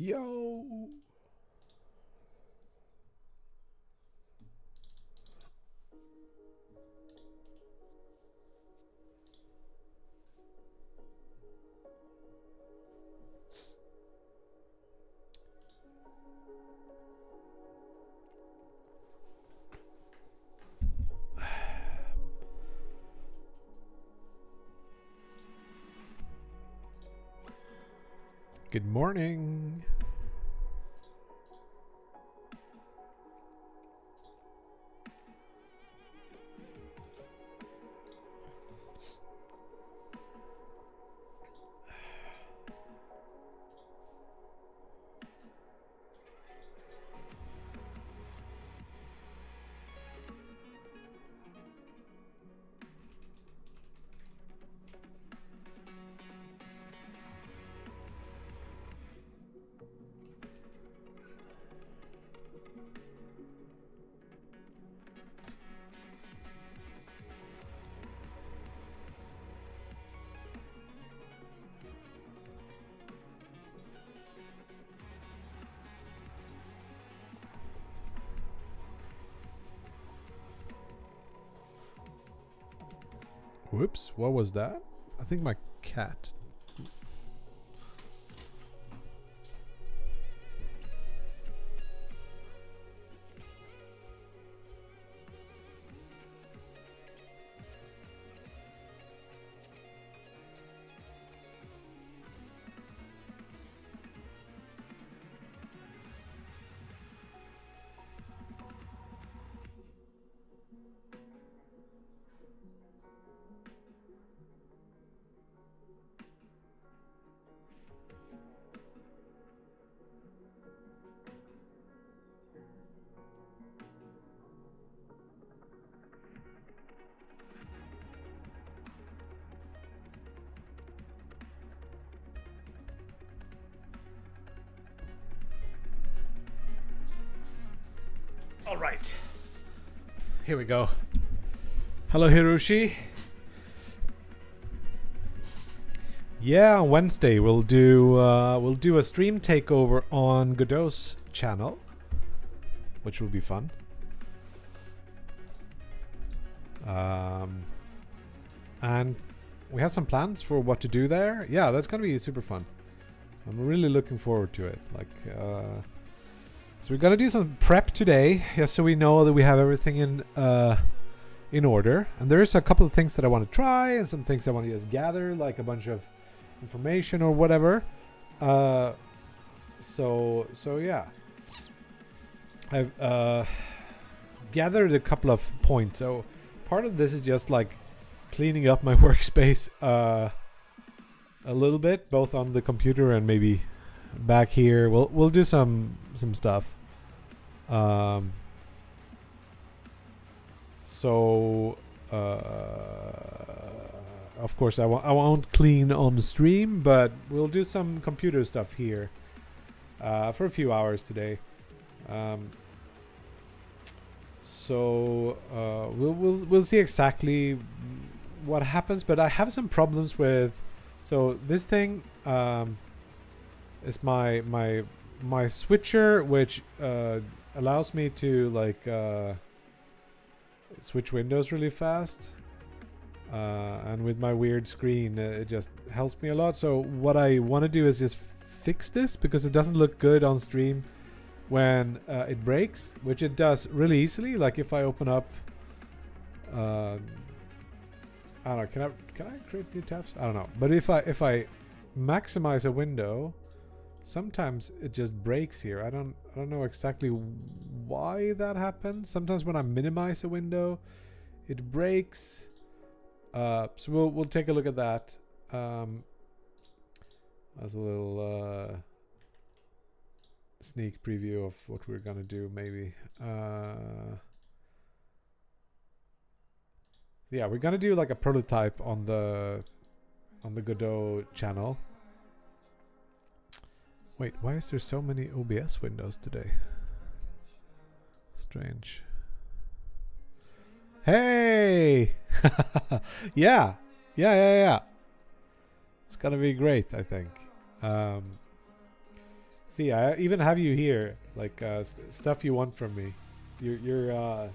Yo. Good morning. Whoops, what was that? I think my cat. All right. Here we go. Hello, Hiroshi. Yeah, on Wednesday we'll do a stream takeover on Godot's channel, which will be fun. And we have some plans for what to do there. Yeah, that's gonna be super fun. I'm really looking forward to it. So we're gonna do some prep today, just so we know that we have everything in order. And there's a couple of things that I want to try, and some things I want to just gather, like a bunch of information or whatever. So yeah, I've gathered a couple of points. So part of this is just like cleaning up my workspace a little bit, both on the computer and maybe back here. We'll do some stuff. Of course I won't clean on the stream, but we'll do some computer stuff here for a few hours today. We'll see exactly what happens, but I have some problems with. So this thing is my switcher, which allows me to switch windows really fast, and with my weird screen it just helps me a lot. So what I want to do is just fix this, because it doesn't look good on stream when it breaks, which it does really easily. Like if I open up I don't know, can I create new tabs? I don't know, but if I maximize a window, sometimes it just breaks here. I don't know exactly why that happens. Sometimes when I minimize a window, it breaks. So we'll take a look at that as a little sneak preview of what we're gonna do. Maybe yeah, we're gonna do like a prototype on the Godot channel. Wait, why is there so many OBS windows today? Strange. Hey! Yeah. It's gonna be great, I think. See, I even have you here, like stuff you want from me. You're on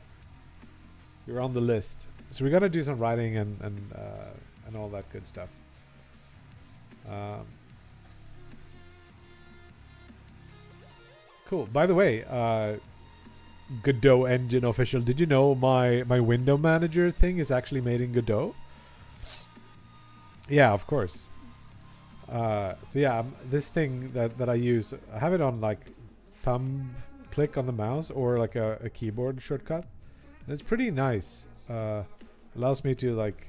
the list. So we're gonna do some writing and all that good stuff. Cool. By the way, Godot engine official. Did you know my window manager thing is actually made in Godot? Yeah, of course. So yeah, this thing that I use, I have it on like thumb click on the mouse or like a keyboard shortcut. And it's pretty nice. Allows me to like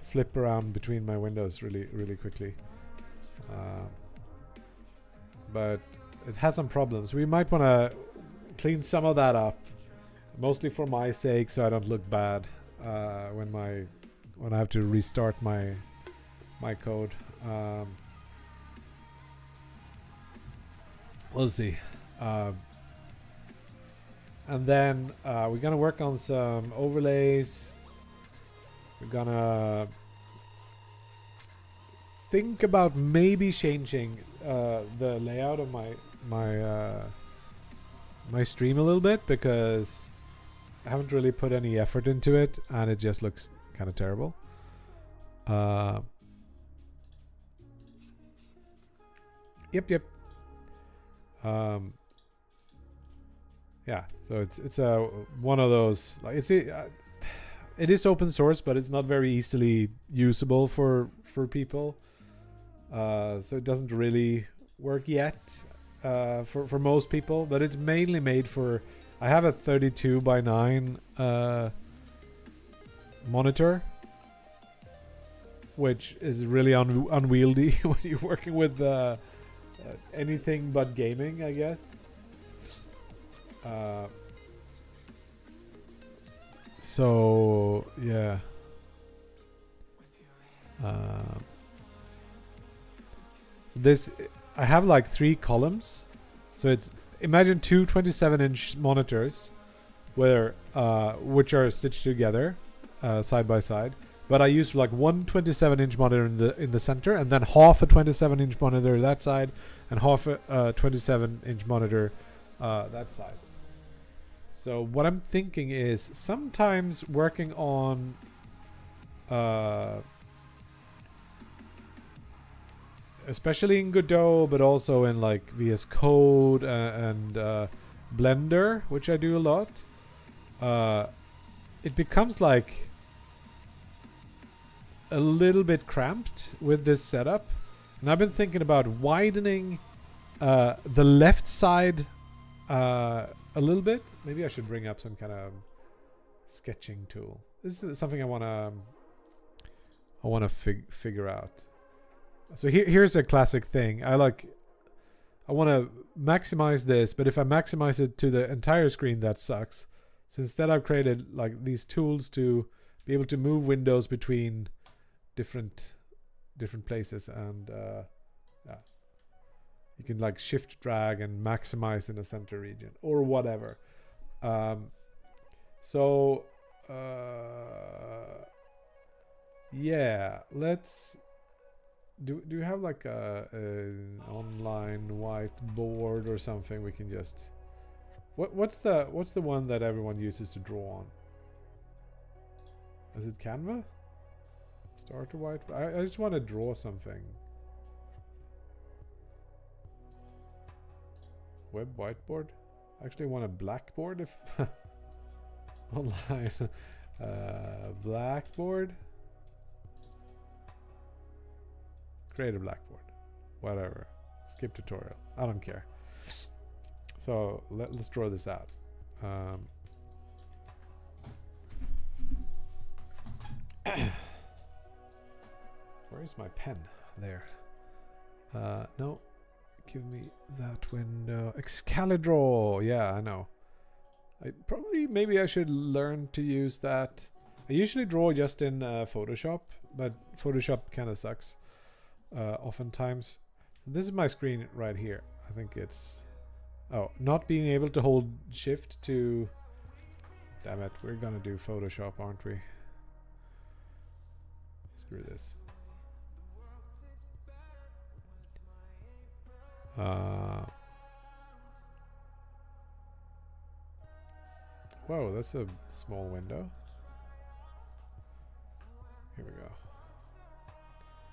flip around between my windows really quickly. But it has some problems. We might want to clean some of that up, mostly for my sake, so I don't look bad when I have to restart my code. We'll see. And then we're gonna work on some overlays. We're gonna think about maybe changing the layout of my stream a little bit, because I haven't really put any effort into it and it just looks kind of terrible. Yep. Yeah, so it's one of those, like it is open source, but it's not very easily usable for people. So it doesn't really work yet for most people, but it's mainly made for. I have a 32:9 monitor, which is really unwieldy when you're working with anything but gaming, I guess. So yeah. This, I have like 3 columns, so it's, imagine two 27-inch monitors, where which are stitched together side by side. But I use like one 27-inch monitor in the center, and then half a 27-inch monitor that side, and half a 27-inch monitor that side. So what I'm thinking is sometimes working on especially in Godot, but also in like VS Code and Blender, which I do a lot, it becomes like a little bit cramped with this setup. And I've been thinking about widening the left side a little bit. Maybe I should bring up some kind of sketching tool. This is something I want to figure out. So here's a classic thing. I want to maximize this, but if I maximize it to the entire screen, that sucks. So instead I've created like these tools to be able to move windows between different places, and yeah, you can like shift drag and maximize in the center region or whatever. Yeah, let's do you have like an online whiteboard or something we can just what's the one that everyone uses to draw on? Is it Canva? Start a whiteboard. I just want to draw something. Web whiteboard. I actually want a blackboard if online. Blackboard. Create a blackboard. Whatever. Skip tutorial. I don't care. So let's draw this out. Where is my pen? There. No. Give me that window. Excalibur. Yeah, I know. Maybe I should learn to use that. I usually draw just in Photoshop, but Photoshop kind of sucks oftentimes. So this is my screen right here. I think it's not being able to hold shift to. Damn it, we're gonna do Photoshop, aren't we? Screw this. Whoa, that's a small window. Here we go.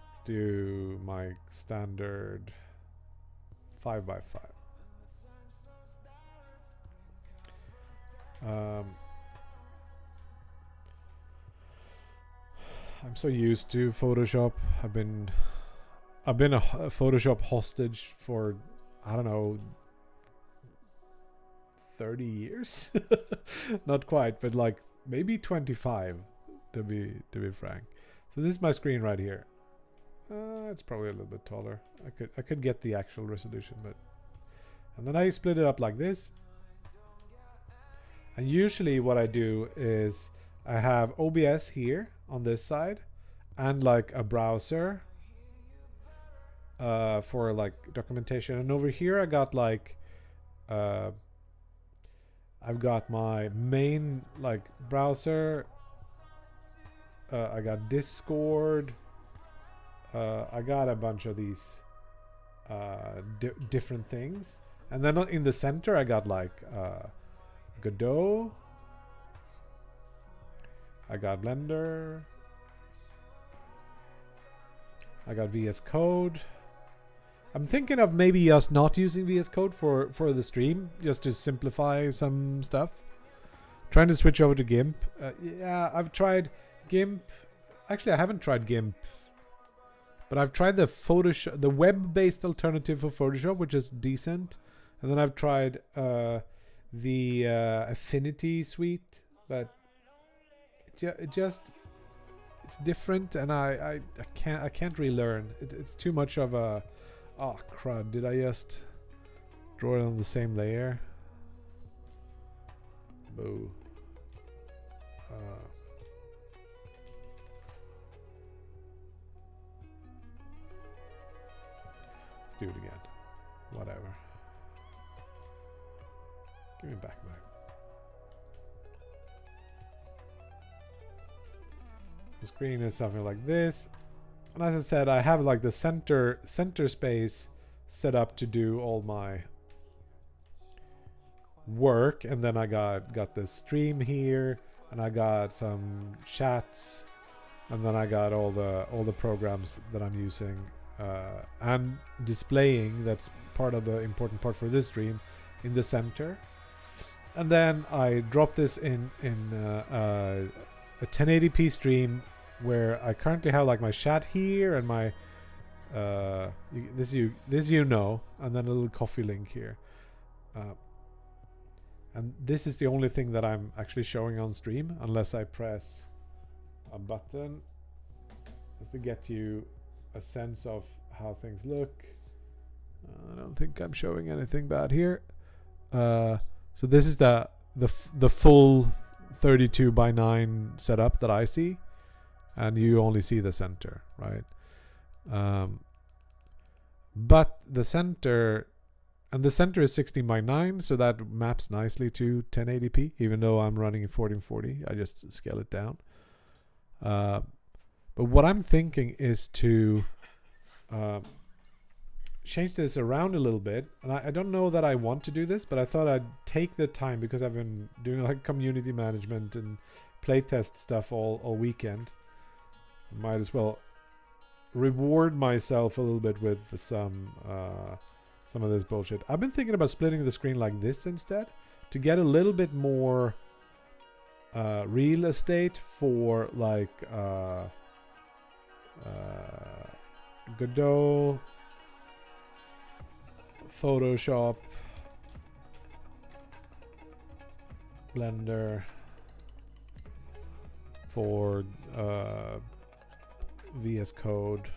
Let's do my standard 5x5. I'm so used to Photoshop. I've been a Photoshop hostage for, I don't know, 30 years. Not quite, but like maybe 25 to be frank. So this is my screen right here. It's probably a little bit taller. I could get the actual resolution, but and then I split it up like this. And usually what I do is I have OBS here on this side and like a browser for like documentation. And over here I got like I've got my main like browser. I got Discord. I got a bunch of these different things. And then in the center I got like Godot. I got Blender. I got VS Code. I'm thinking of maybe just not using VS Code for the stream, just to simplify some stuff. Trying to switch over to GIMP. Yeah, I've tried GIMP. Actually, I haven't tried GIMP, but I've tried the Photoshop, the web-based alternative for Photoshop, which is decent. And then I've tried the Affinity suite, but it's different, and I can't relearn. It's too much of a oh crud. Did I just draw it on the same layer? Boo. Let's do it again. Whatever. Give me back. The screen is something like this, and as I said, I have like the center space set up to do all my work, and then I got the stream here, and I got some chats, and then I got all the programs that I'm using and displaying. That's part of the important part for this stream in the center. And then I drop this in a 1080p stream where I currently have like my chat here and my this you know, and then a little coffee link here. And this is the only thing that I'm actually showing on stream, unless I press a button, just to get you a sense of how things look. I don't think I'm showing anything bad here. So this is the full 32:9 setup that I see, and you only see the center, right? But the center is 16:9, so that maps nicely to 1080p. Even though I'm running in 1440, I just scale it down. But what I'm thinking is to change this around a little bit, and I don't know that I want to do this, but I thought I'd take the time, because I've been doing like community management and playtest stuff all weekend. Might as well reward myself a little bit with some of this bullshit. I've been thinking about splitting the screen like this instead, to get a little bit more real estate for like Godot, Photoshop, Blender, for VS Code,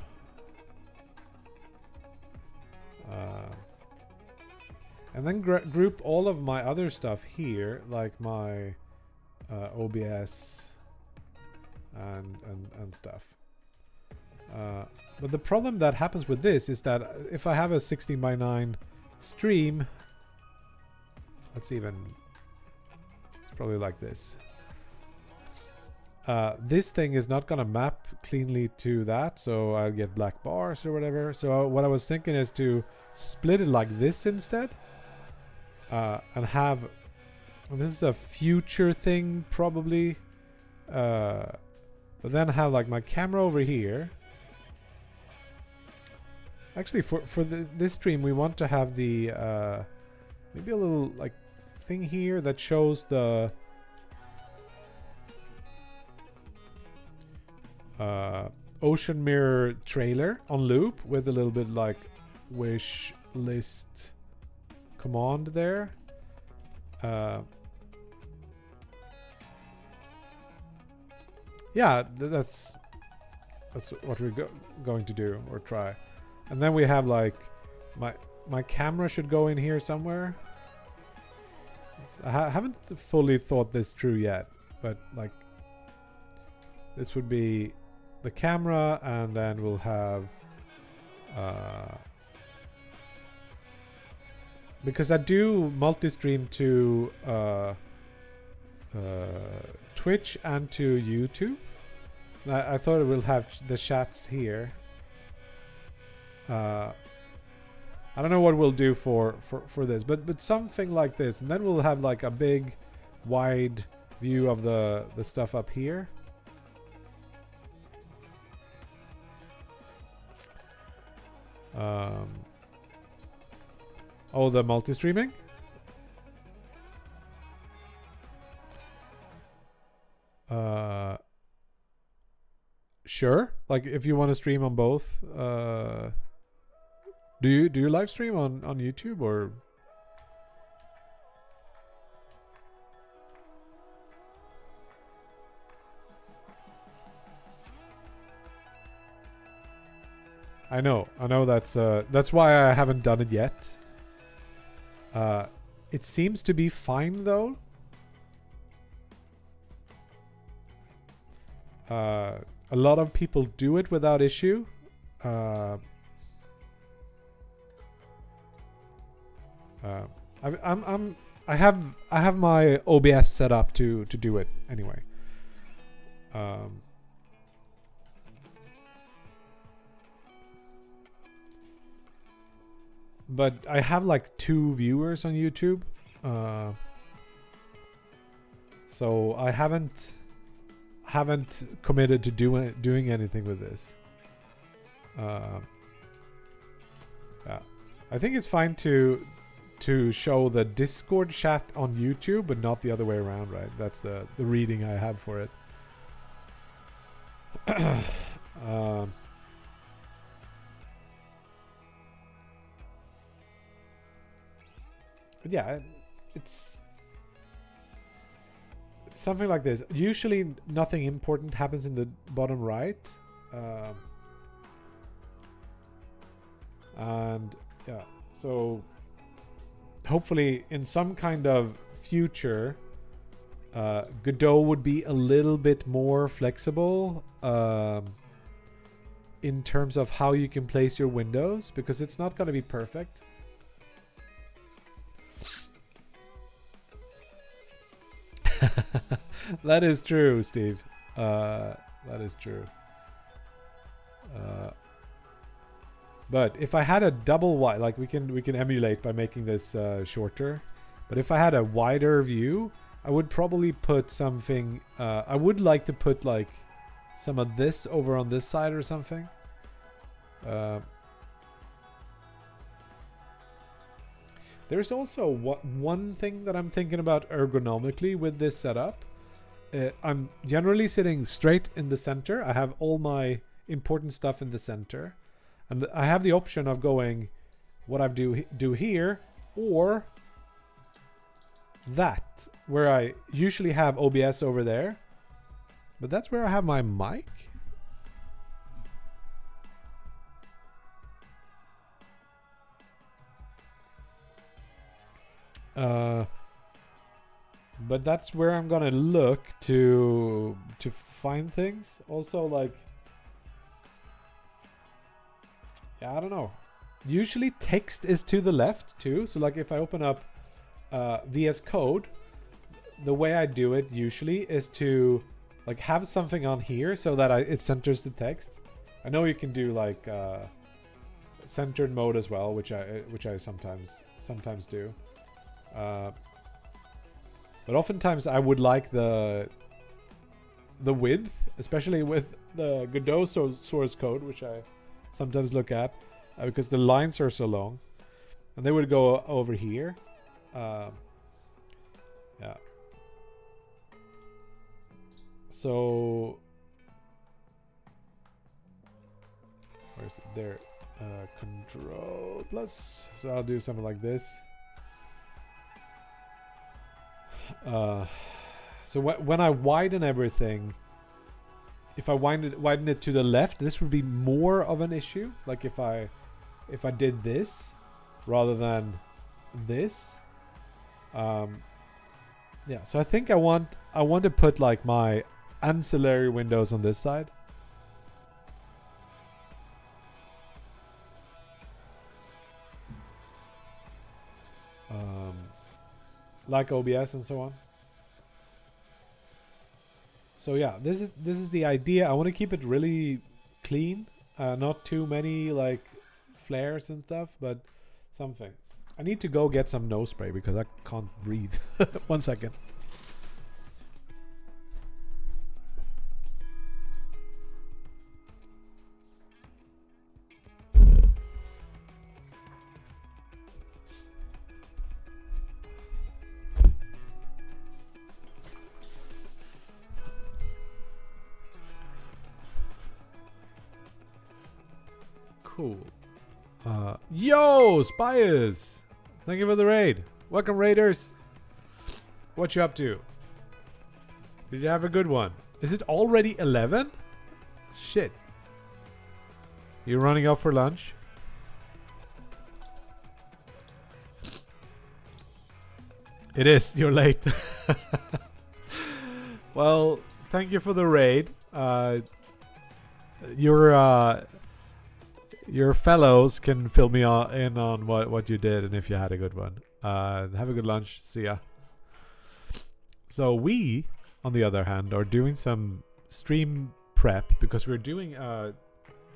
and then group all of my other stuff here, like my OBS and stuff. But the problem that happens with this is that if I have a 16:9 stream, it's probably like this. This thing is not gonna map cleanly to that, so I'll get black bars or whatever. So what I was thinking is to split it like this instead, and have And this is a future thing probably. But then I have like my camera over here. Actually, for this stream, we want to have the maybe a little like thing here that shows the Ocean Mirror trailer on loop with a little bit like Wishlist command there. Yeah, that's what we're going to do or try. And then we have like my camera should go in here somewhere. I haven't fully thought this through yet, but like this would be the camera, and then we'll have because I do multi-stream to Twitch and to YouTube. I thought it will have the chats here. I don't know what we'll do for this, but something like this, and then we'll have like a big, wide view of the stuff up here. Oh, the multi-streaming? Sure. Like if you want to stream on both. Do you live stream on YouTube or? I know that's why I haven't done it yet. It seems to be fine though. A lot of people do it without issue. I have my OBS set up to do it anyway. But I have like 2 viewers on YouTube, so I haven't committed to doing anything with this. Yeah, I think it's fine to show the Discord chat on YouTube, but not the other way around, right? That's the reading I have for it. But yeah, it's something like this. Usually nothing important happens in the bottom right. And yeah, so hopefully in some kind of future, Godot would be a little bit more flexible in terms of how you can place your windows, because it's not going to be perfect. That is true, Steve. That is true. But if I had a double wide, like we can emulate by making this shorter. But if I had a wider view, I would probably put something. I would like to put like some of this over on this side or something. There's also one thing that I'm thinking about ergonomically with this setup. I'm generally sitting straight in the center. I have all my important stuff in the center. And I have the option of going what I do here or that, where I usually have OBS over there. But that's where I have my mic. But that's where I'm gonna look to find things. Also, like, yeah, I don't know. Usually text is to the left too. So like if I open up VS Code, the way I do it usually is to like have something on here so that it centers the text. I know you can do like centered mode as well, which I sometimes do. But oftentimes I would like the width, especially with the Godot source code, which I sometimes look at, because the lines are so long, and they would go over here. Yeah. So where's it? There. Control plus. So I'll do something like this. So when I widen everything, if I widen it to the left, this would be more of an issue. Like if I did this rather than this. Yeah. So I think I want to put like my ancillary windows on this side. Like OBS and so on. So yeah, this is the idea. I want to keep it really clean, not too many like flares and stuff, but something. I need to go get some nose spray because I can't breathe. 1 second. Cool. Yo, Spires! Thank you for the raid. Welcome, raiders. What you up to? Did you have a good one? Is it already 11? Shit. You running off for lunch? It is. You're late. Well, thank you for the raid. Your fellows can fill me in on what you did and if you had a good one. Have a good lunch. See ya. So we, on the other hand, are doing some stream prep because we're doing a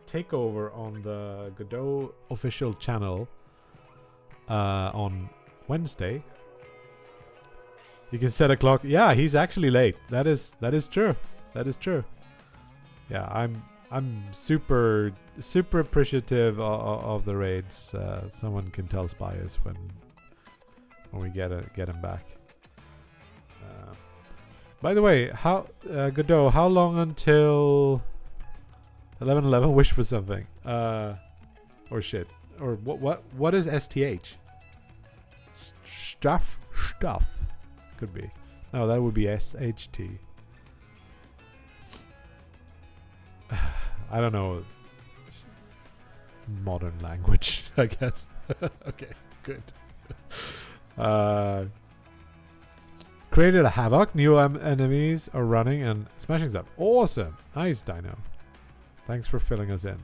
takeover on the Godot official channel on Wednesday. You can set a clock. Yeah, he's actually late. That is true. That is true. Yeah, I'm super appreciative of the raids. Someone can tell Spires when we get him back. By the way, how Godot? How long until 11:11? Wish for something. Or shit. Or what is STH? Stuff. Could be. No, that would be SHT. I don't know. Modern language, I guess. Okay, good. Created a havoc. New enemies are running and smashing stuff. Awesome. Nice, Dino. Thanks for filling us in.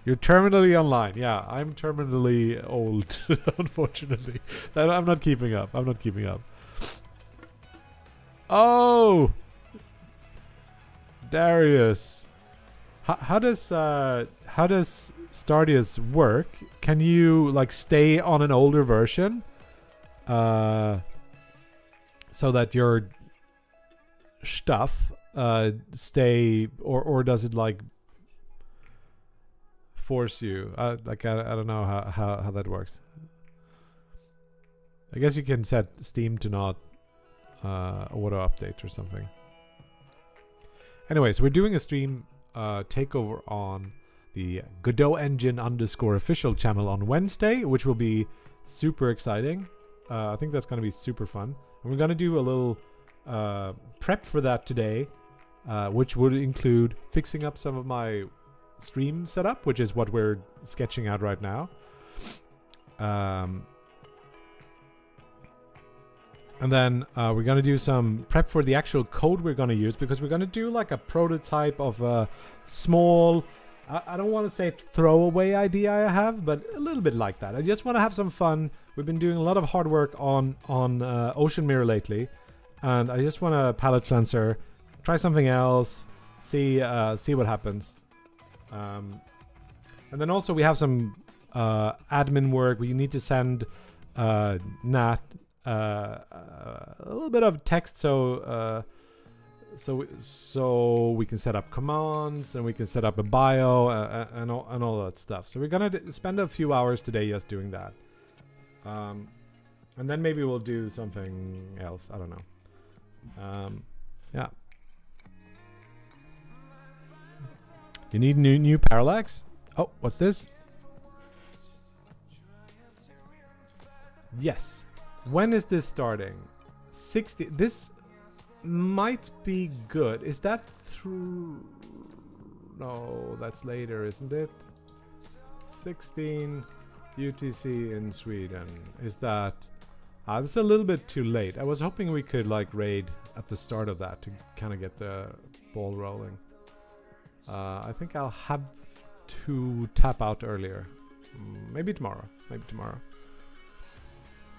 You're terminally online. Yeah, I'm terminally old, unfortunately. I'm not keeping up. Oh! Darius. How does Stardius work? Can you like stay on an older version, so that your stuff stay, or does it like force you? Like I don't know how that works. I guess you can set Steam to not auto update or something. Anyways, we're doing a stream takeover on the Godot Engine _official channel on Wednesday, which will be super exciting. I think that's going to be super fun. And we're going to do a little prep for that today, which would include fixing up some of my stream setup, which is what we're sketching out right now. And then we're going to do some prep for the actual code we're going to use, because we're going to do like a prototype of a small, I don't want to say throwaway idea I have, but a little bit like that. I just want to have some fun. We've been doing a lot of hard work on Ocean Mirror lately, and I just want a palette cleanser, try something else, see what happens. And then also we have some admin work. We need to send Nat a little bit of text, so we can set up commands and we can set up a bio and all that stuff. So we're gonna spend a few hours today just doing that, and then maybe we'll do something else. I don't know. Yeah. You need new parallax. Oh, what's this? Yes. When is this starting? 60. This might be good. Is that through? No, that's later, isn't it? 16 UTC in Sweden. Is that? This is a little bit too late. I was hoping we could like raid at the start of that to kind of get the ball rolling. I think I'll have to tap out earlier. Maybe tomorrow.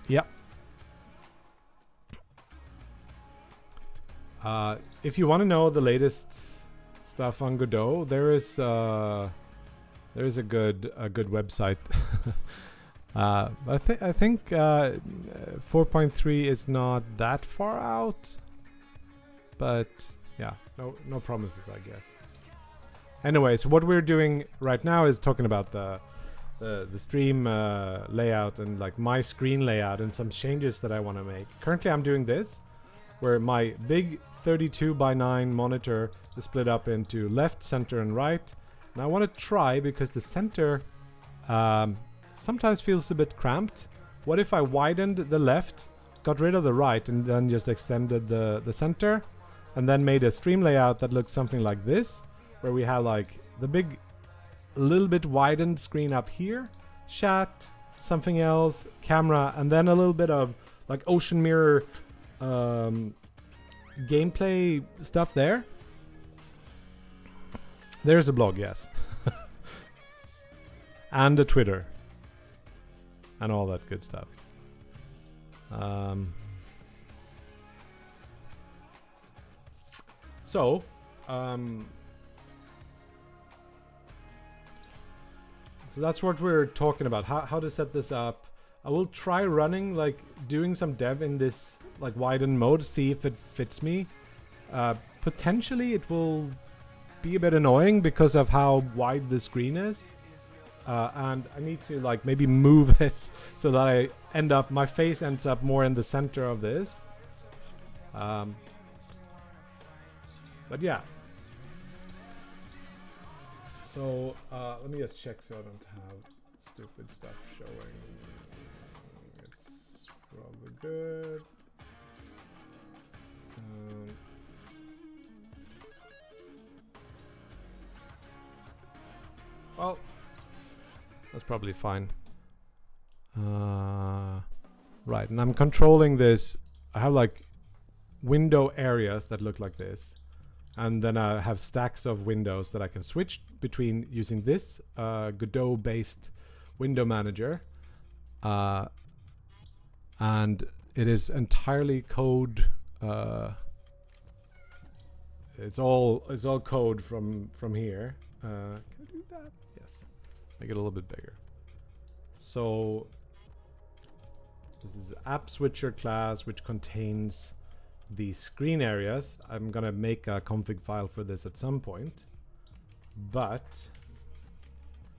Yep. If you want to know the latest stuff on Godot, there is a good website. I think 4.3 is not that far out, but yeah, no promises, I guess. Anyway, so what we're doing right now is talking about the stream layout and like my screen layout and some changes that I want to make. Currently, I'm doing this, where my big 32:9 monitor is split up into left, center, and right. And I want to try, because the center sometimes feels a bit cramped. What if I widened the left, got rid of the right, and then just extended the center, and then made a stream layout that looks something like this, where we have like the big, a little bit widened screen up here, chat, something else, camera, and then a little bit of like ocean mirror gameplay stuff there. There's a blog, yes. And a Twitter. And all that good stuff. So that's what we're talking about. How to set this up. I will try running, like doing some dev in this like widened mode, see if it fits me. Potentially it will be a bit annoying because of how wide the screen is. And I need to like maybe move it so that my face ends up more in the center of this. But yeah. So let me just check so I don't have stupid stuff showing. It's probably good. Well, that's probably fine. Right, and I'm controlling this. I have like window areas that look like this. And then I have stacks of windows that I can switch between using this Godot-based window manager. And it is entirely code. It's all code from here. Can I do that? Yes. Make it a little bit bigger. So this is app switcher class, which contains the screen areas. I'm gonna make a config file for this at some point, but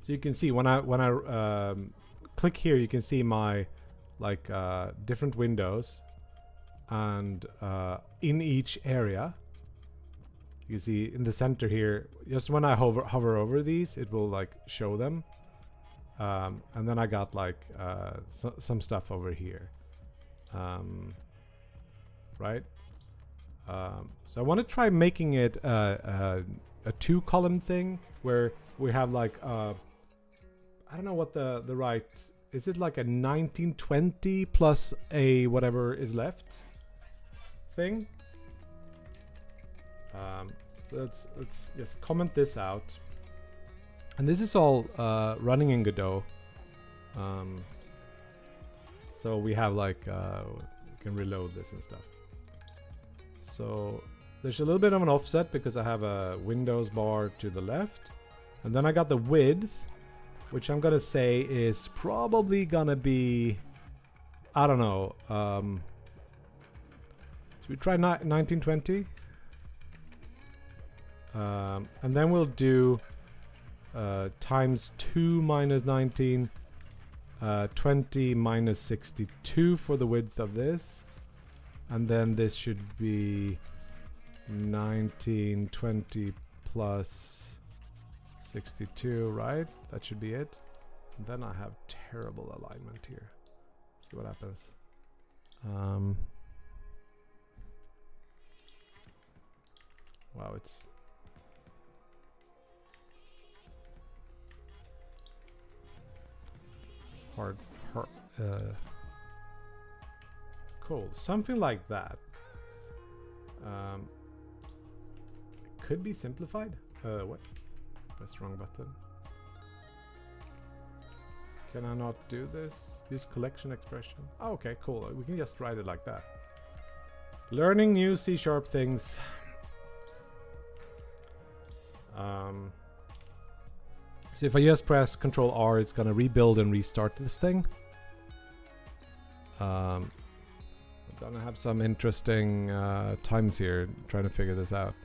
so you can see when I click here, you can see my like different windows, and in each area you can see in the center here, just when I hover over these, it will like show them, and then I got like some stuff over here, right? So I want to try making it a 2-column thing where we have like I don't know what the right is. It like a 1920 plus a whatever is left thing. Let's just comment this out, and this is all running in Godot. So we have like we can reload this and stuff. So there's a little bit of an offset because I have a Windows bar to the left. And then I got the width, which I'm going to say is probably going to be, I don't know. Should we try 1920? And then we'll do times 2 minus 19, 20 minus 62 for the width of this. And then this should be 1920 plus 62, right? That should be it. And then I have terrible alignment here. See what happens. Wow, it's hard. Cool, something like that. It could be simplified. What? Press the wrong button. Can I not do this? Use collection expression. Oh, okay, cool. We can just write it like that. Learning new C# things. So if I just press Control R, it's gonna rebuild and restart this thing. I'm gonna have some interesting times here trying to figure this out.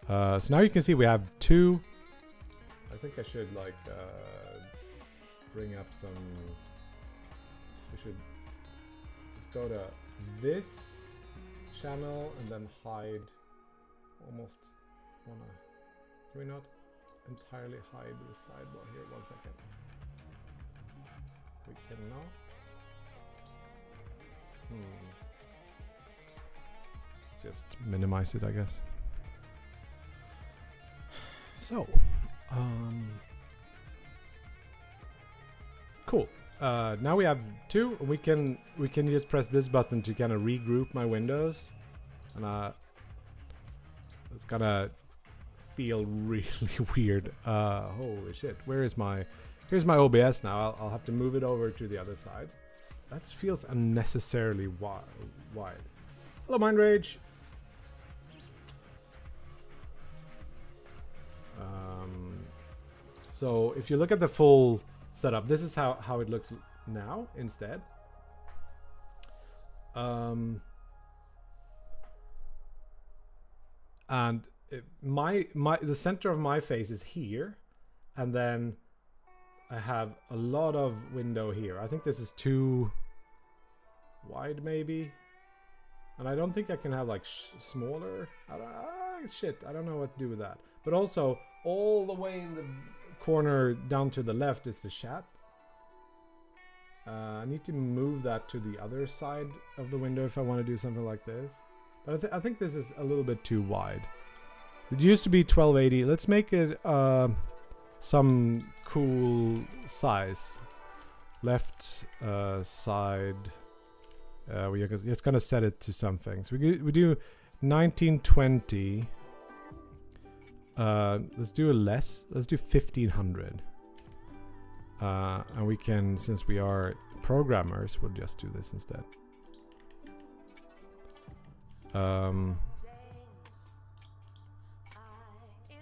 So now you can see we have two. I think I should like bring up some. We should just go to this channel and then hide. Almost wanna. Can we not entirely hide the sidebar here? 1 second. We cannot. Let's just minimize it, I guess. So, cool. Now we have two. We can just press this button to kind of regroup my windows, and it's gonna feel really weird. Holy shit! Here's my OBS now. I'll have to move it over to the other side. That feels unnecessarily wide. Hello, Mind Rage. So if you look at the full setup, this is how it looks now instead. And the center of my face is here, and then I have a lot of window here. I think this is too wide, maybe, and I don't think I can have like smaller. I don't know what to do with that. But also, all the way in the corner down to the left is the chat. I need to move that to the other side of the window if I want to do something like this. But I think this is a little bit too wide. It used to be 1280. Let's make it some cool size. Left side. We're just gonna set it to something. So we do 1920. Let's do less. Let's do 1500. And we can, since we are programmers, we'll just do this instead.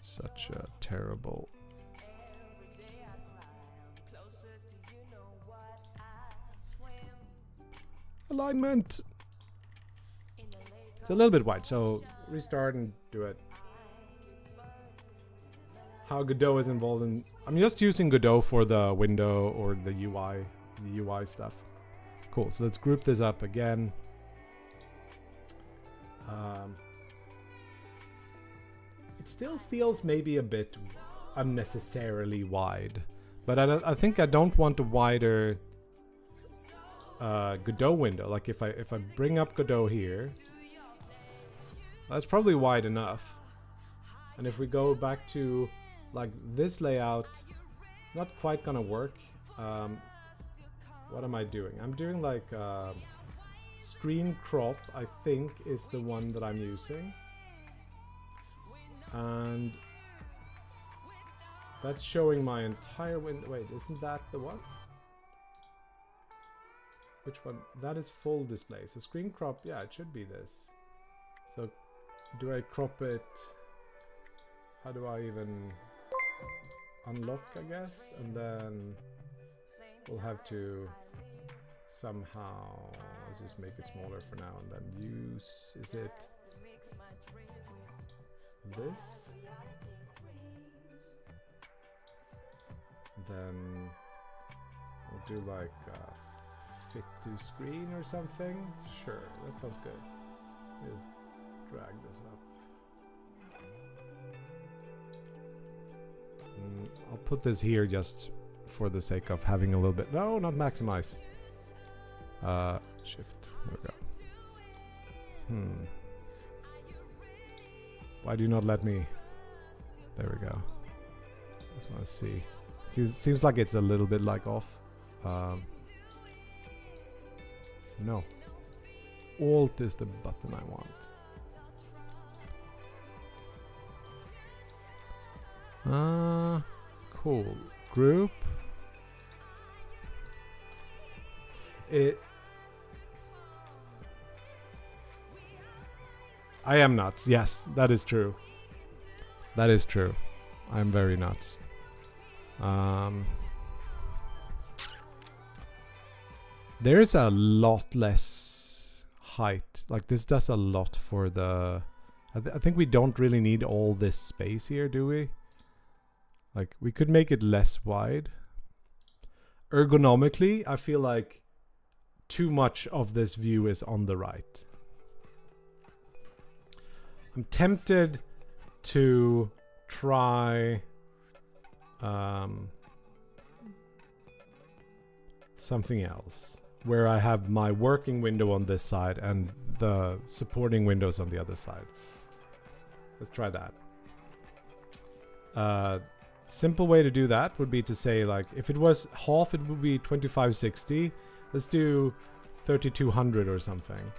Such a terrible alignment. It's a little bit wide, so restart and do it. How Godot is involved in... I'm just using Godot for the window or the UI stuff. Cool, so let's group this up again. It still feels maybe a bit unnecessarily wide, but I think I don't want a wider Godot window. Like if I bring up Godot here, that's probably wide enough. And if we go back to like this layout, it's not quite gonna work. What am I doing? I'm doing like screen crop, I think, is the one that I'm using, and that's showing my entire window. Wait, isn't that the one? Which one? That is full display. So screen crop, yeah, it should be this. So do I crop it? How do I even... unlock, I guess, and then we'll have to somehow, let's just make it smaller for now, and then use, is it this? Then we'll do like fit to screen or something. Sure, that sounds good. Just drag this up. I'll put this here just for the sake of having a little bit. No, not maximize. Shift. There we go. Why do you not let me? There we go. Just want to see. Seems like it's a little bit like off. No. Alt is the button I want. Cool. Group. I am nuts. Yes, that is true. That is true. I'm very nuts. There's a lot less height. Like this does a lot for the... I think we don't really need all this space here, do we? Like we could make it less wide. Ergonomically, I feel like too much of this view is on the right. I'm tempted to try something else where I have my working window on this side and the supporting windows on the other side. Let's try that. Simple way to do that would be to say, like, if it was half, it would be 2560. Let's do 3200 or something.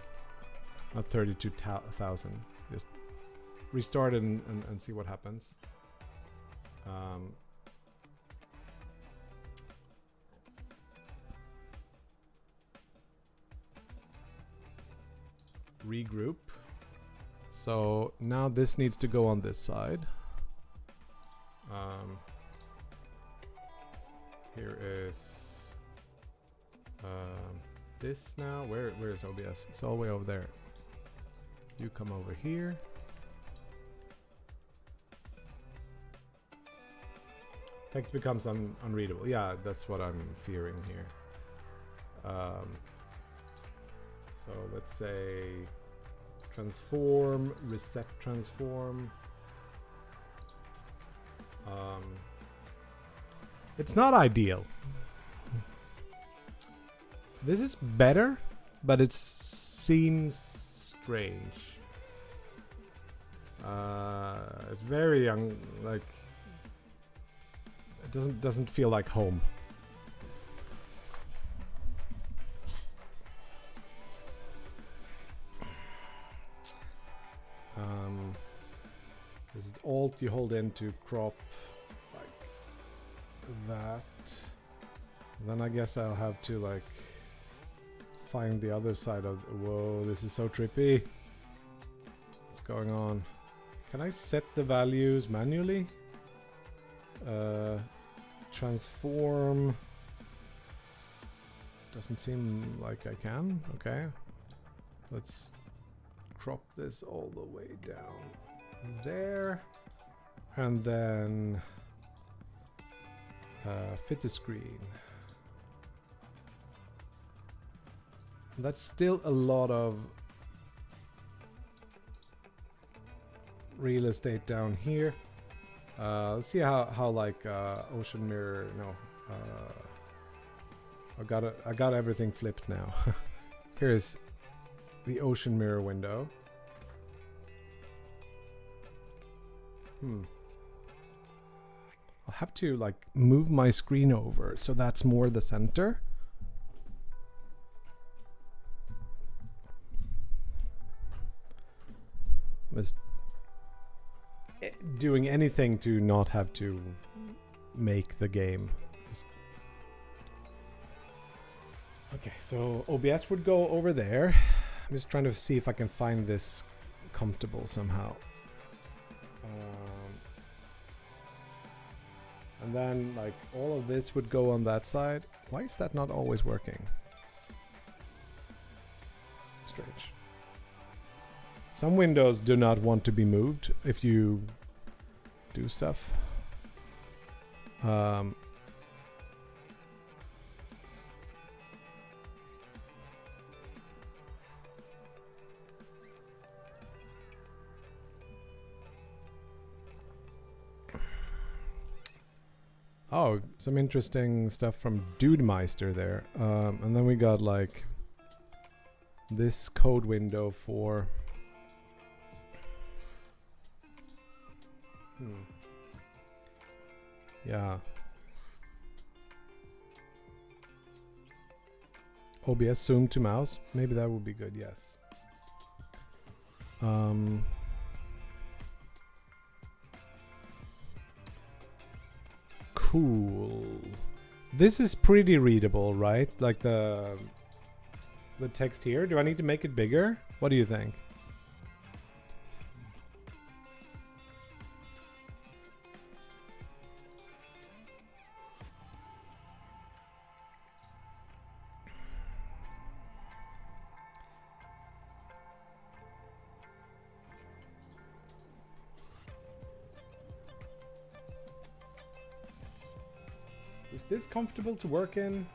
Not 32,000. Just restart it and see what happens. Regroup. So now this needs to go on this side. Here is this now. Where is OBS? It's all the way over there. You come over here. Text becomes unreadable. Yeah, that's what I'm fearing here. So let's say transform, reset transform. It's not ideal. This is better, but it seems strange. It's very young, like it doesn't feel like home. Is it Alt you hold in to crop like that? Then I guess I'll have to like find the other side of... Whoa, this is so trippy. What's going on? Can I set the values manually? Transform. Doesn't seem like I can. Okay. Let's crop this all the way down there. And then fit the screen. That's still a lot of real estate down here. Let's see how like ocean mirror. No, I got everything flipped now. Here's the ocean mirror window. I'll have to like move my screen over so that's more the center. Was doing anything to not have to make the game. Okay, so OBS would go over there. I'm just trying to see if I can find this comfortable somehow. And then like all of this would go on that side. Why is that not always working? Strange. Some windows do not want to be moved if you do stuff. Oh, some interesting stuff from Dudemeister there. And then we got like this code window for... Yeah. OBS zoom to mouse. Maybe that would be good, yes. Cool. This is pretty readable, right? Like the text here. Do I need to make it bigger? What do you think? Is this comfortable to work in?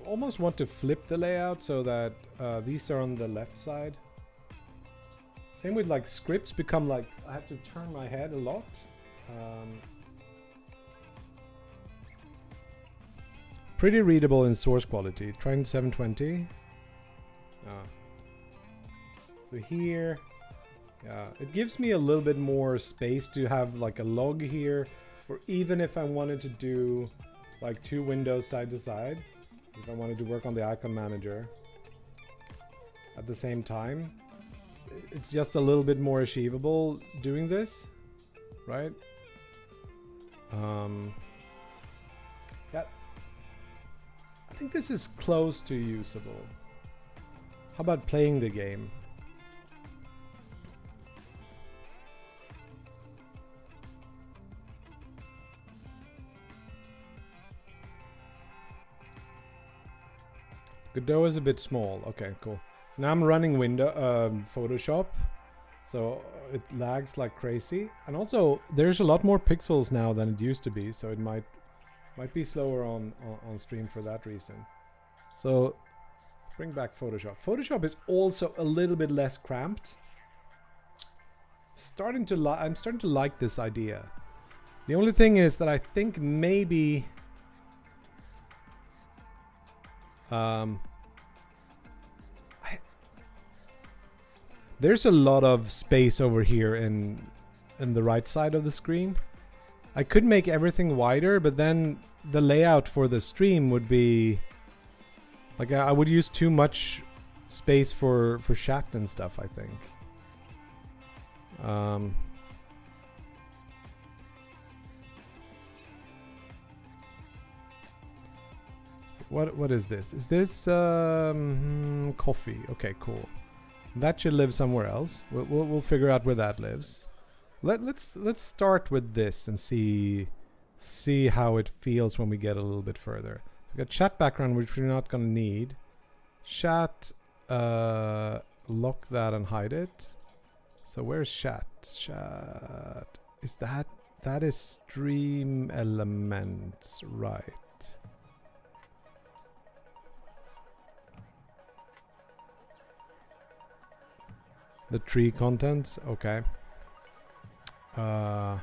I almost want to flip the layout so that these are on the left side. Same with like scripts become like I have to turn my head a lot. Pretty readable in source quality. Trying 720. So here. Yeah, it gives me a little bit more space to have like a log here, or even if I wanted to do like two windows side to side, if I wanted to work on the icon manager at the same time, it's just a little bit more achievable doing this, right? Yeah, I think this is close to usable. How about playing the game? Godot is a bit small. Okay, cool. So now I'm running Photoshop, so it lags like crazy. And also, there's a lot more pixels now than it used to be, so it might be slower on stream for that reason. So bring back Photoshop. Photoshop is also a little bit less cramped. I'm starting to like this idea. The only thing is that I think maybe there's a lot of space over here in the right side of the screen. I could make everything wider, but then the layout for the stream would be like I would use too much space for chat and stuff, I think. What is this? Is this coffee? Okay, cool. That should live somewhere else. We'll figure out where that lives. Let's start with this and see how it feels when we get a little bit further. We got chat background, which we're not gonna need. Chat, lock that and hide it. So where's chat? Chat is that is stream elements, right? The tree contents, okay. Like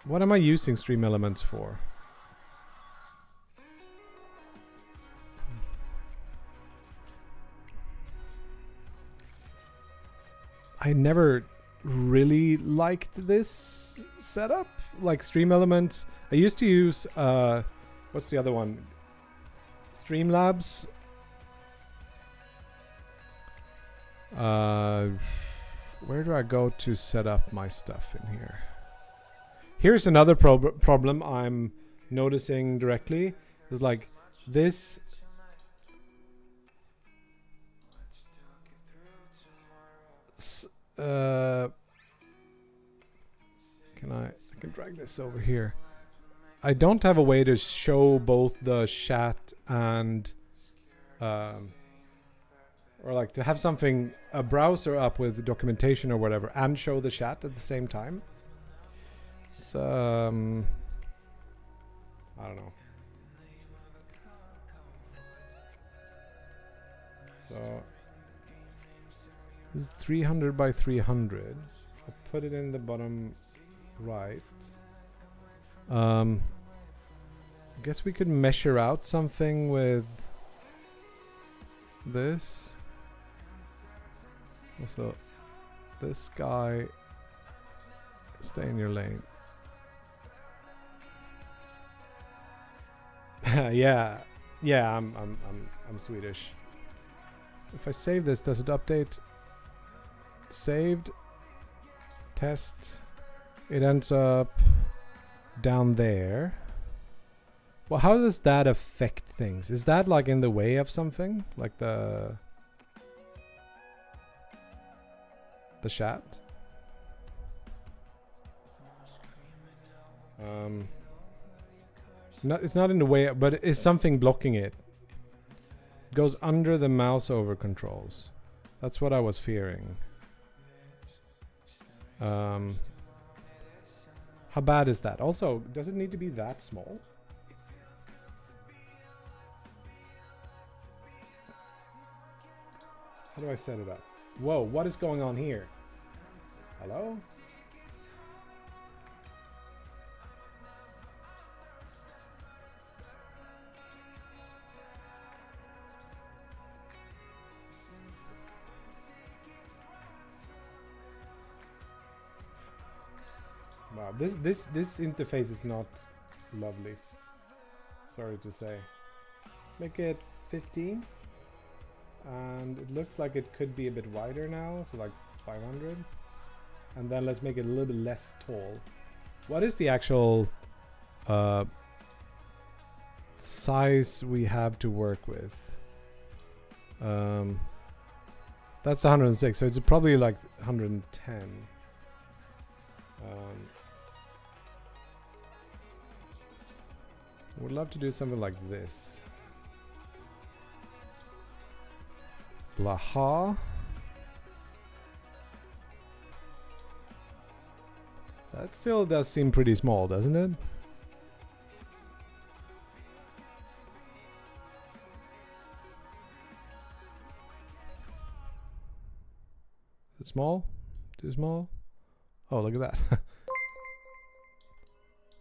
what am I using stream elements for? I never really liked this setup, like stream elements. I used to use what's the other one? Streamlabs. Where do I go to set up my stuff in here? Here's another problem I'm noticing directly. Is like this. I can drag this over here. I don't have a way to show both the chat and or like to have something, a browser up with documentation or whatever, and show the chat at the same time. It's I don't know. So this is 300 by 300. I'll put it in the bottom right. I guess we could measure out something with this. Also, this guy, stay in your lane. yeah, I'm Swedish. If I save this, does it update? Saved. Test. It ends up down there. Well, how does that affect things? Is that like in the way of something? Like the chat? No, it's not in the way, but is something blocking it? It goes under the mouse over controls. That's what I was fearing. How bad is that? Also, does it need to be that small? How do I set it up? Whoa, what is going on here? Hello? Wow, this interface is not lovely. Sorry to say. Make it 15. And it looks like it could be a bit wider now, so like 500. And then let's make it a little bit less tall. What is the actual size we have to work with? That's 106, so it's probably like 110. Would love to do something like this. Blaha. That still does seem pretty small, doesn't it? Is it small? Too small? Oh, look at that.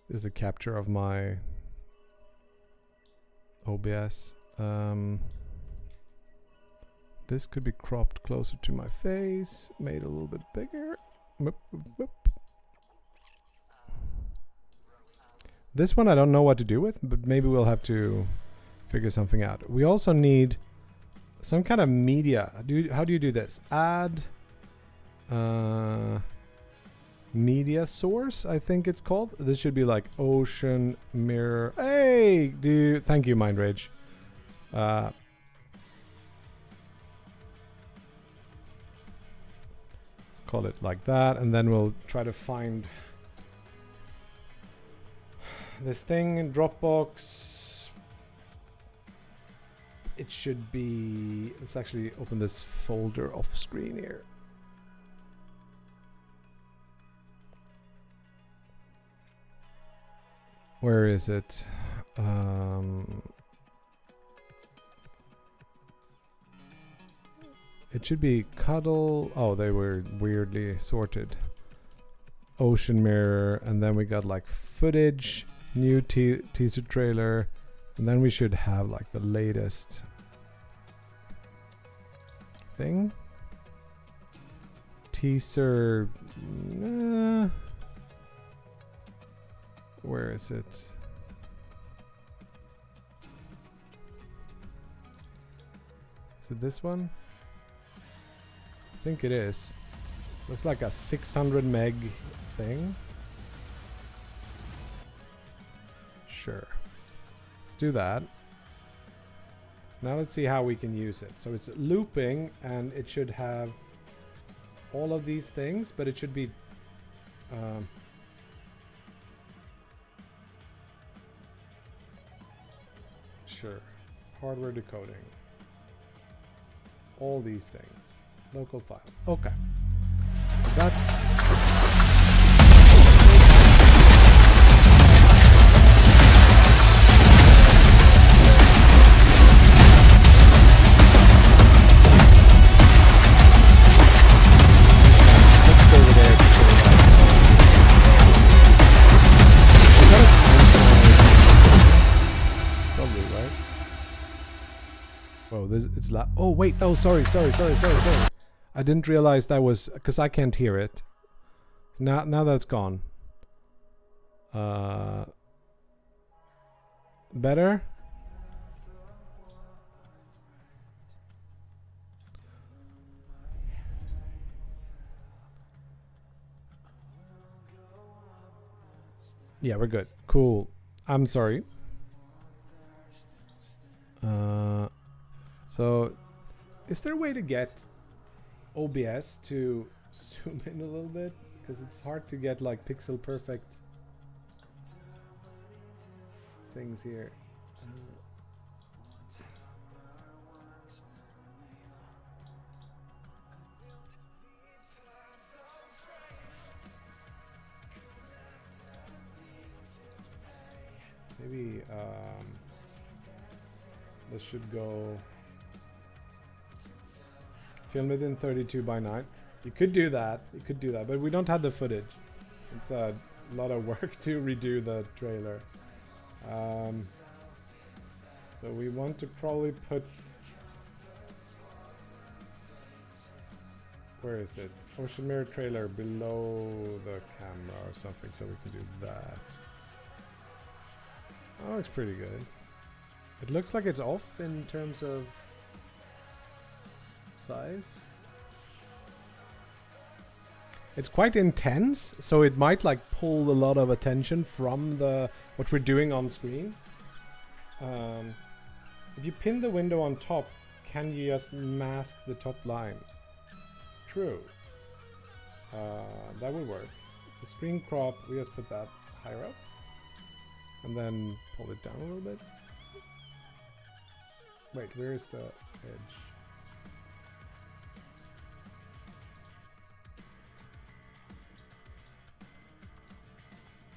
This is a capture of my OBS. This could be cropped closer to my face, made a little bit bigger. Whoop, whoop, whoop. This one I don't know what to do with, but maybe we'll have to figure something out. We also need some kind of media. How do you do this? Add media source, I think it's called. This should be like ocean mirror. Hey, dude! Thank you, Mind Rage. Let's call it like that, and then we'll try to find this thing in Dropbox. It should be. Let's actually open this folder off screen here. Where is it? It should be cuddle. Oh, they were weirdly sorted. Ocean mirror, and then we got like footage, new teaser trailer, and then we should have like the latest thing. Teaser. Where is it? Is it this one? I think it is. It's like a 600 meg thing. Sure. Let's do that. Now let's see how we can use it. So it's looping, and it should have all of these things, but it should be sure. Hardware decoding. All these things. Local file. Okay. That's it's oh wait, oh sorry. I didn't realize that was because I can't hear it. Now that's gone. Better? Yeah, we're good. Cool. I'm sorry. So, is there a way to get OBS to zoom in a little bit? Because it's hard to get like pixel perfect things here. Maybe this should go. Film it in 32:9. You could do that. But we don't have the footage. It's a lot of work to redo the trailer. So we want to probably put. Where is it? Ocean Mirror trailer below the camera or something, so we can do that. Oh, it's pretty good. It looks like it's off in terms of size. It's quite intense, so it might like pull a lot of attention from what we're doing on screen. If you pin the window on top, can you just mask the top line? True. That would work. So screen crop, we just put that higher up. And then pull it down a little bit. Wait, where's the edge?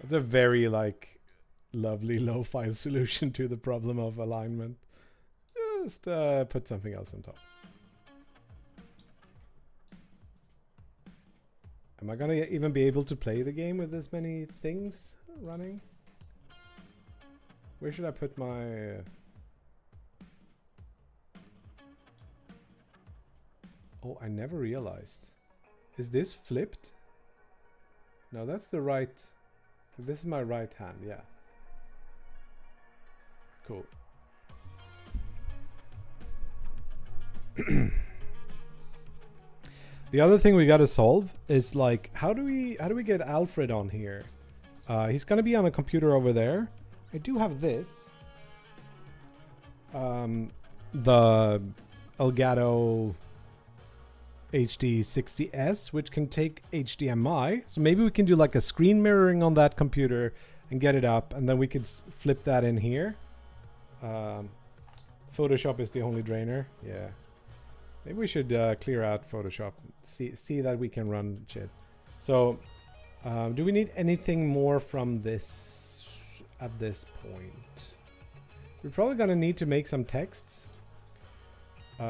It's a very like lovely lo-fi solution to the problem of alignment. Just put something else on top. Am I gonna even be able to play the game with this many things running? Where should I put my... Oh, I never realized. Is this flipped? No, that's the right... This is my right hand, yeah. Cool. The other thing we gotta solve is like, how do we get Alfred on here? He's gonna be on a computer over there. I do have this. The Elgato HD60S, which can take HDMI. So maybe we can do like a screen mirroring on that computer and get it up, and then we could flip that in here. Photoshop is the only drainer. Yeah. Maybe we should clear out Photoshop. See that we can run shit. So, do we need anything more from this at this point? We're probably gonna need to make some texts. See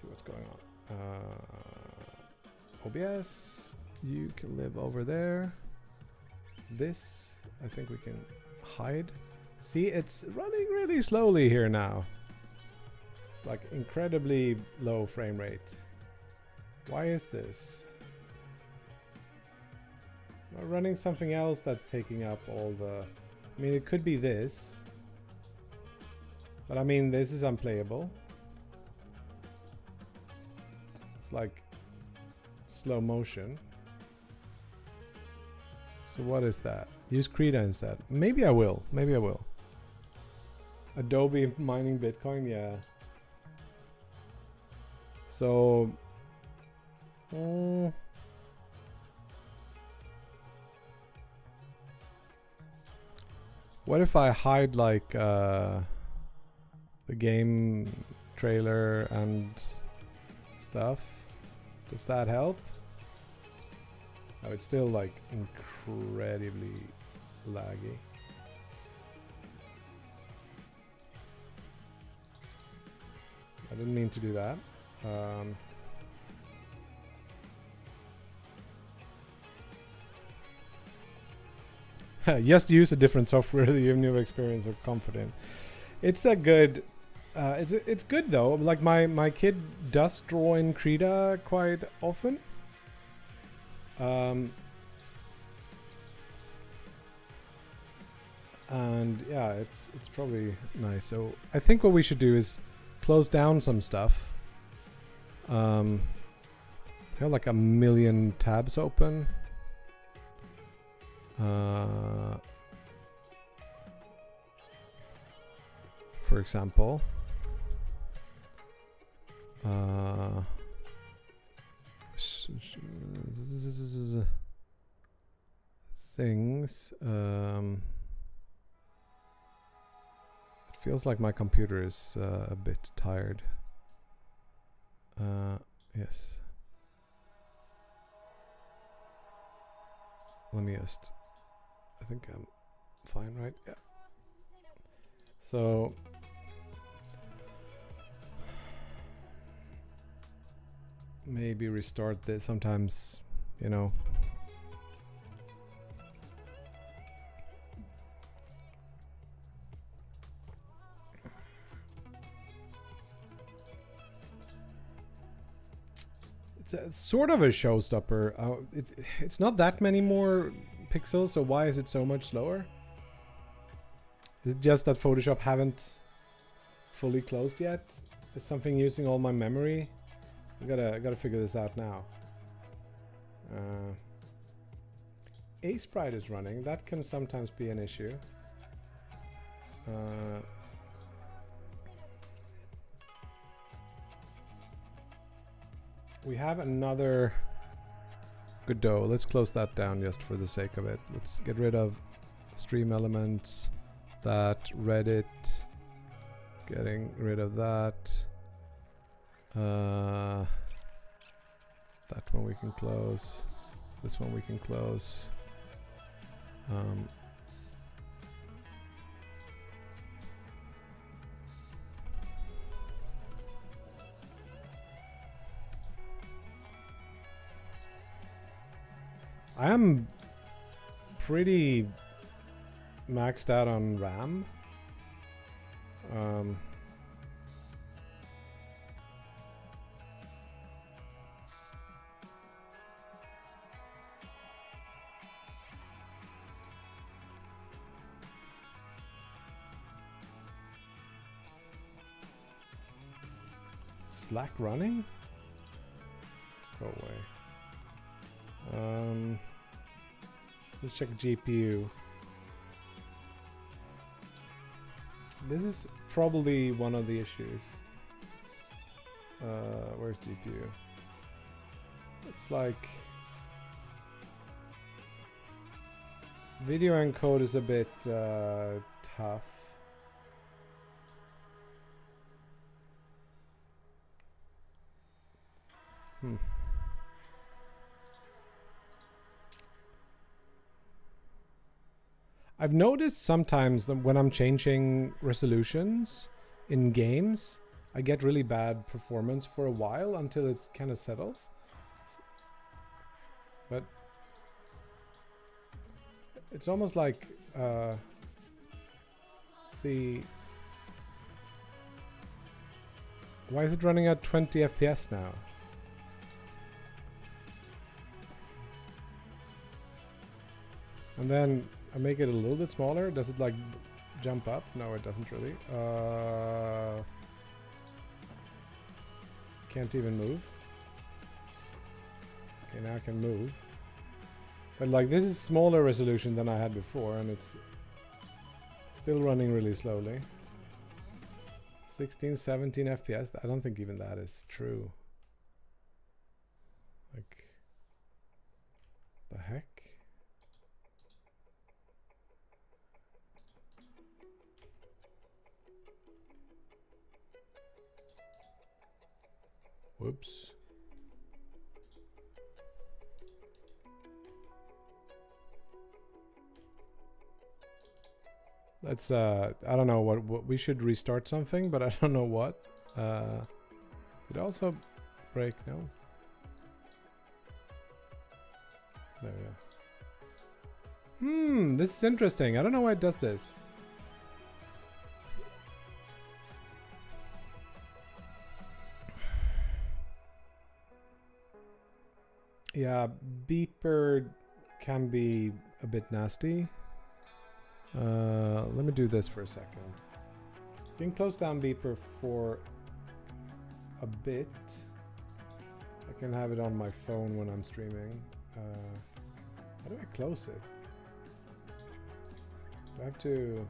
what's going on. OBS, you can live over there. This, I think we can hide. See, it's running really slowly here now. It's like incredibly low frame rate. Why is this? We're running something else that's taking up all the... I mean, it could be this. But I mean, this is unplayable. It's like slow motion. So what is that? Use Krita instead. Maybe I will. Maybe I will. Adobe mining Bitcoin, yeah. So what if I hide like the game trailer and stuff? Does that help? Oh, it's still like incredibly laggy. I didn't mean to do that. Just use a different software that you have new experience or comfort in. It's a good. It's good though. Like my kid does draw in Krita quite often. And yeah, it's probably nice. So I think what we should do is close down some stuff. I have like a million tabs open. For example, things. It feels like my computer is a bit tired. Yes. Let me just. I think I'm fine, right? Yeah. So. Maybe restart this. Sometimes, you know. It's sort of a showstopper. It's not that many more pixels, so why is it so much slower? Is it just that Photoshop haven't fully closed yet? Is something using all my memory? I gotta figure this out now. A-Sprite is running. That can sometimes be an issue. We have another Godot. Let's close that down just for the sake of it. Let's get rid of stream elements, that Reddit, getting rid of that. That one we can close. This one we can close. I am pretty maxed out on RAM. Slack running? Go away. Let's check GPU. This is probably one of the issues. Where's GPU? It's like video encode is a bit tough. I've noticed sometimes that when I'm changing resolutions in games, I get really bad performance for a while until it kind of settles. But it's almost like, see, why is it running at 20 FPS now? And then I make it a little bit smaller. Does it like jump up? No, it doesn't really. Can't even move. Okay, now I can move. But like this is smaller resolution than I had before, and it's still running really slowly. 16, 17 FPS. I don't think even that is true. heck? Whoops. Let's I don't know what we should restart something, but I don't know what. Did it also break? No. There we go. This is interesting. I don't know why it does this. Yeah, beeper can be a bit nasty. Let me do this for a second. You can close down beeper for a bit. I can have it on my phone when I'm streaming. How do I close it? Do I have to...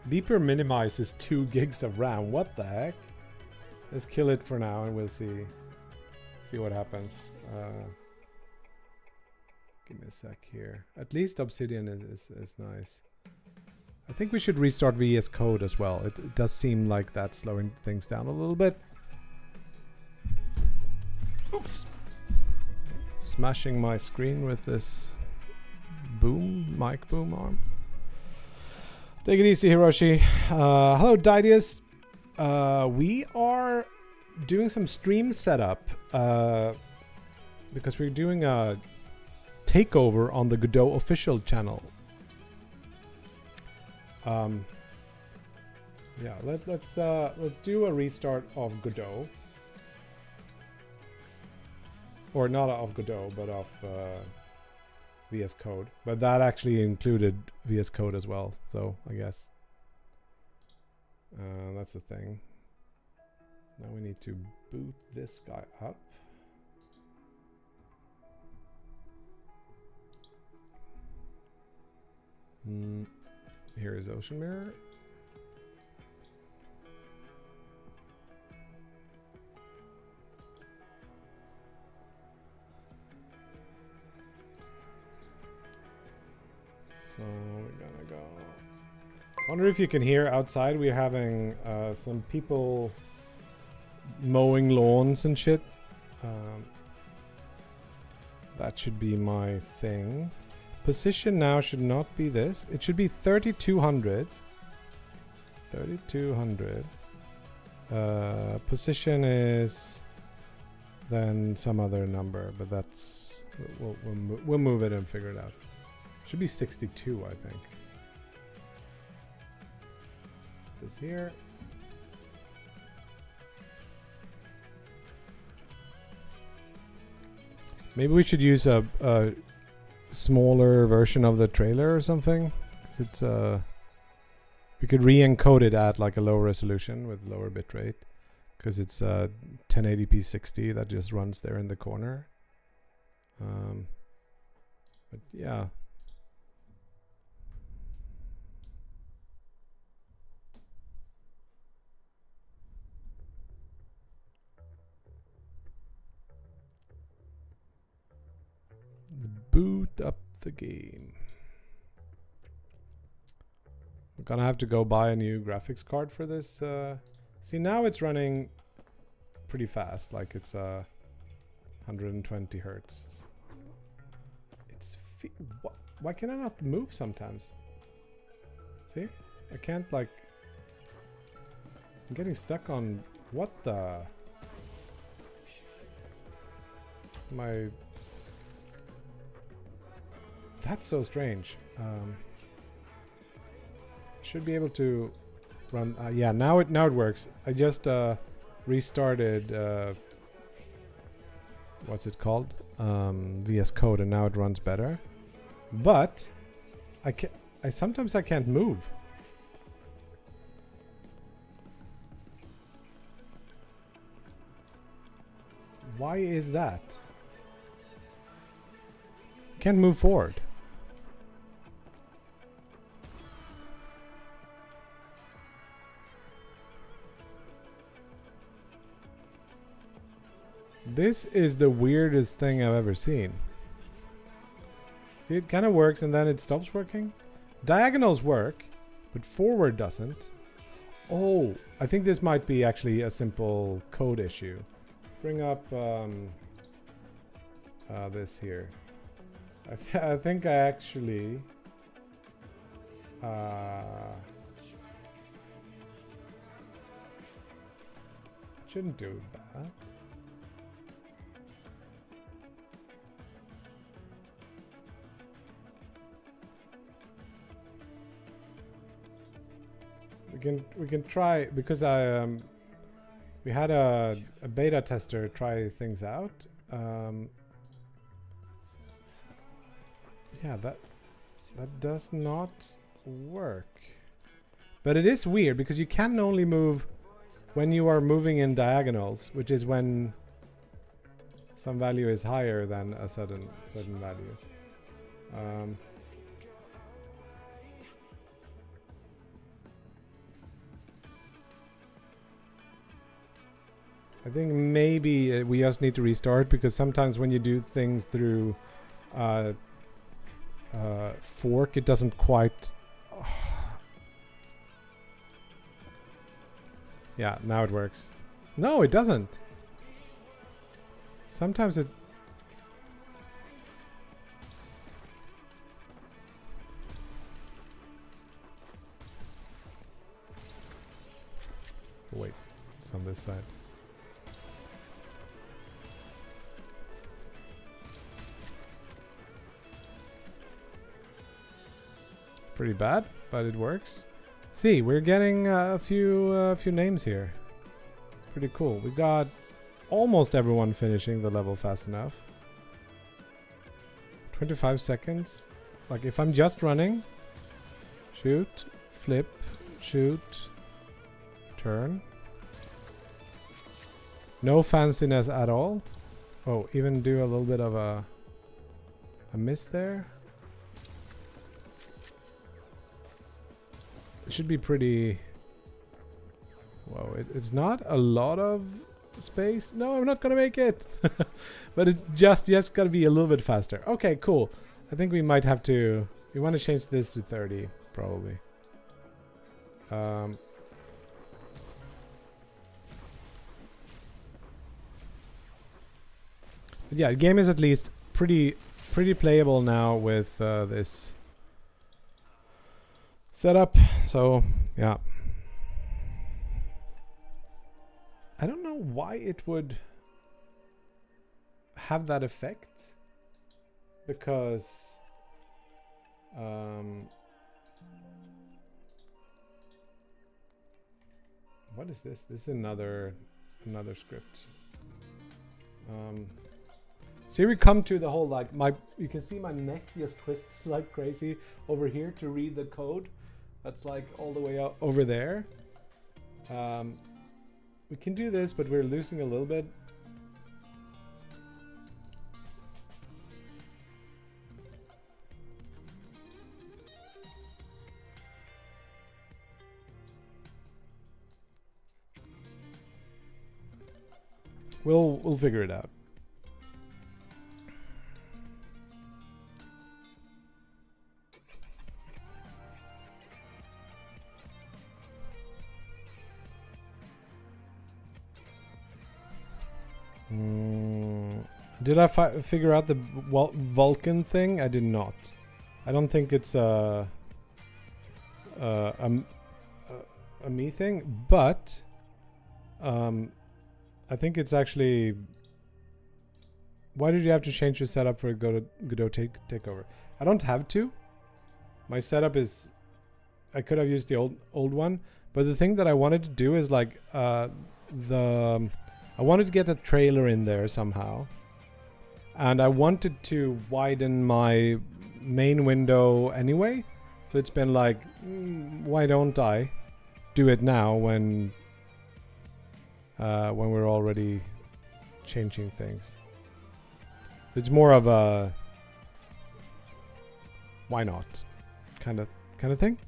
Beeper minimizes 2 gigs of RAM. What the heck? Let's kill it for now and we'll see what happens. Give me a sec here. At least Obsidian is nice. I think we should restart VS Code as well. It does seem like that's slowing things down a little bit. Oops. Smashing my screen with this mic boom arm. Take it easy, Hiroshi. Hello, Didius. We are doing some stream setup because we're doing a takeover on the Godot official channel. Yeah, let's do a restart of Godot, or not of Godot, but of VS Code. But that actually included VS Code as well, so I guess that's the thing. Now we need to boot this guy up. Here is Ocean Mirror. So we're gonna go. I wonder if you can hear outside. We're having some people mowing lawns and shit. That should be my thing. Position now should not be this. It should be 3200. 3200. Position is then some other number, but that's we'll move it and figure it out. Should be 62, I think. This here. Maybe we should use a smaller version of the trailer or something. 'Cause it's we could re-encode it at like a lower resolution with lower bitrate, because it's 1080p 60 that just runs there in the corner. But yeah. Boot up the game. We're gonna have to go buy a new graphics card for this. See, now it's running pretty fast, like it's 120 hertz. It's why can I not move sometimes? See, I can't, like, I'm getting stuck on what the my. That's so strange. Should be able to run. Yeah, now it works. I just restarted. What's it called? VS Code, and now it runs better. But sometimes I can't move. Why is that? can't move forward. This is the weirdest thing I've ever seen. See, it kind of works and then it stops working. Diagonals work, but forward doesn't. Oh, I think this might be actually a simple code issue. Bring up this here. I think I actually shouldn't do that. We can try, because we had a beta tester try things out. Yeah, that does not work. But it is weird because you can only move when you are moving in diagonals, which is when some value is higher than a certain value. I think maybe we just need to restart, because sometimes when you do things through fork, it doesn't quite... Yeah, now it works. No, it doesn't. Sometimes it... Wait, it's on this side. Pretty bad, but it works. See, we're getting a few names here. Pretty cool. We got almost everyone finishing the level fast enough. 25 seconds. Like if I'm just running, shoot, flip, shoot, turn. No fanciness at all. Oh, even do a little bit of a miss there. It should be pretty... Whoa, it's not a lot of space. No, I'm not gonna make it. But it just gotta be a little bit faster. Okay, cool. I think we might have to... We want to change this to 30, probably. But yeah, the game is at least pretty playable now with this setup. So yeah, I don't know why it would have that effect, because what is this? This is another script. So here we come to the whole, like, you can see my neck just twists like crazy over here to read the code. That's like all the way up over there. We can do this, but we're losing a little bit. We'll figure it out. Did I figure out the Vulcan thing? I did not. I don't think it's a me thing, but I think it's actually... Why did you have to change your setup for a Godot takeover? I don't have to. My setup is... I could have used the old one, but the thing that I wanted to do is like I wanted to get a trailer in there somehow. And I wanted to widen my main window anyway. So it's been like, why don't I do it now when we're already changing things? It's more of a why not? Kind of thing.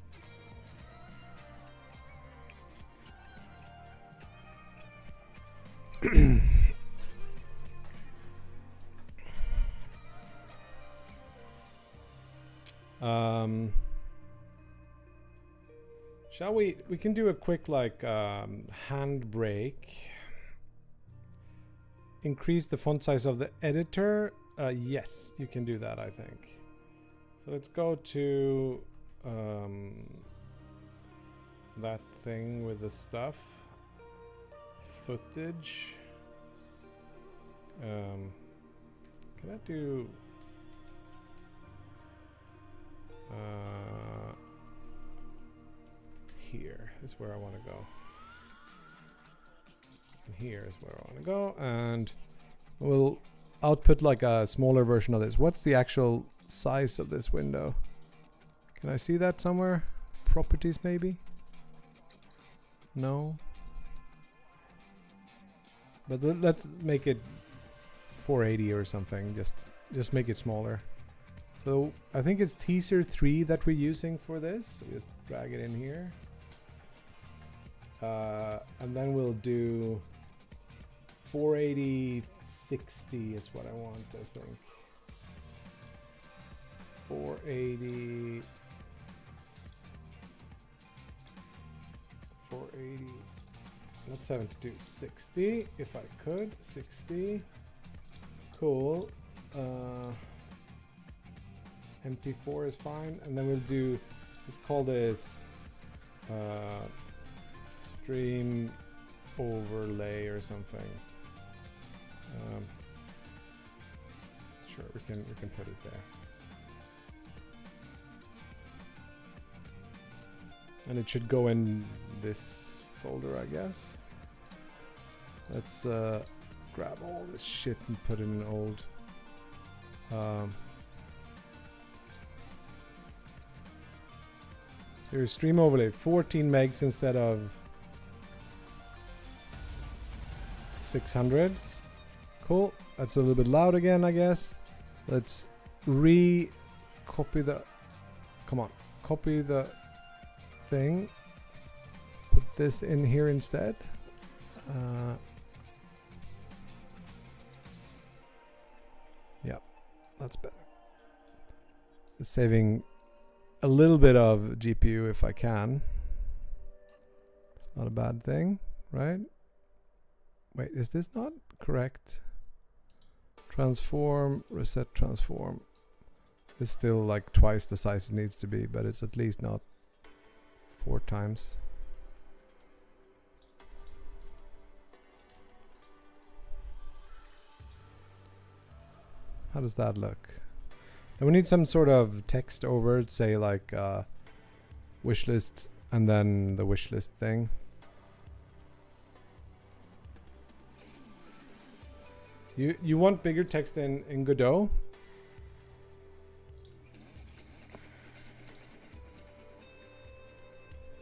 Shall we can do a quick like handbrake. Increase the font size of the editor. Yes, you can do that, I think. So let's go to that thing with the stuff. Footage. Can I do here is where I want to go. And here is where I want to go, and we'll output like a smaller version of this. What's the actual size of this window? Can I see that somewhere? Properties maybe? No. But let's make it 480 or something. Just make it smaller. So I think it's teaser 3 that we're using for this. So we just drag it in here. And then we'll do 480 60 is what I want, I think. 480 not 72, 60 if I could. 60. Cool. MP4 is fine, and then we'll do, let's call this stream overlay or something. Sure, we can put it there. And it should go in this folder, I guess. Let's grab all this shit and put it in old. Here's stream overlay, 14 megs instead of 600. Cool. That's a little bit loud again, I guess. Let's copy the. Come on, copy the thing. Put this in here instead. Yeah, that's better. It's saving a little bit of GPU if I can. It's not a bad thing, right? Wait, is this not correct? Transform, reset transform. It's still like twice the size it needs to be, but it's at least not 4 times. How does that look? And we need some sort of text over it, say like wishlist and then the wishlist thing. You want bigger text in Godot?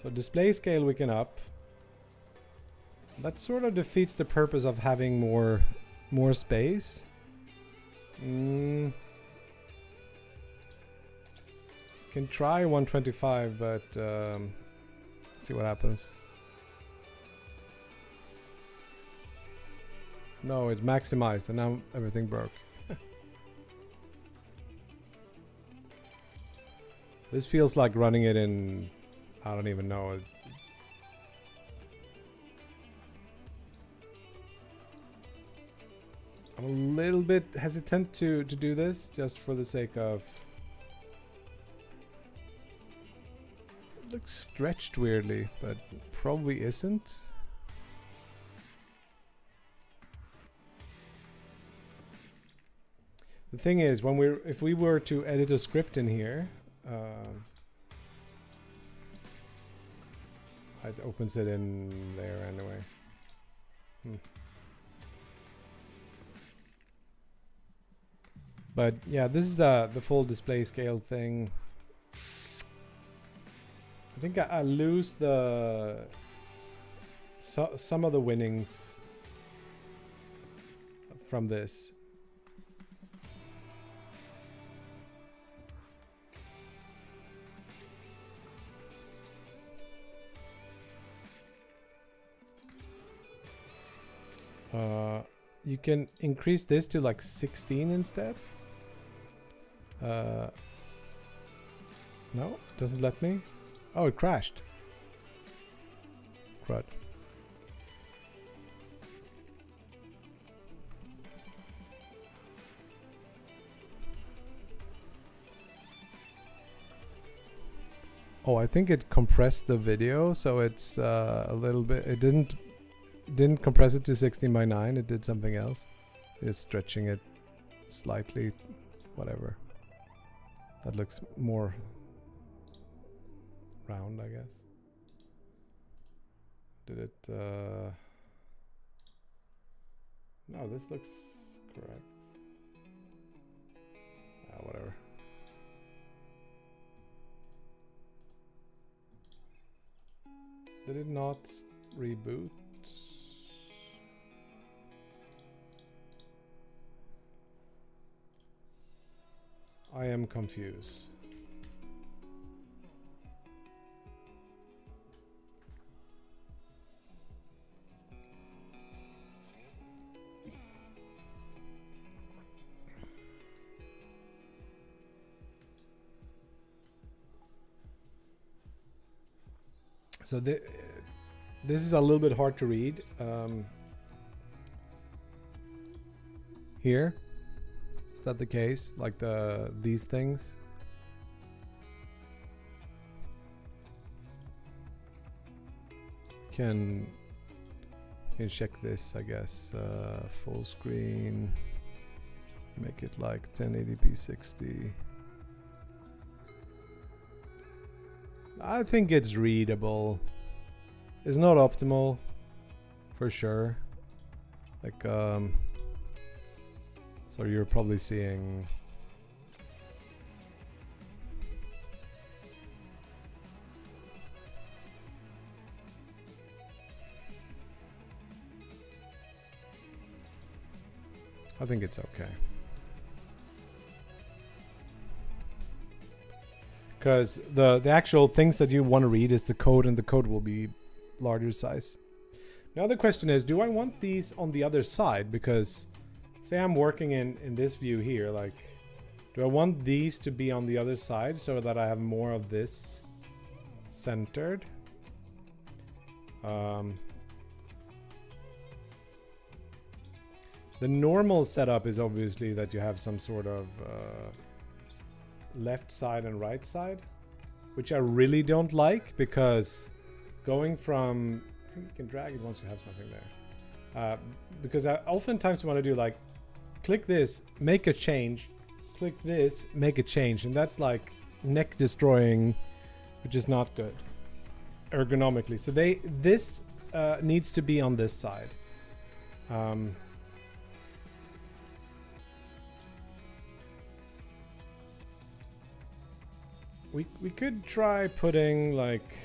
So display scale we can up. That sort of defeats the purpose of having more space. Can try 125, but see what happens. No, it's maximized and now everything broke. This feels like running it in, I don't even know. I'm a little bit hesitant to do this just for the sake of. It looks stretched weirdly, but probably isn't. The thing is, if we were to edit a script in here, it opens it in there anyway. But yeah, this is the full display scale thing. I think I lose some of the winnings from this. you can increase this to like 16 instead. No, doesn't let me. Oh, it crashed. Crud. Oh, I think it compressed the video, so it's a little bit. It didn't compress it to 16:9. It did something else. It's stretching it slightly, whatever. That looks more round, I guess. Did it? No, this looks correct. Whatever. Did it not reboot? I am confused. So this is a little bit hard to read. Here, is that the case? Like these things? Can check this, I guess. Full screen. Make it like 1080p 60. I think it's readable. It's not optimal, for sure. Like, so you're probably seeing. I think it's okay. Because the actual things that you want to read is the code, and the code will be larger size. Now the question is, do I want these on the other side? Because say I'm working in this view here, like, do I want these to be on the other side so that I have more of this centered? The normal setup is obviously that you have some sort of left side and right side, which I really don't like, because going from, I think you can drag it once you have something there, because I oftentimes want to do like click this, make a change, click this, make a change, and that's like neck destroying, which is not good ergonomically. So this needs to be on this side. We could try putting like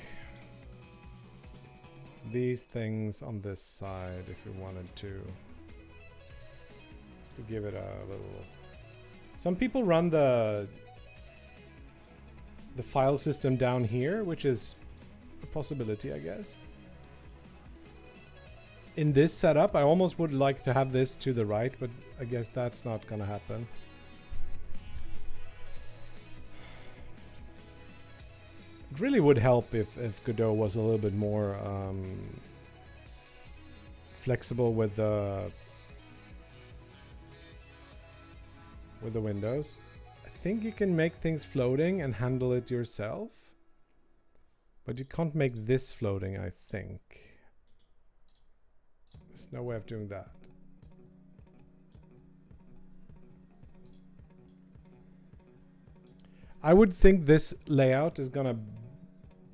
these things on this side if we wanted to, just to give it a little. Some people run the file system down here, which is a possibility, I guess. In this setup, I almost would like to have this to the right, but I guess that's not gonna happen. It really would help if Godot was a little bit more flexible with the windows. I think you can make things floating and handle it yourself, but you can't make this floating, I think. There's no way of doing that. I would think this layout is gonna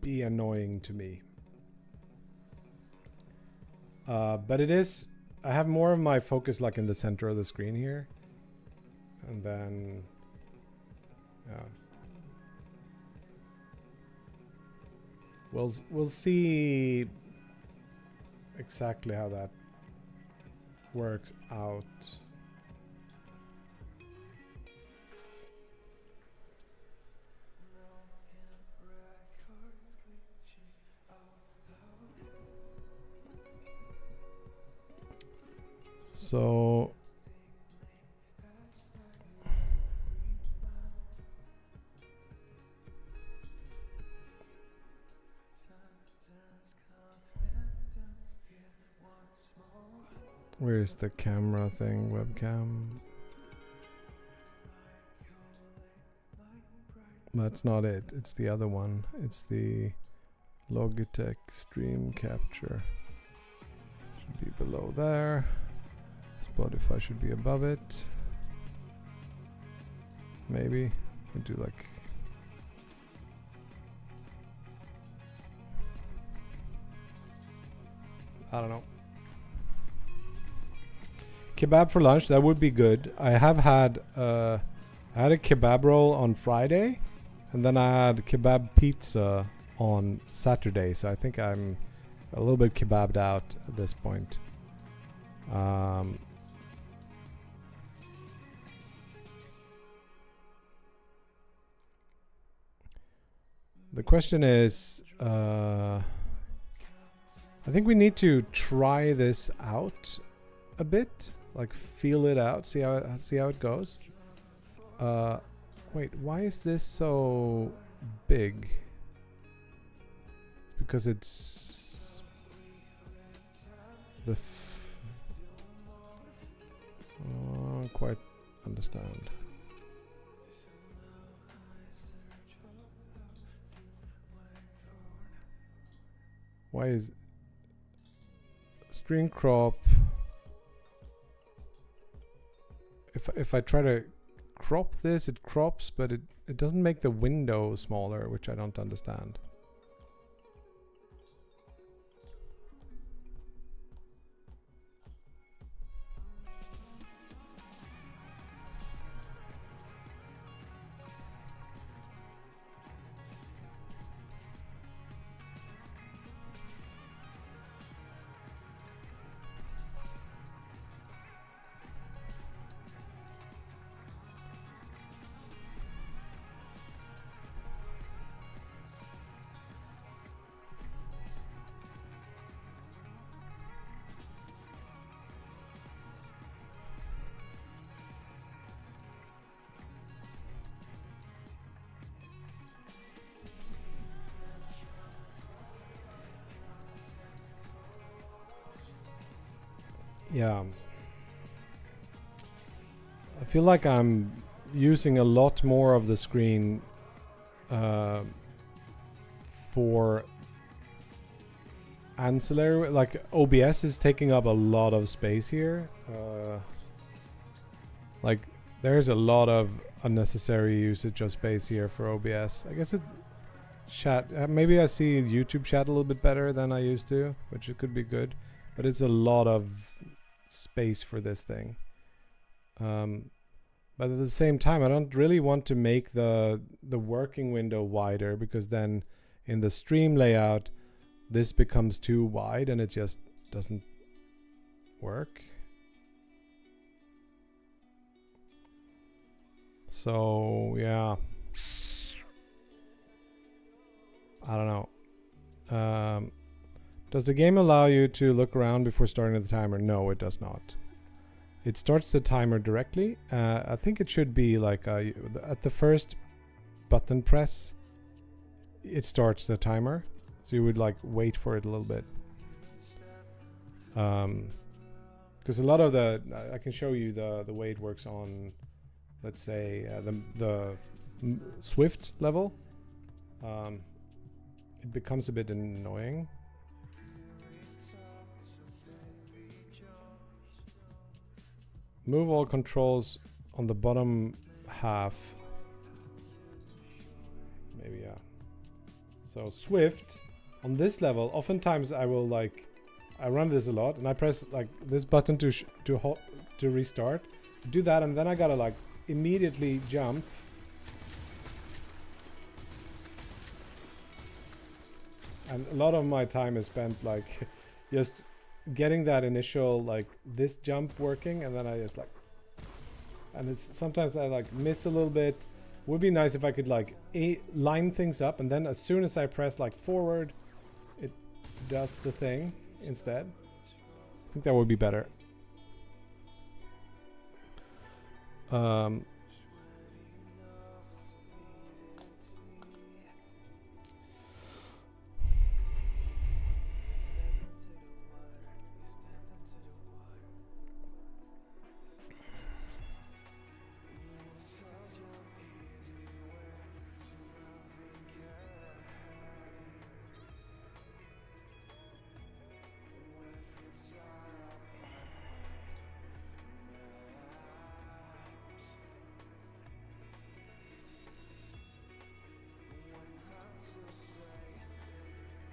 be annoying to me. But it is, I have more of my focus like in the center of the screen here. And then, yeah. We'll see exactly how that works out. So where's the camera thing? Webcam. That's not it. It's the other one. It's the Logitech Stream Capture. Should be below there. Spotify should be above it. Maybe. We do like. I don't know. Kebab for lunch, that would be good. I have had I had a kebab roll on Friday, and then I had kebab pizza on Saturday, so I think I'm a little bit kebabbed out at this point. The question is, I think we need to try this out a bit, like feel it out, see how it goes. Wait, why is this so big? It's because it's the I don't quite understand. Why is screen crop? If I try to crop this, it crops, but it doesn't make the window smaller, which I don't understand. Yeah. I feel like I'm using a lot more of the screen for ancillary, like OBS is taking up a lot of space here. Like there's a lot of unnecessary usage of space here for OBS. I guess it chat, maybe I see YouTube chat a little bit better than I used to, which it could be good, but it's a lot of space for this thing. But at the same time, I don't really want to make the working window wider, because then in the stream layout this becomes too wide and it just doesn't work. So yeah, I don't know. Does the game allow you to look around before starting the timer? No, it does not. It starts the timer directly. I think it should be like at the first button press, it starts the timer. So you would like wait for it a little bit. Because a lot of I can show you the way it works on, let's say, the Swift level. It becomes a bit annoying. Move all controls on the bottom half. Maybe, yeah. So Swift, on this level, oftentimes I will like, I run this a lot and I press like this button to restart. Do that and then I gotta like immediately jump. And a lot of my time is spent like just getting that initial like this jump working, and then I just like, and it's sometimes I like miss a little bit. Would be nice if I could like line things up, and then as soon as I press like forward, it does the thing instead. I think that would be better. Um,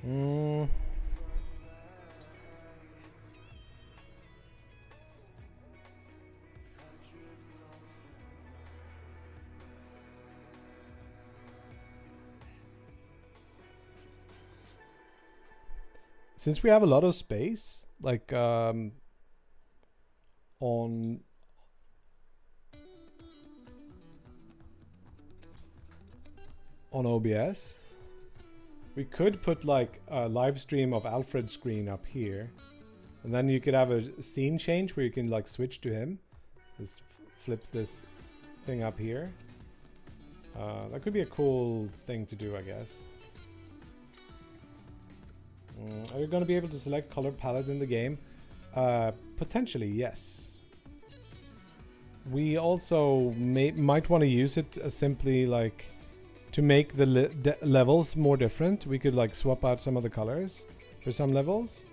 mm, since we have a lot of space, like on OBS, we could put like a live stream of Alfred's screen up here, and then you could have a scene change where you can like switch to him. This flips this thing up here. That could be a cool thing to do, I guess. Are you going to be able to select color palette in the game? Potentially, yes. We also might want to use it as simply like to make the levels more different. We could like swap out some of the colors for some levels.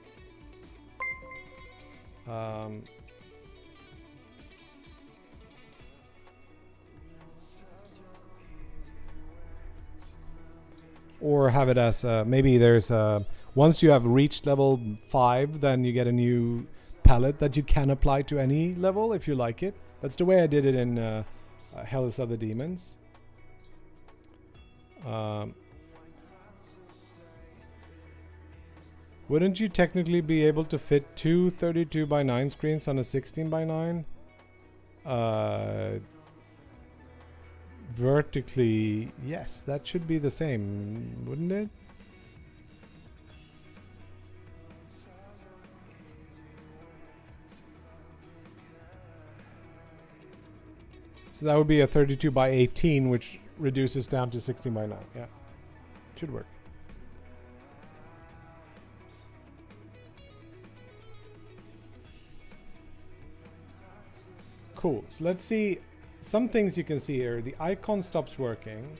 Or have it as maybe there's once you have reached level 5, then you get a new palette that you can apply to any level if you like it. That's the way I did it in Hell's Other Demons. Wouldn't you technically be able to fit two 32:9 screens on a 16:9? Vertically, yes, that should be the same, wouldn't it? So that would be a 32:18, which reduces down to 16:9. Yeah, should work. Cool. So let's see some things you can see here. The icon stops working.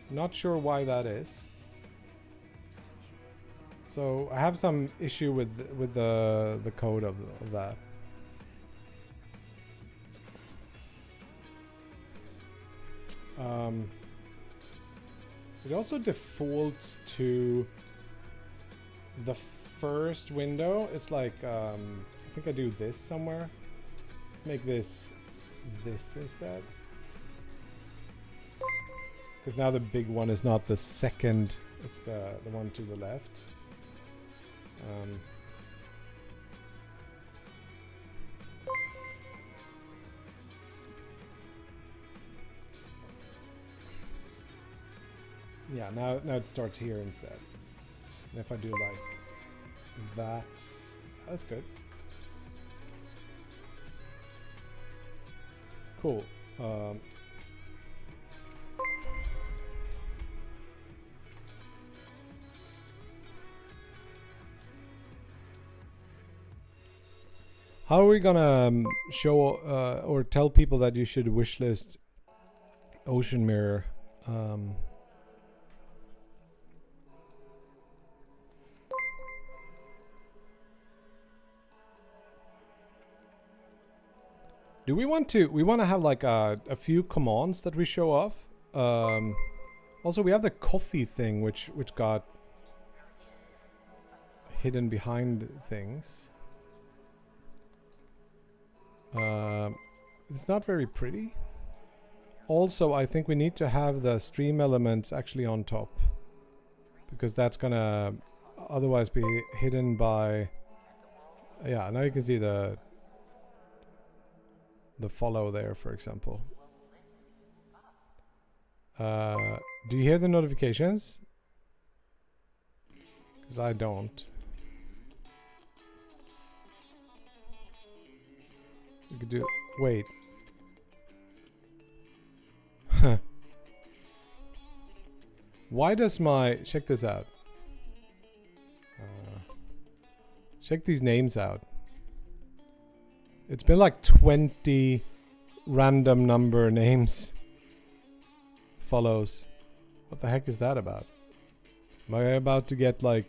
Not sure why that is. So I have some issue with the code of that. It also defaults to the first window. It's like I think I do this somewhere. Let's make this instead, because now the big one is not the second, it's the one to the left. Yeah, now it starts here instead. And if I do like that, that's good. Cool. How are we gonna show or tell people that you should wishlist Ocean Mirror? Do we want to? We want to have like a few commands that we show off. Also, we have the coffee thing, which got hidden behind things. It's not very pretty. Also, I think we need to have the stream elements actually on top, because that's gonna otherwise be hidden by. Yeah, now you can see the follow there, for example. Do you hear the notifications? Because I don't. You could do. Wait. Why does my... Check this out. Check these names out. It's been like 20 random number names. Follows. What the heck is that about? Am I about to get like...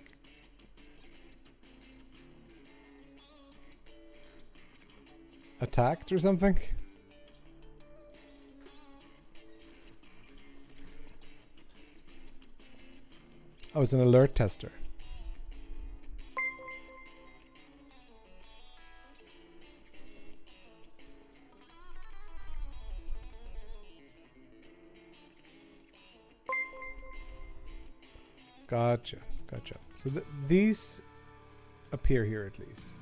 attacked or something? Oh, it's an alert tester. Gotcha, gotcha. So these appear here at least.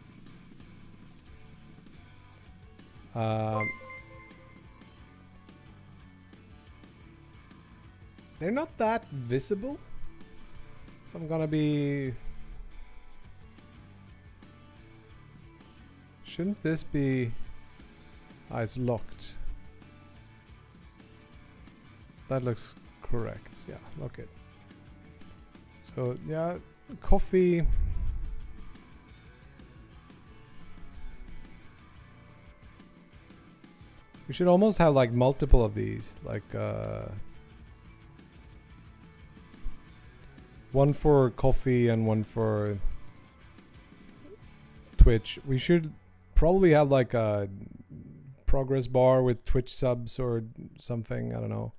They're not that visible. If I'm gonna be... Shouldn't this be... Ah, it's locked. That looks correct. Yeah, lock it. So, yeah, coffee... We should almost have like multiple of these, like one for coffee and one for Twitch. We should probably have like a progress bar with Twitch subs or something. I don't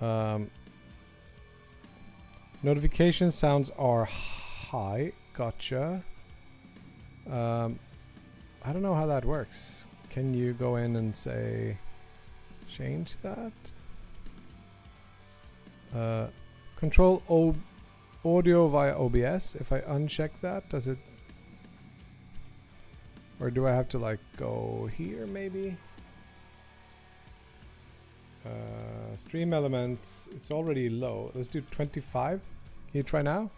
know. Notification sounds are high. Gotcha. I don't know how that works. Can you go in and say change that? Control audio via OBS. If I uncheck that, does it... Or do I have to like go here maybe? Stream elements. It's already low. Let's do 25. Can you try now?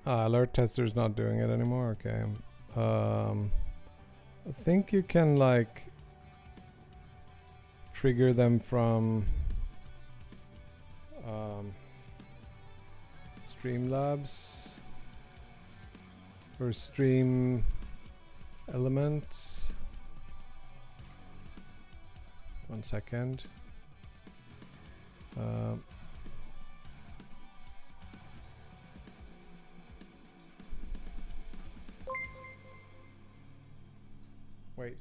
Alert tester's not doing it anymore. Okay. I think you can like trigger them from Streamlabs or Stream Elements. 1 second. Wait.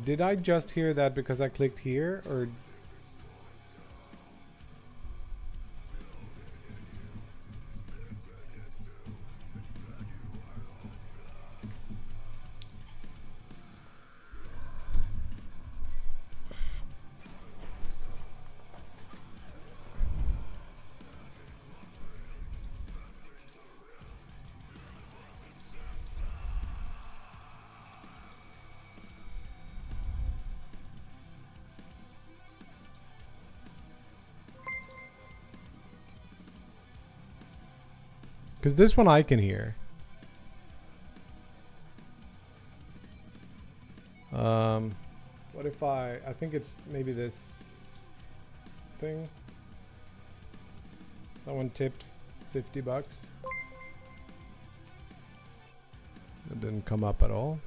Did I just hear that because I clicked here, or... Because this one I can hear. What if I think it's maybe this thing. Someone tipped $50. It didn't come up at all.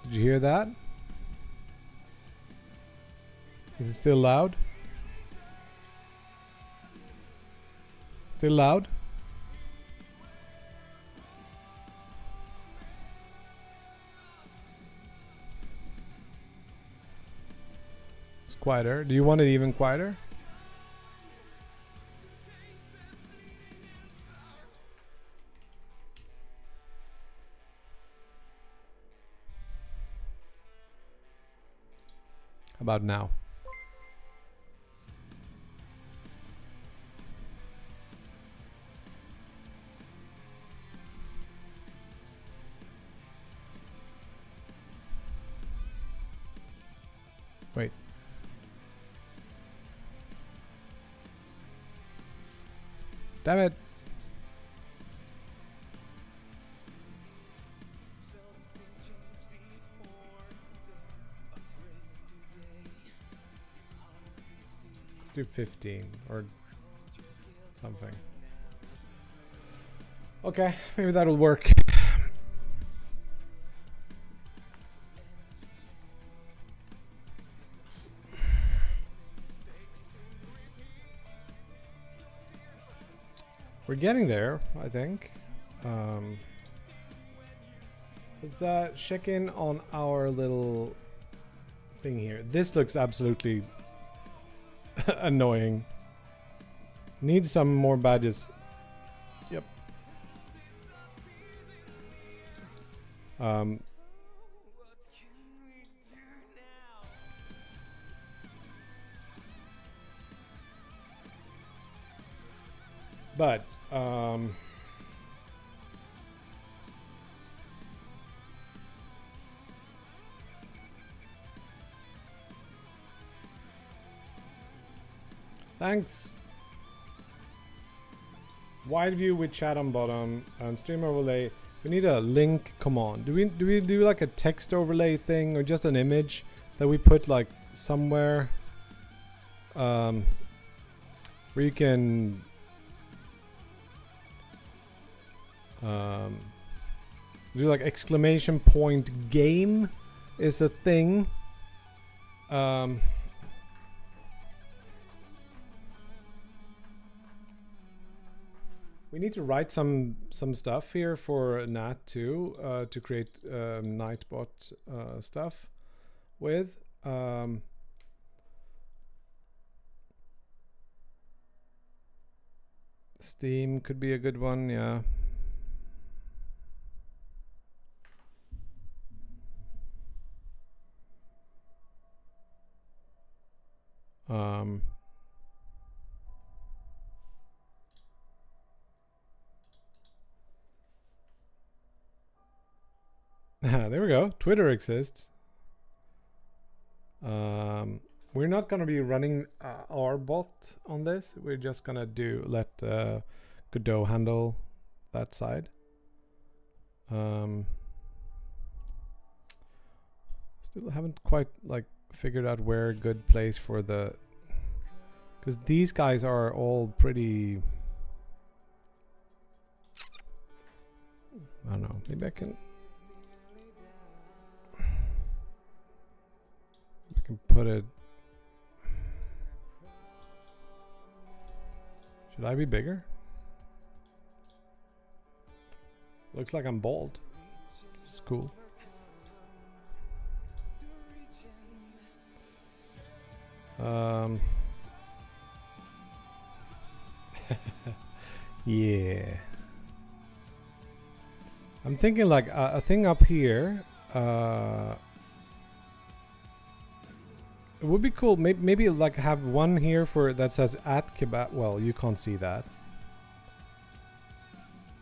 Did you hear that? Is it still loud? Still loud? It's quieter. Do you want it even quieter? How about now? Wait. Damn it. Let's do 15 or something. Okay, maybe that'll work. We're getting there, I think. Let's check in on our little thing here. This looks absolutely annoying. Need some more badges. Yep. But thanks. Wide view with chat on bottom and stream overlay. We need a link. Come on. Do we do like a text overlay thing or just an image that we put like somewhere where you can do like exclamation point game is a thing. We need to write some stuff here for Nat too to create Nightbot stuff with. Steam could be a good one, yeah. There we go. Twitter exists. We're not going to be running our bot on this. We're just going to let Godot handle that side. Still haven't quite like figured out where a good place for the, because these guys are all pretty, I don't know, maybe I can put it. Should I be bigger? Looks like I'm bald. It's cool. Yeah. I'm thinking like a thing up here. It would be cool. Maybe like have one here for that says at kebab. Well, you can't see that.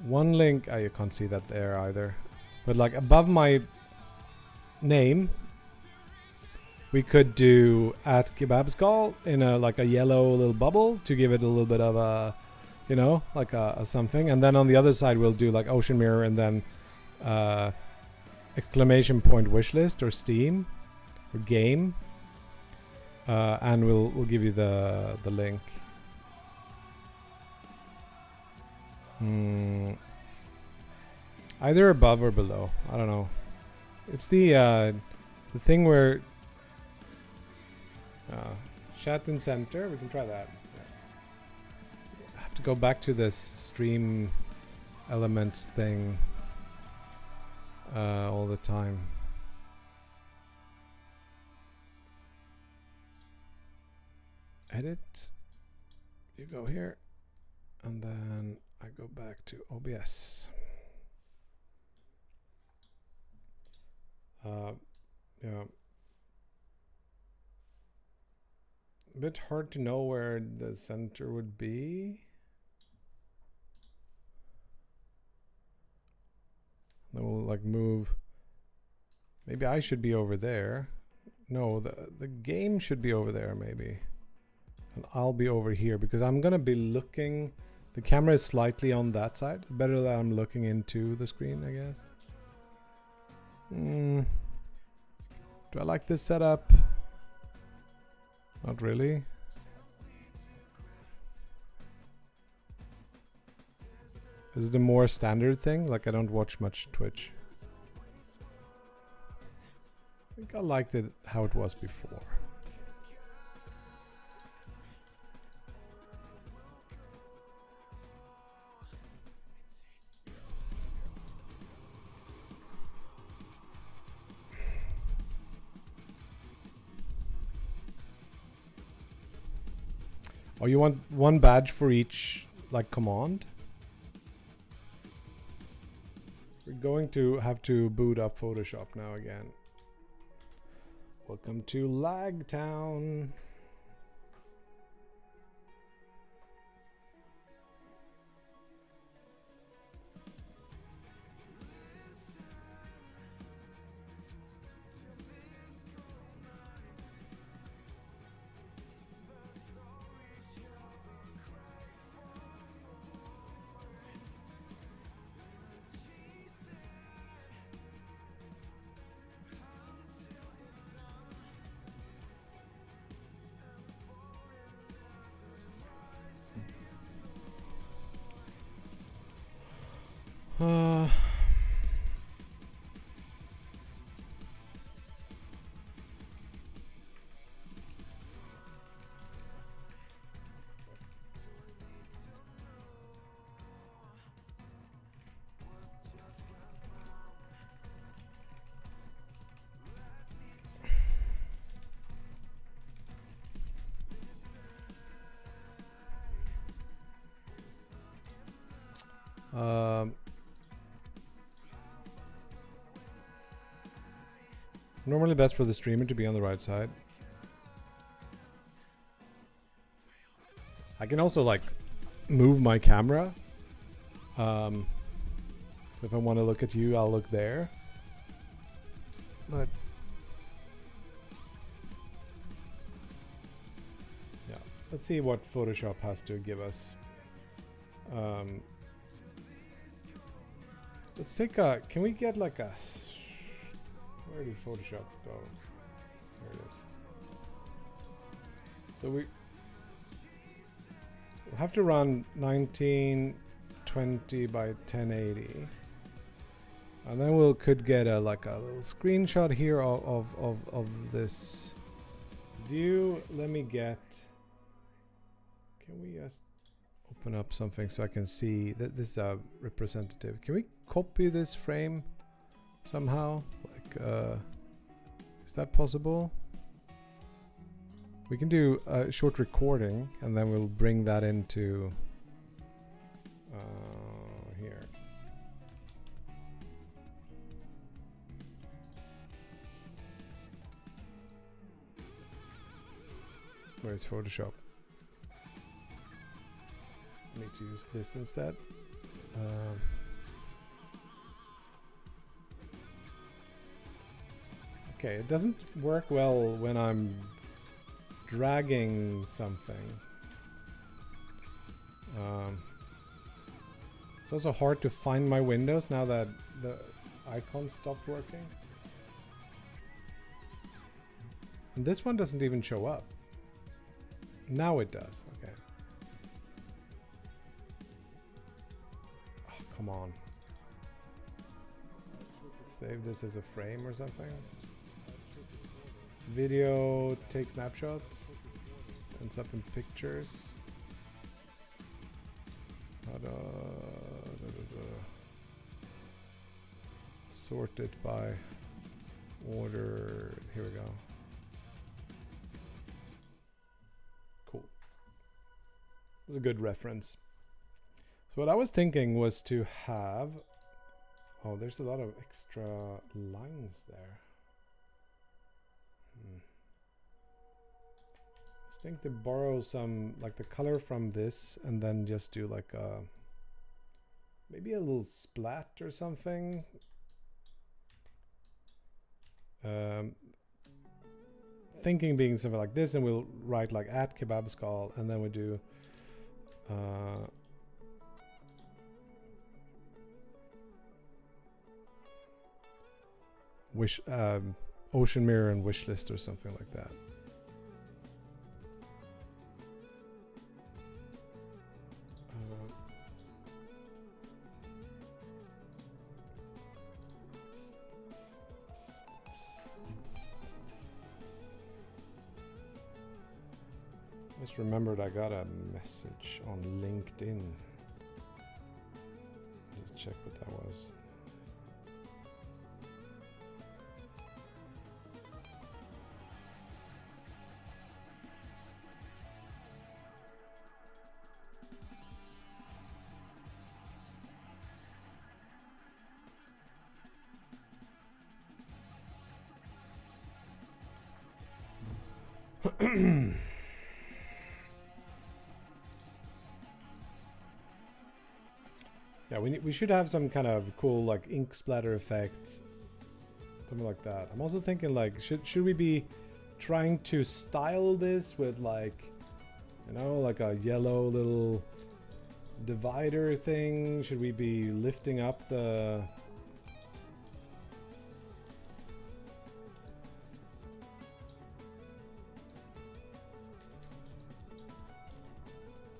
One link. You can't see that there either. But like above my name, we could do at kebab skull in a like a yellow little bubble to give it a little bit of a, you know, like a something. And then on the other side, we'll do like ocean mirror and then exclamation point wishlist or Steam or game. And we'll give you the link. Either above or below. I don't know. It's the thing where chat in center. We can try that. I have to go back to this stream elements thing all the time. edit. You go here, and then I go back to OBS. Yeah. A bit hard to know where the center would be. Then we'll like move. Maybe I should be over there. No, the game should be over there maybe. And I'll be over here because I'm gonna be looking. The camera is slightly on that side. Better that I'm looking into the screen, I guess. Do I like this setup? Not really. Is it a more standard thing? Like I don't watch much Twitch. I think I liked it how it was before. Oh, you want one badge for each, like, command? We're going to have to boot up Photoshop now again. Welcome to Lag Town. Normally best for the streamer to be on the right side. I can also like move my camera. If I want to look at you, I'll look there. But yeah, let's see what Photoshop has to give us. Let's take a, can we get like a, where did Photoshop go? There it is. So we have to run 1920 by 1080. And then we could get a like a little screenshot here of this view. Let me get, can we just open up something so I can see that this is a representative. Can we copy this frame somehow? Like, is that possible? We can do a short recording and then we'll bring that into here. Where's Photoshop? I need to use this instead. Okay, it doesn't work well when I'm dragging something. It's also hard to find my windows now that the icon stopped working. And this one doesn't even show up. Now it does, okay. Oh, come on. Save this as a frame or something. Video, take snapshots. Ends up in pictures. Sort it by order. Here we go. Cool. It's a good reference. So what I was thinking was to have... Oh, there's a lot of extra lines there. I think to borrow some, like the color from this, and then just do like a... maybe a little splat or something. Thinking being something like this, and we'll write like at kebab skull, and then we do ocean mirror and wishlist or something like that. Just remembered I got a message on LinkedIn. Let's check what that was. Yeah, we should have some kind of cool like ink splatter effect, something like that. I'm also thinking like should we be trying to style this with like, you know, like a yellow little divider thing? Should we be lifting up the...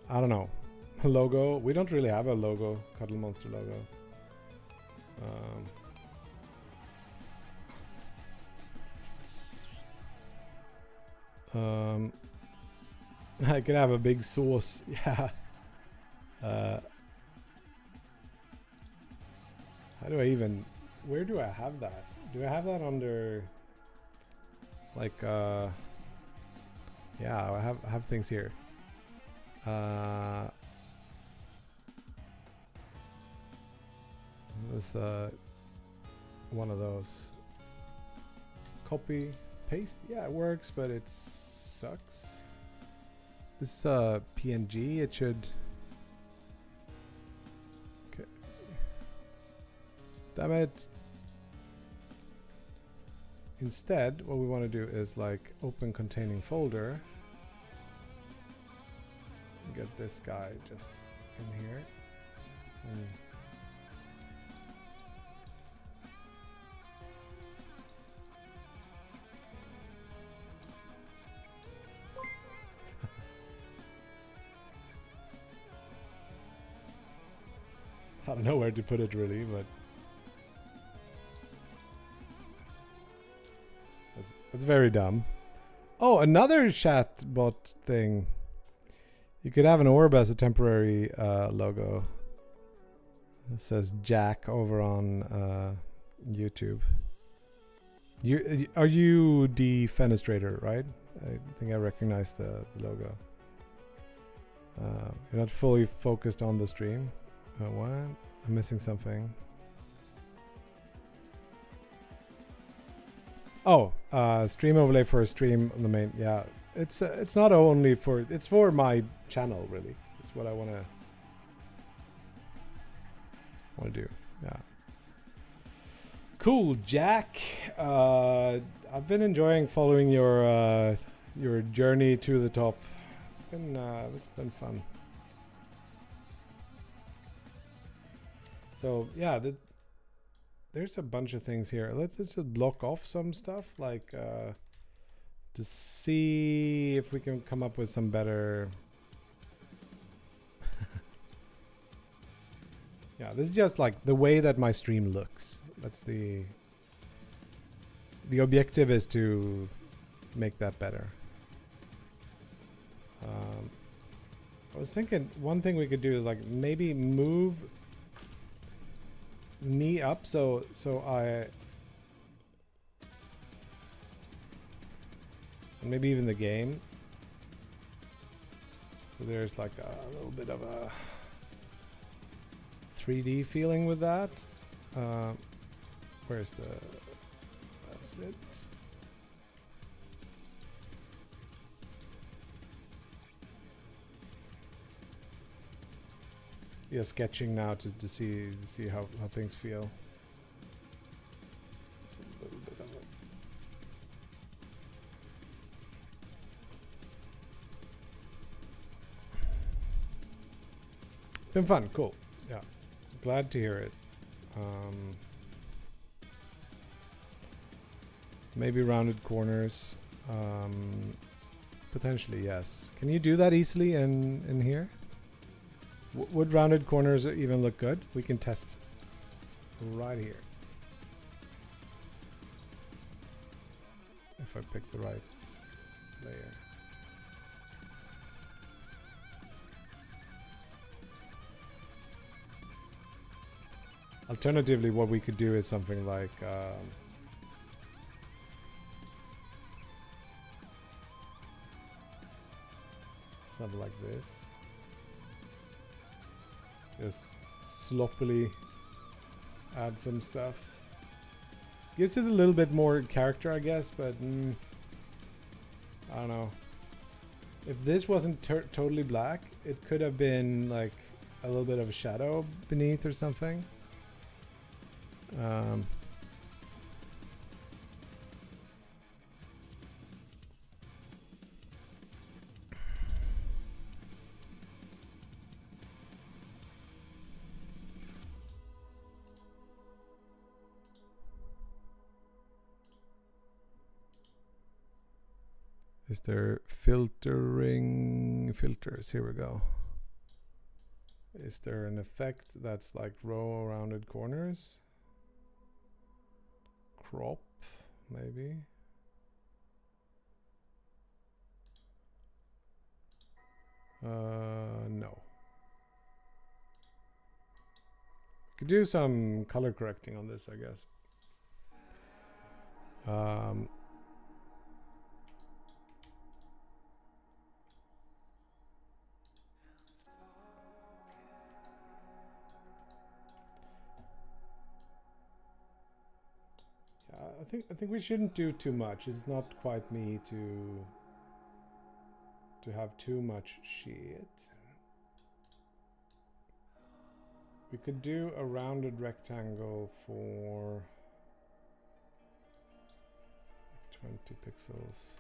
I don't know. Logo. We don't really have a logo, Cuddle Monster logo. I could have a big sauce. Yeah. How do I even... where do I have that? Do I have that under... like, yeah, I have things here. This one of those. Copy, paste. Yeah, it works, but it sucks. This PNG. It should. Okay. Damn it. Instead, what we want to do is like open containing folder. Get this guy just in here. I don't know where to put it really, but that's very dumb. Oh, another chatbot thing. You could have an orb as a temporary logo. It says Jack over on YouTube. Are you the fenestrator, right? I think I recognize the logo. You're not fully focused on the stream. What? I'm missing something. Oh, stream overlay for a stream on the main. Yeah, it's not only for, it's for my channel really. It's what I wanna do. Yeah. Cool, Jack. I've been enjoying following your journey to the top. It's been fun. So yeah, there's a bunch of things here. Let's just block off some stuff, like to see if we can come up with some better. Yeah, this is just like the way that my stream looks. That's the objective, is to make that better. I was thinking one thing we could do is like maybe move me up so I, and maybe even the game. So there's like a little bit of a 3D feeling with that. Where's the... That's it. Yeah, sketching now to see how things feel. Just a little bit of it. Been fun, cool. Yeah, glad to hear it. Maybe rounded corners. Potentially, yes. Can you do that easily in here? Would rounded corners even look good? We can test right here. If I pick the right layer. Alternatively, what we could do is something like something like this. Just sloppily add some stuff. Gives it a little bit more character, I guess, but I don't know. If this wasn't totally black, it could have been like a little bit of a shadow beneath or something. Is there filters? Here we go. Is there an effect that's like row rounded corners? Crop, maybe. No. Could do some color correcting on this, I guess. I think we shouldn't do too much. It's not quite me to have too much shit. We could do a rounded rectangle for 20 pixels.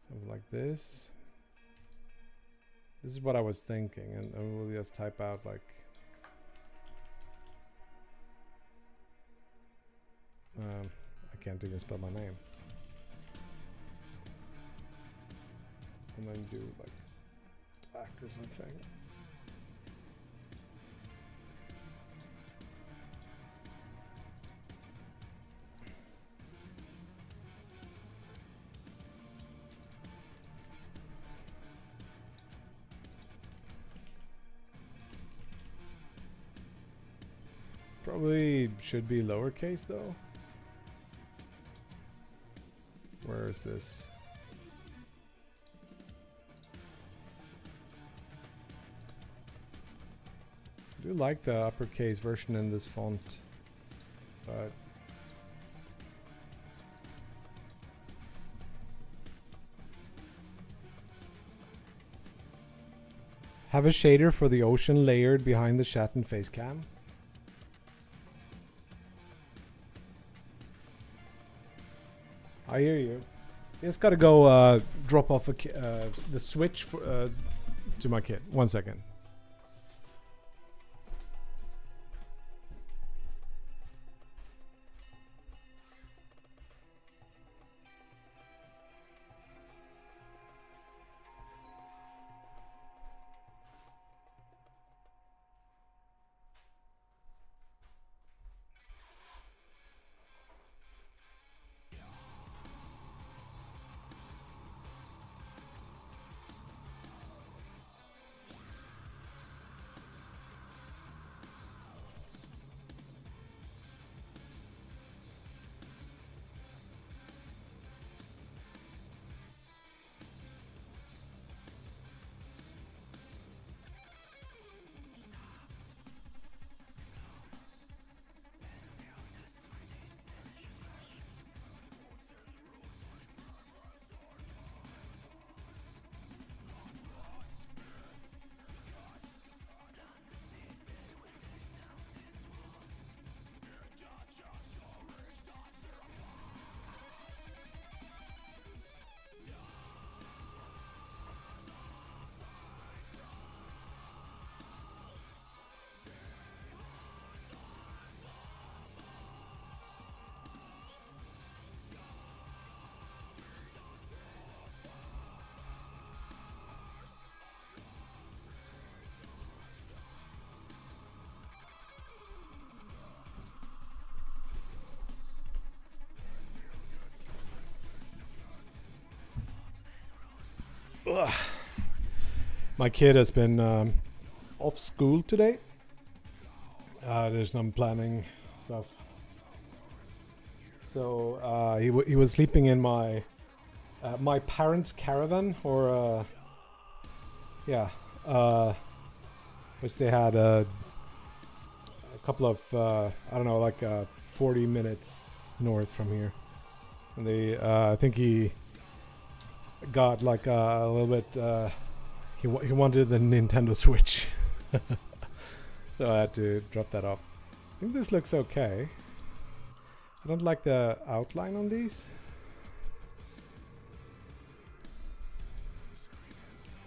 Something like this. This is what I was thinking, and we'll just type out like I can't even spell my name. And then do like black or something. Probably should be lowercase though. Where is this? I do like the uppercase version in this font, but have a shader for the ocean layered behind the Shatton face cam. I hear you. You just gotta go drop off the switch for, to my kid. 1 second. Ugh. My kid has been off school today. There's some planning stuff. So he was sleeping in my my parents' caravan, or which they had a couple of I don't know, like 40 minutes north from here. And they I think he got like a little bit. He wanted the Nintendo Switch, so I had to drop that off. I think this looks okay. I don't like the outline on these.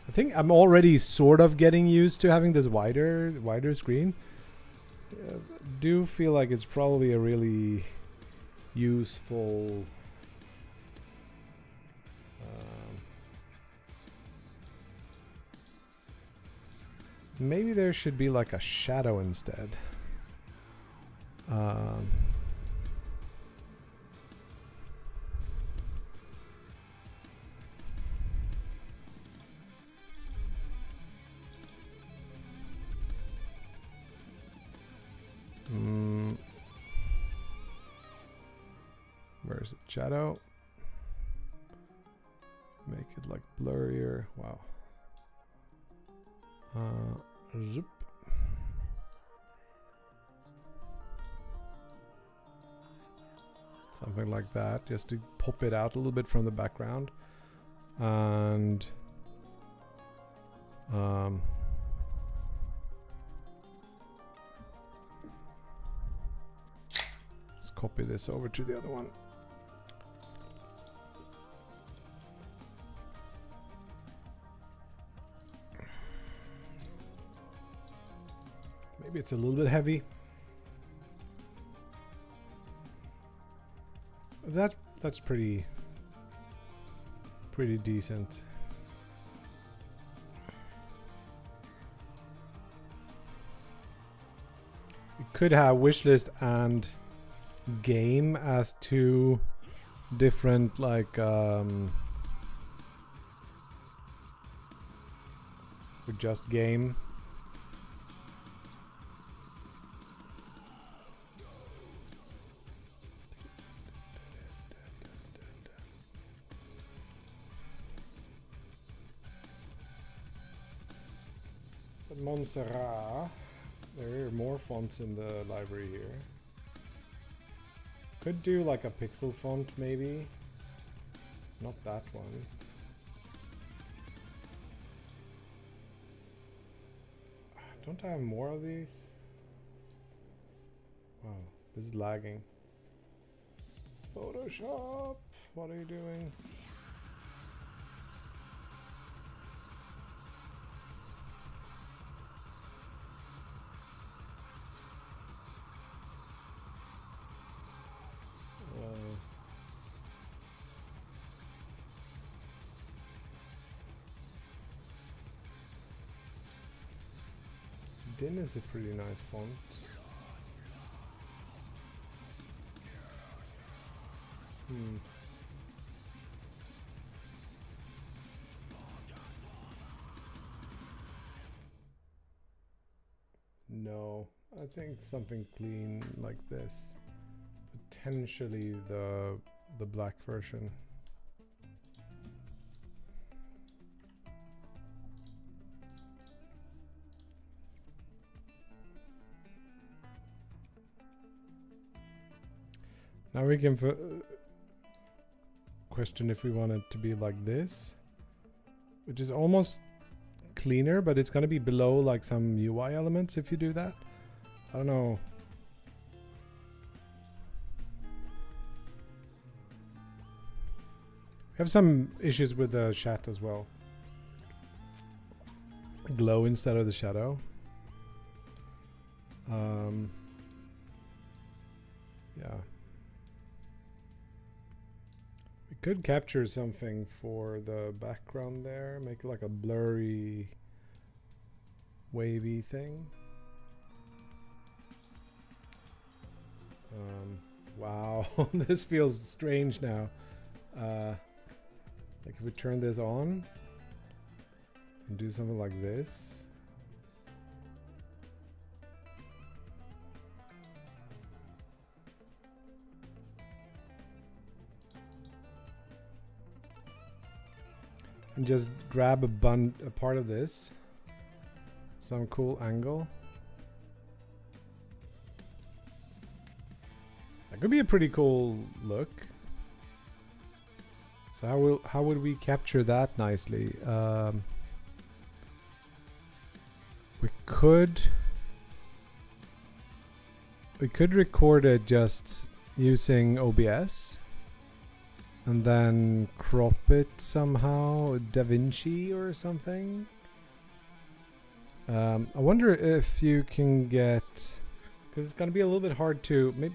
I think I'm already sort of getting used to having this wider screen. Do feel like it's probably a really useful maybe there should be like a shadow instead. Where's the shadow? Make it like blurrier. Wow. Zip. Something like that, just to pop it out a little bit from the background. And let's copy this over to the other one. Maybe it's a little bit heavy. That's pretty decent. You could have wishlist and game as two different like with just game. Montserrat. There are more fonts in the library here. Could do like a pixel font maybe. Not that one. Don't I have more of these? Wow, this is lagging. Photoshop, what are you doing? Din is a pretty nice font. No, I think something clean like this. Potentially the black version. Now we can question if we want it to be like this, which is almost cleaner, but it's going to be below like some UI elements if you do that. I don't know. We have some issues with the chat as well. Glow instead of the shadow. Yeah. Could capture something for the background there, make it like a blurry wavy thing. Wow, this feels strange now. Like if we turn this on, and do something like this. And just grab a part of this. Some cool angle. That could be a pretty cool look. So how would we capture that nicely? We could record it just using OBS and then crop it somehow, DaVinci or something. I wonder if you can get, because it's gonna be a little bit hard to maybe.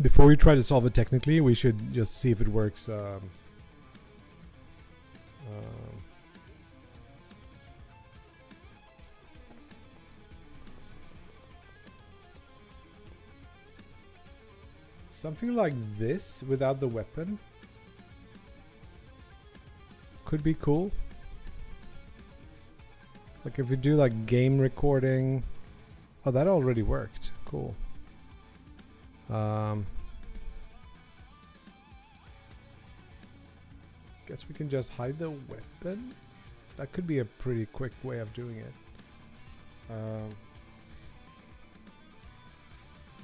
Before we try to solve it technically, we should just see if it works. Something like this without the weapon could be cool. Like if we do like game recording. Oh, that already worked. Cool. Guess we can just hide the weapon. That could be a pretty quick way of doing it.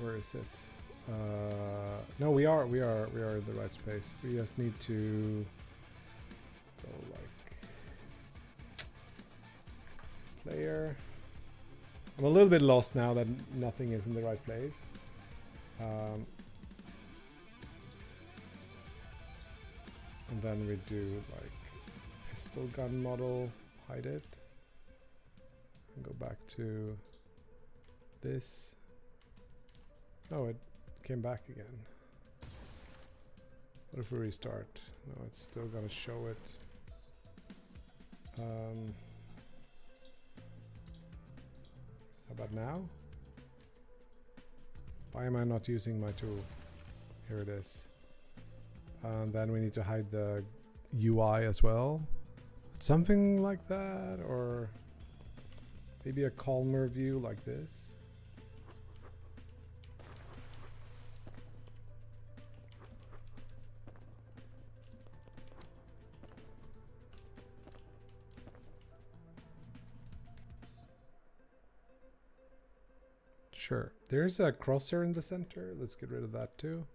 Where is it? No, we are in the right space. We just need to go like player. I'm a little bit lost now that nothing is in the right place. And then we do like pistol gun model, hide it, and go back to this. Oh, it came back again. What if we restart? No, it's still gonna show it. How about now? Why am I not using my tool? Here it is. And then we need to hide the UI as well. Something like that, or maybe a calmer view like this. Sure. There's a crosshair in the center. Let's get rid of that too.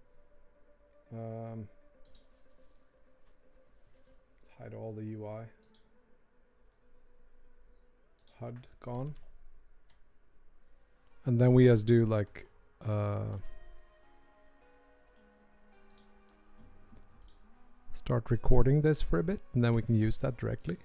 Hide all the UI. HUD gone. And then we just do like start recording this for a bit, and then we can use that directly.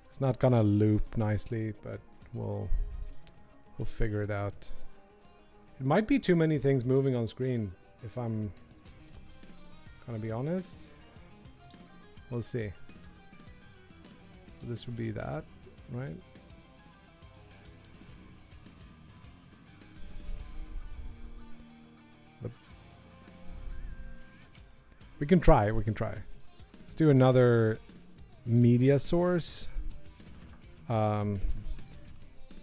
It's not gonna loop nicely, but we'll figure it out. It might be too many things moving on screen, if I'm gonna be honest. We'll see. So this would be that, right? We can try, we can try. Let's do another media source.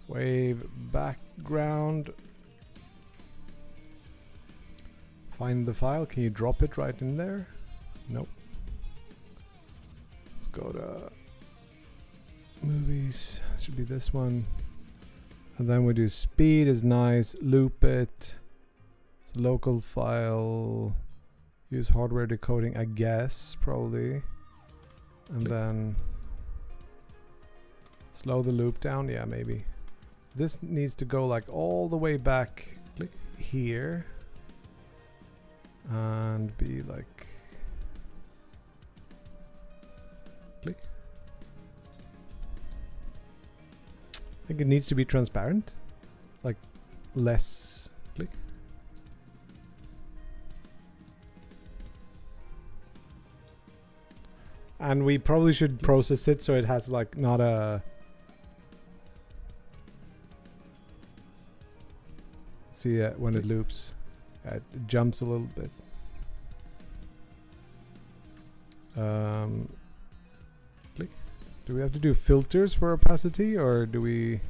Wave background. Find the file. Can you drop it right in there? Nope. Let's go to movies. Should be this one. And then we do speed is nice. Loop it. It's a local file. Use hardware decoding, I guess, probably. And then slow the loop down. Yeah, maybe. This needs to go like all the way back here. And be like click. I think it needs to be transparent, like less click. And we probably should process it so it has like not a see it when it loops. It jumps a little bit. Click. Do we have to do filters for opacity, or do we?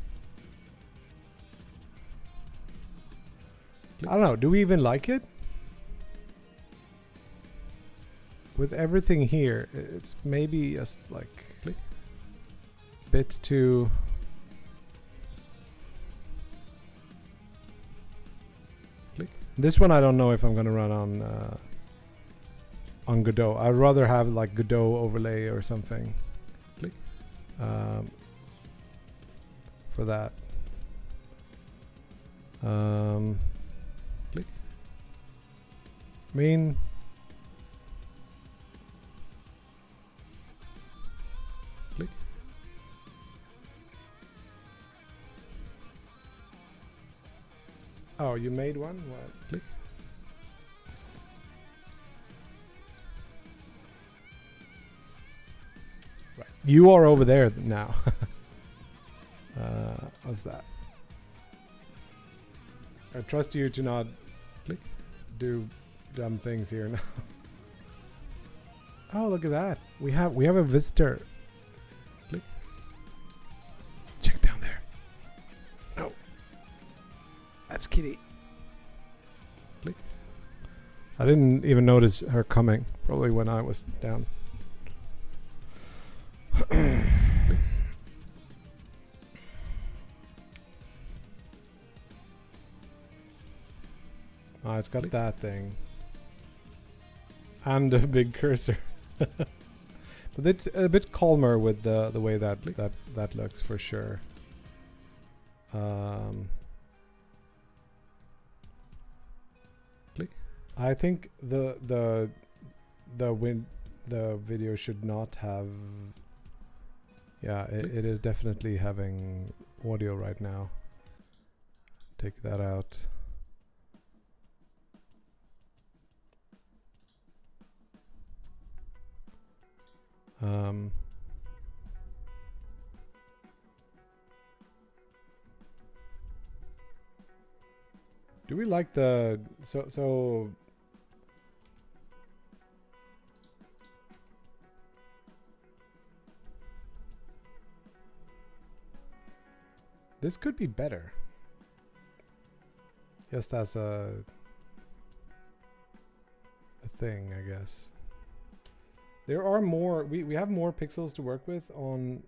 I don't know. Do we even like it? With everything here, it's maybe just like a bit too. This one I don't know if I'm gonna run on Godot. I'd rather have like Godot overlay or something for that. I mean, oh, you made one? What? Click. Right. You are over there now. What's that? I trust you to not do dumb things here now. Oh, look at that. We have a visitor. Click. Check down there. No. That's Kitty. Click. I didn't even notice her coming. Probably when I was down. Oh, it's got that thing. And a big cursor. But it's a bit calmer with the way that looks for sure. I think the video should not have. Yeah, it is definitely having audio right now. Take that out. Do we like the so this could be better, just as a thing, I guess. There are more. We have more pixels to work with on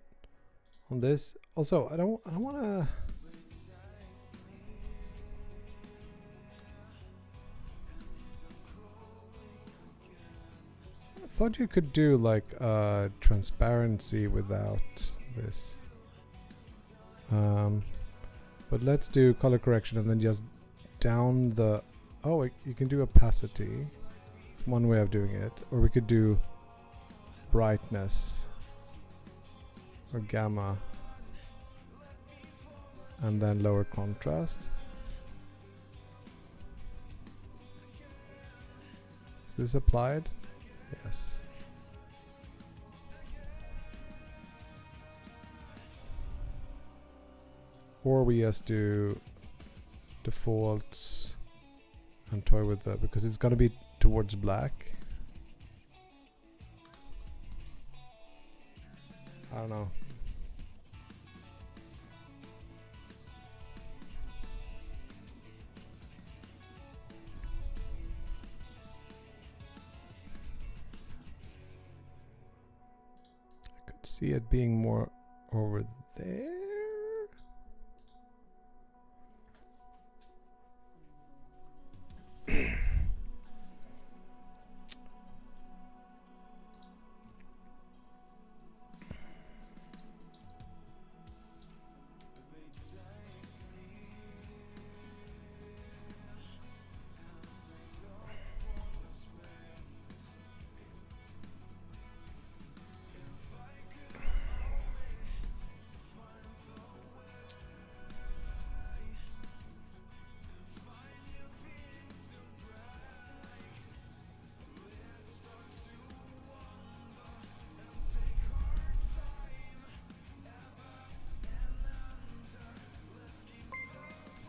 this. Also, I don't want to. I thought you could do like transparency without this. But let's do color correction and then just down the. Oh, you can do opacity. It's one way of doing it, or we could do brightness or gamma and then lower contrast. Is this applied? Yes. Or we just do defaults and toy with that because it's gonna be towards black. I don't know. I could see it being more over there.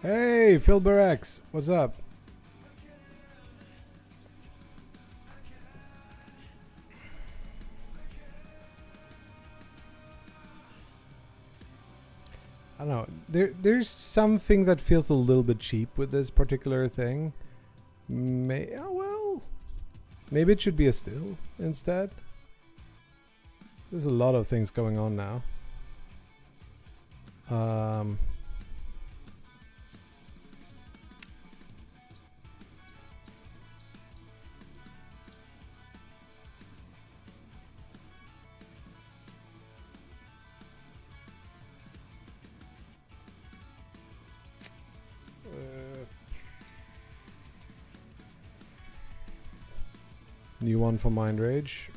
Hey, Phil Burex, what's up? I don't know. There's something that feels a little bit cheap with this particular thing. Maybe it should be a still instead. There's a lot of things going on now. New one for Mind Rage.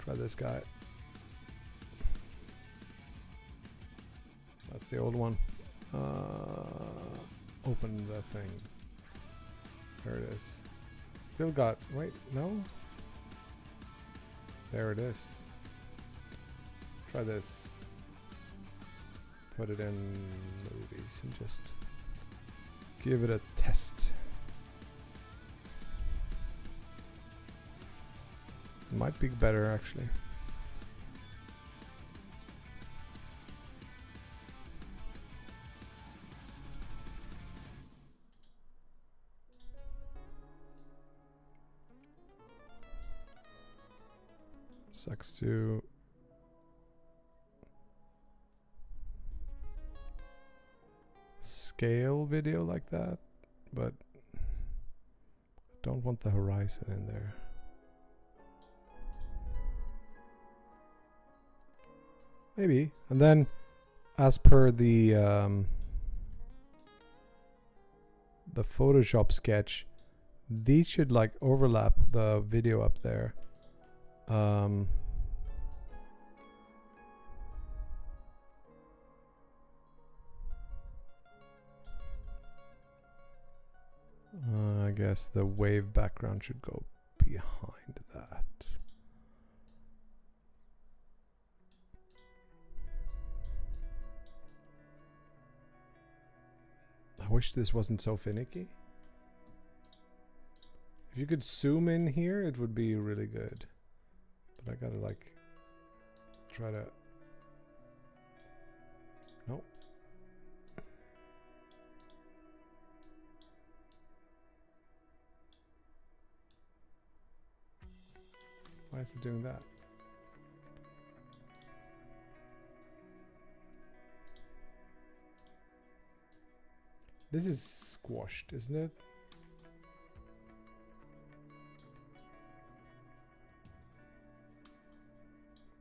Try this guy. That's the old one. Open the thing. There it is. Still got... Wait, no? There it is. Try this. Put it in movies and just give it a test. Might be better actually. Sucks to scale video like that, but I don't want the horizon in there. Maybe. And then as per the Photoshop sketch, these should like overlap the video up there. I guess the wave background should go behind that. I wish this wasn't so finicky. If you could zoom in here, it would be really good. But I gotta like try to... Nope. Why is it doing that? This is squashed, isn't it?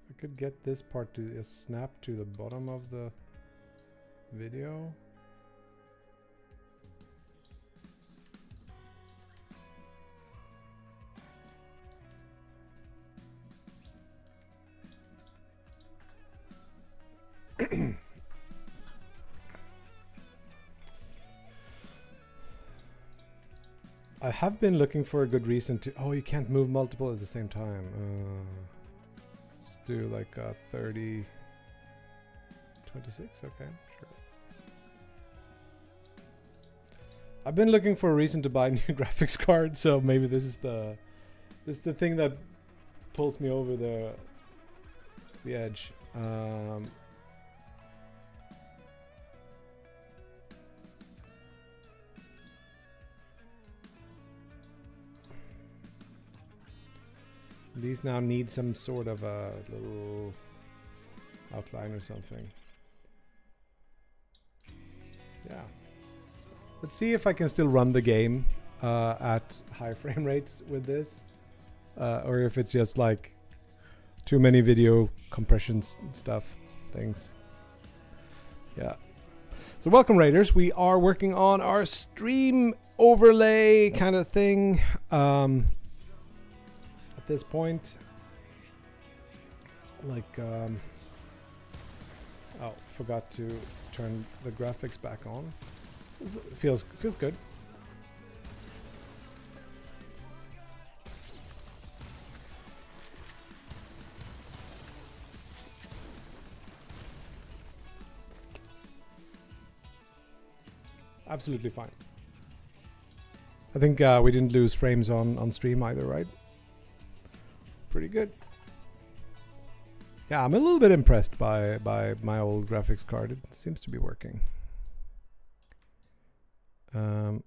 I could get this part to snap to the bottom of the video. I have been looking for a good reason to... Oh, you can't move multiple at the same time. Let's do like a 30... 26? Okay, sure. I've been looking for a reason to buy a new graphics card, so maybe this is the thing that pulls me over the edge. These now need some sort of a little outline or something. Yeah. Let's see if I can still run the game at high frame rates with this. Or if it's just like too many video compressions stuff things. Yeah. So welcome Raiders. We are working on our stream overlay kind of thing. At this point, like, oh, forgot to turn the graphics back on. Feels good. absolutely fine. I think we didn't lose frames on stream either, right? Pretty good. Yeah, I'm a little bit impressed by my old graphics card. It seems to be working. Wrong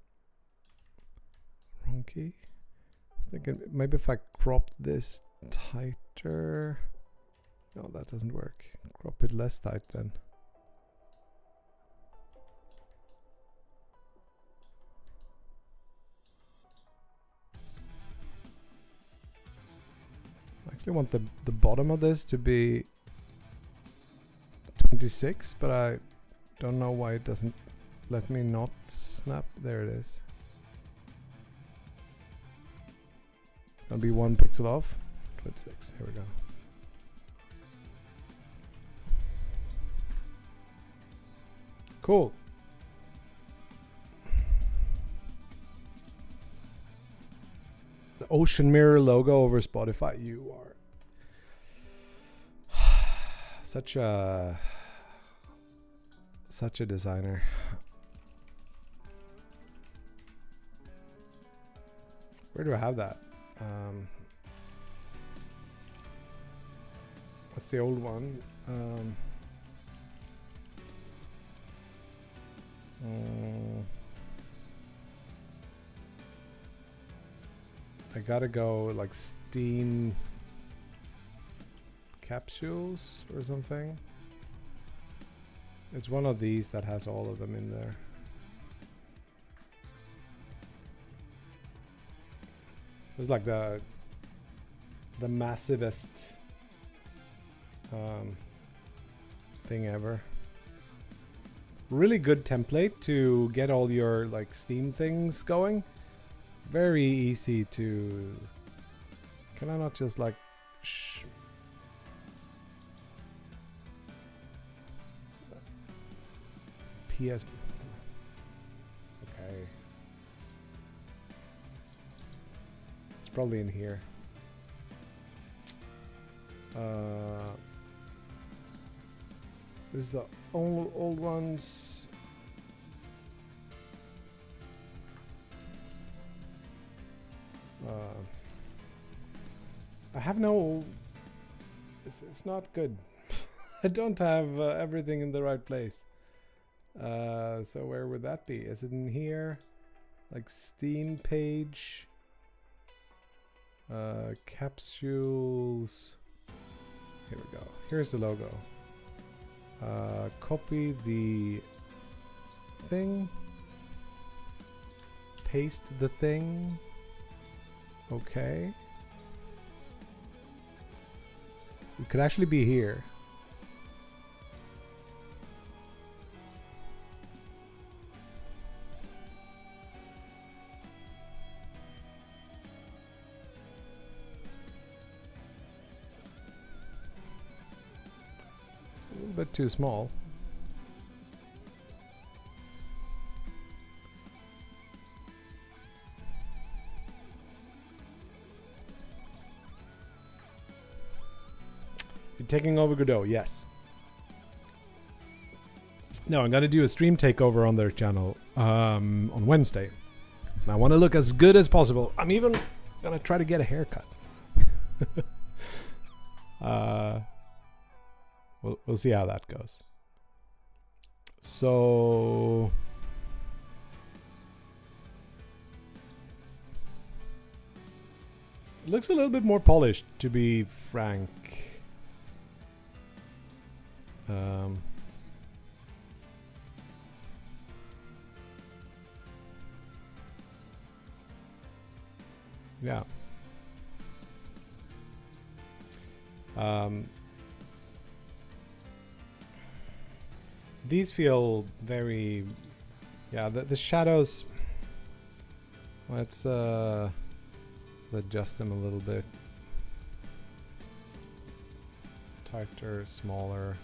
key. I was thinking maybe if I crop this tighter. No, that doesn't work. Crop it less tight then. I actually want the bottom of this to be 26, but I don't know why it doesn't let me not snap. There it is. I'll be 1 pixel off. 26. Here we go. Cool. The Ocean Mirror logo over Spotify. You are such a designer. Where do I have that? That's the old one. I gotta go like Steam capsules or something. It's one of these that has all of them in there. It's like the massivest thing ever. Really good template to get all your like Steam things going. Very easy to. Can I not just like PS? Okay. It's probably in here. This is the old ones. I have no. It's not good. I don't have everything in the right place. So where would that be? Is it in here? Like Steam page. Capsules. Here we go. Here's the logo. Copy the thing. Paste the thing. Okay. It could actually be here. A little bit too small. You're taking over Godot, yes. No, I'm gonna do a stream takeover on their channel on Wednesday. And I want to look as good as possible. I'm even gonna try to get a haircut. We'll see how that goes. So it looks a little bit more polished, to be frank. Yeah. These feel very, yeah. The shadows. Let's adjust them a little bit. Tighter, smaller,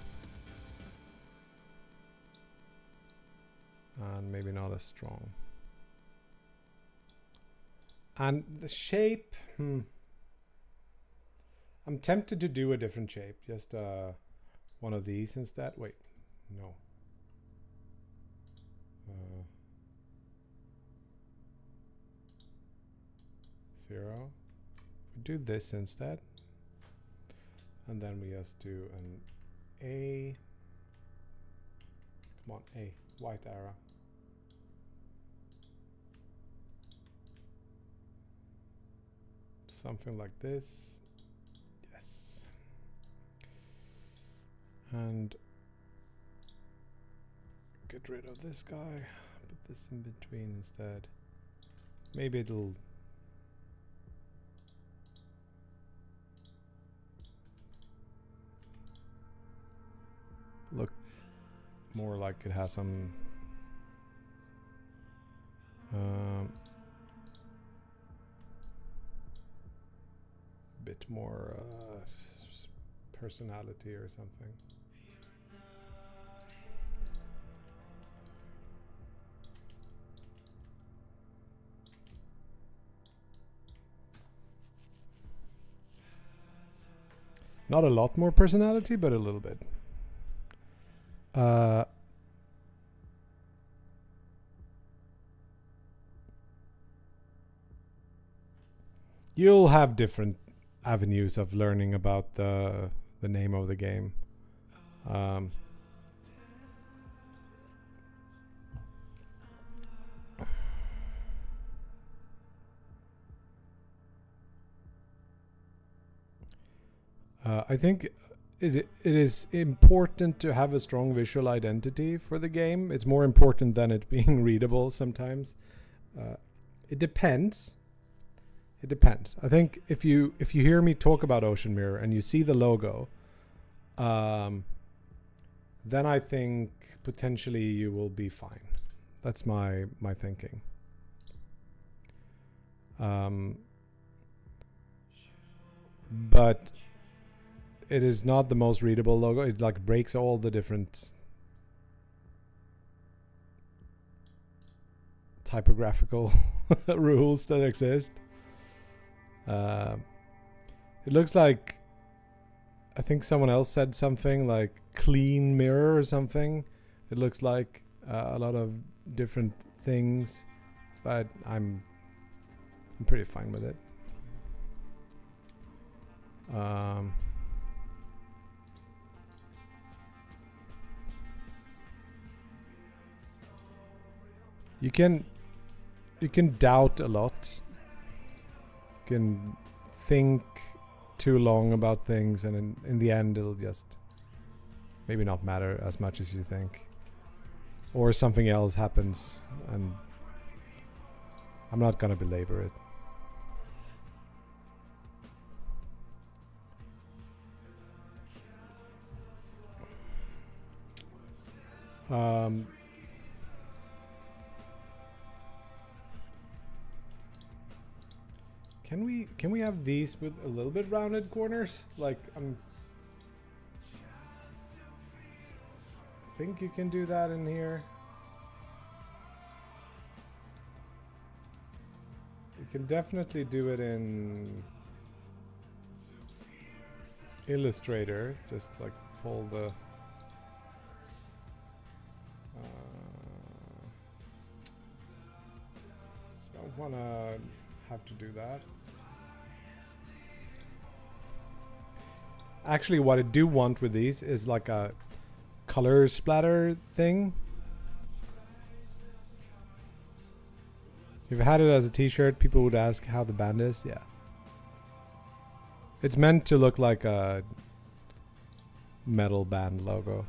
and maybe not as strong. And the shape, I'm tempted to do a different shape. Just one of these instead. Wait, no. 0. We do this instead. And then we just do an A. Come on, A, white arrow. Something like this. Yes. And get rid of this guy. Put this in between instead. Maybe it'll look more like it has some bit more personality or something. Not a lot more personality, but a little bit. You'll have different avenues of learning about the name of the game. I think it is important to have a strong visual identity for the game. It's more important than it being readable sometimes. It depends. It depends. I think if you hear me talk about Ocean Mirror and you see the logo, then I think potentially you will be fine. That's my thinking. But it is not the most readable logo. It like breaks all the different typographical rules that exist. It looks like, I think someone else said something like clean mirror or something. It looks like a lot of different things, but I'm pretty fine with it. You can doubt a lot. You can think too long about things, and in the end it'll just maybe not matter as much as you think, or something else happens, and I'm not gonna belabor it. Can we have these with a little bit rounded corners? Like I think you can do that in here. You can definitely do it in Illustrator. Just like pull the don't wanna have to do that. Actually, what I do want with these is like a color splatter thing. If I had it as a t-shirt, people would ask how the band is. Yeah. It's meant to look like a metal band logo.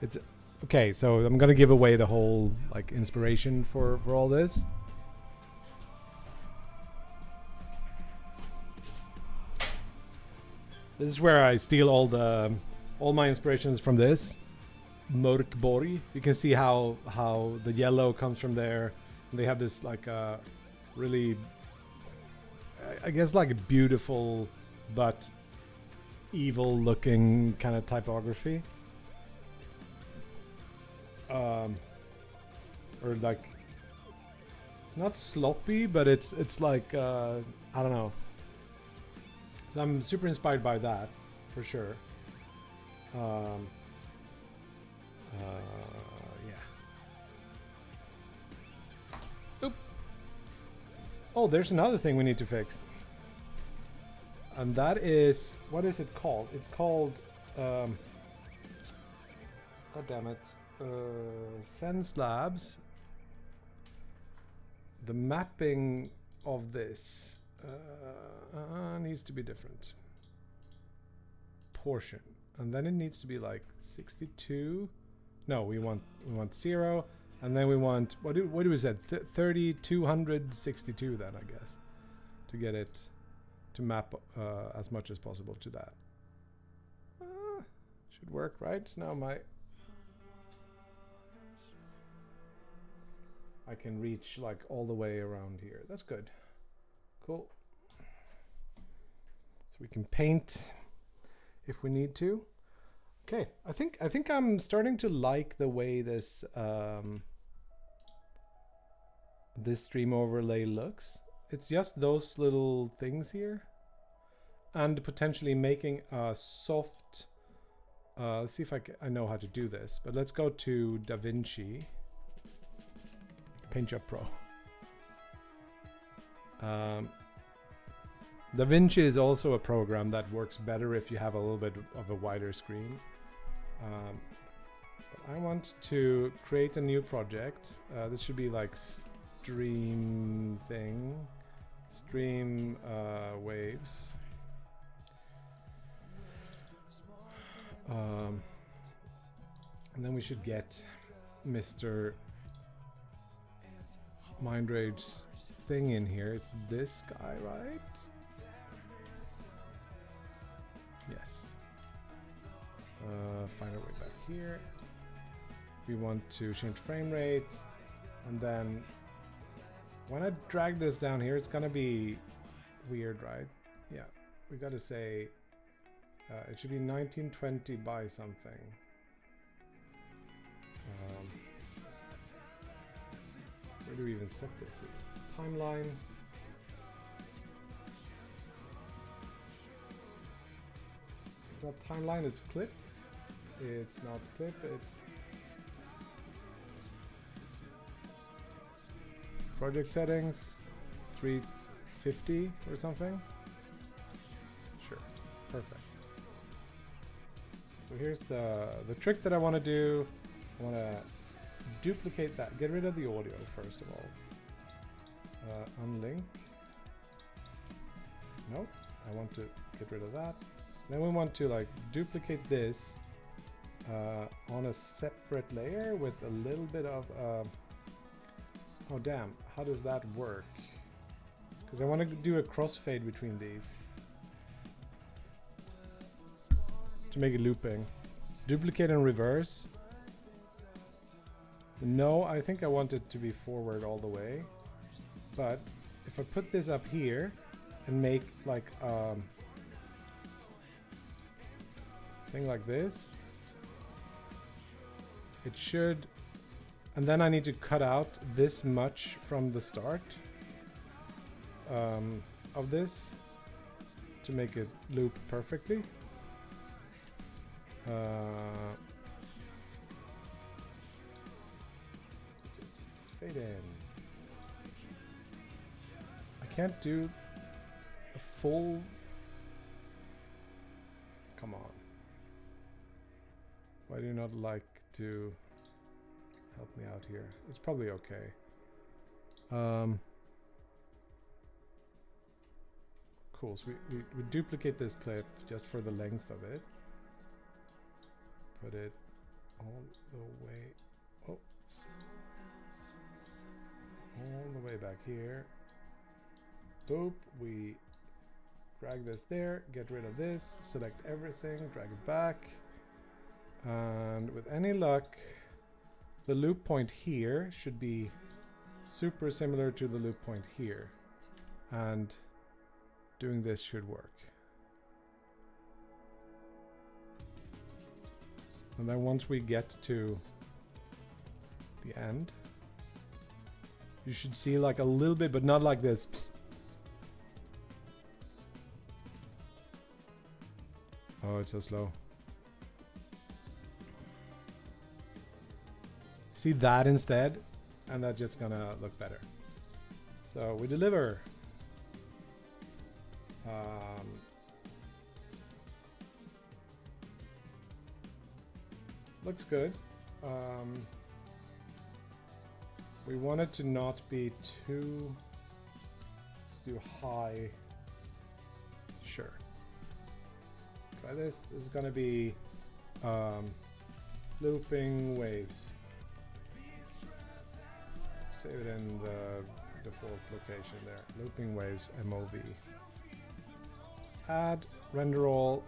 It's okay, so I'm gonna give away the whole like inspiration for all this. This is where I steal all my inspirations from this. Mörkborg. You can see how the yellow comes from there. And they have this like really, I guess like a beautiful but evil looking kind of typography. Or like, it's not sloppy, but it's like I don't know. So I'm super inspired by that, for sure. Yeah. Oop. Oh, there's another thing we need to fix. And that is, what is it called? It's called, god damn it, Sense Labs. The mapping of this needs to be different. Portion, and then it needs to be like 62. No, we want 0, and then we want what do we said 3262 then I guess to get it to map as much as possible to that. Should work, right? Now I can reach like all the way around here. That's good. Cool. So we can paint if we need to. Okay, I think I'm starting to like the way this this stream overlay looks. It's just those little things here, and potentially making a soft. Let's see if I know how to do this. But let's go to DaVinci, PaintJob Pro. DaVinci is also a program that works better if you have a little bit of a wider screen. But I want to create a new project. This should be like stream thing, stream waves. And then we should get Mr. Mindrage's thing in here. It's this guy, right? Yes. Find our way back here. We want to change frame rate, and then when I drag this down here, it's gonna be weird, right? Yeah, we gotta say it should be 1920 by something. Where do we even set this? Timeline. It's not timeline, it's clip. It's not clip, it's project settings, 350 or something. Sure, perfect. So here's the trick that I want to do. I want to duplicate that, get rid of the audio first of all. Unlink. Nope, I want to get rid of that. Then we want to like duplicate this on a separate layer with a little bit of oh damn, how does that work? Because I want to do a crossfade between these to make it looping. Duplicate and reverse. No, I think I want it to be forward all the way. But if I put this up here and make like thing like this, it should, and then I need to cut out this much from the start of this to make it loop perfectly. Fade in. I can't do a full. Come on. Why do you not like to help me out here? It's probably okay. Cool. So we duplicate this clip just for the length of it. Put it all the way. Oh. All the way back here. Boop. We drag this there, get rid of this, select everything, drag it back. And with any luck, the loop point here should be super similar to the loop point here. And doing this should work. And then once we get to the end, you should see like a little bit, but not like this. Oh, it's so slow. See that instead, and that's just gonna look better. So we deliver. Looks good. We want it to not be too... Let's do high. Sure. Try this. This is gonna be looping waves. Save it in the default location there. Looping waves MOV. Add render all.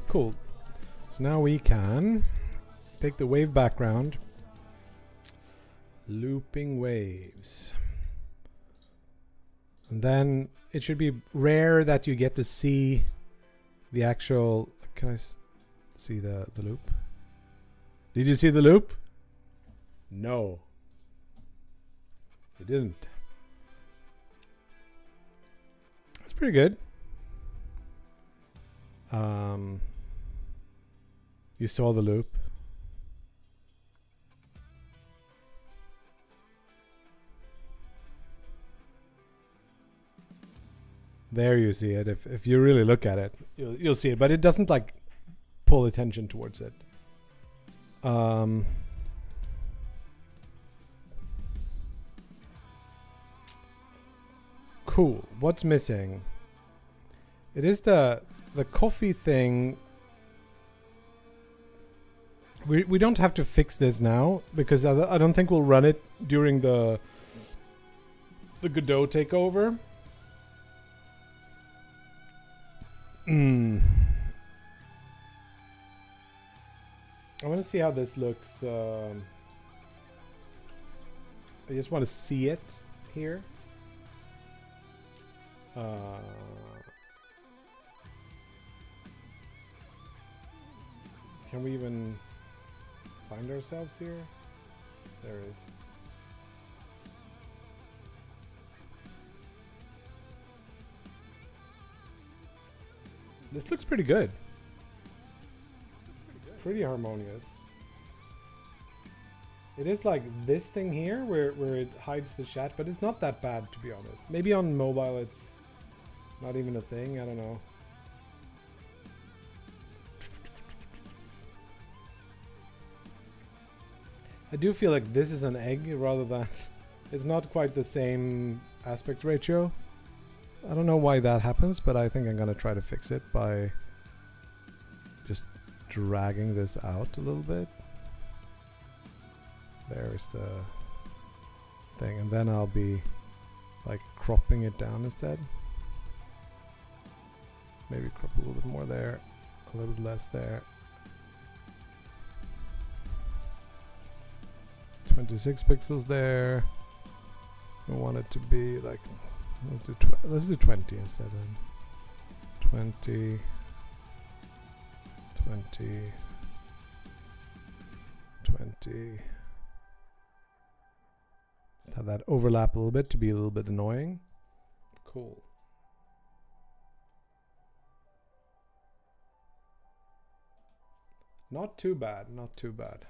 Cool. So now we can take the wave background, looping waves, and then it should be rare that you get to see the actual. Can I see the loop? Did you see the loop? No, you didn't. That's pretty good. You saw the loop. There you see it. If you really look at it, you'll see it, but it doesn't like pull attention towards it. Cool. What's missing? It is the coffee thing. We don't have to fix this now because I don't think we'll run it during the Godot takeover. I want to see how this looks. I just want to see it here. Can we even find ourselves here? There it is. This looks pretty good. Pretty harmonious. It is like this thing here where it hides the chat, but it's not that bad to be honest. Maybe on mobile it's not even a thing, I don't know. I do feel like this is an egg rather than... It's not quite the same aspect ratio. I don't know why that happens, but I think I'm gonna try to fix it by just dragging this out a little bit. There's the thing, and then I'll be like cropping it down instead. Maybe crop a little bit more there, a little bit less there. 26 pixels there. I want it to be like, let's do 20 instead then. 20, 20, 20. Let's have that overlap a little bit to be a little bit annoying. Cool. Not too bad, not too bad.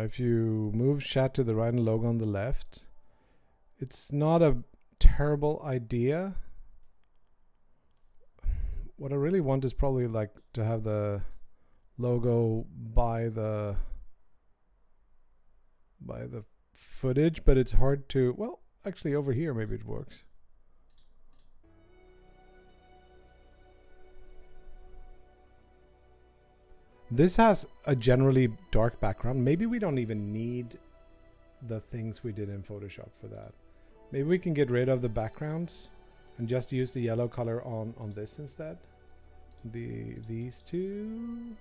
If you move chat to the right and logo on the left, it's not a terrible idea. What I really want is probably like to have the logo by the footage, but it's hard to, well, actually over here maybe it works. This has a generally dark background. Maybe we don't even need the things we did in Photoshop for that. Maybe we can get rid of the backgrounds and just use the yellow color on this instead. These two.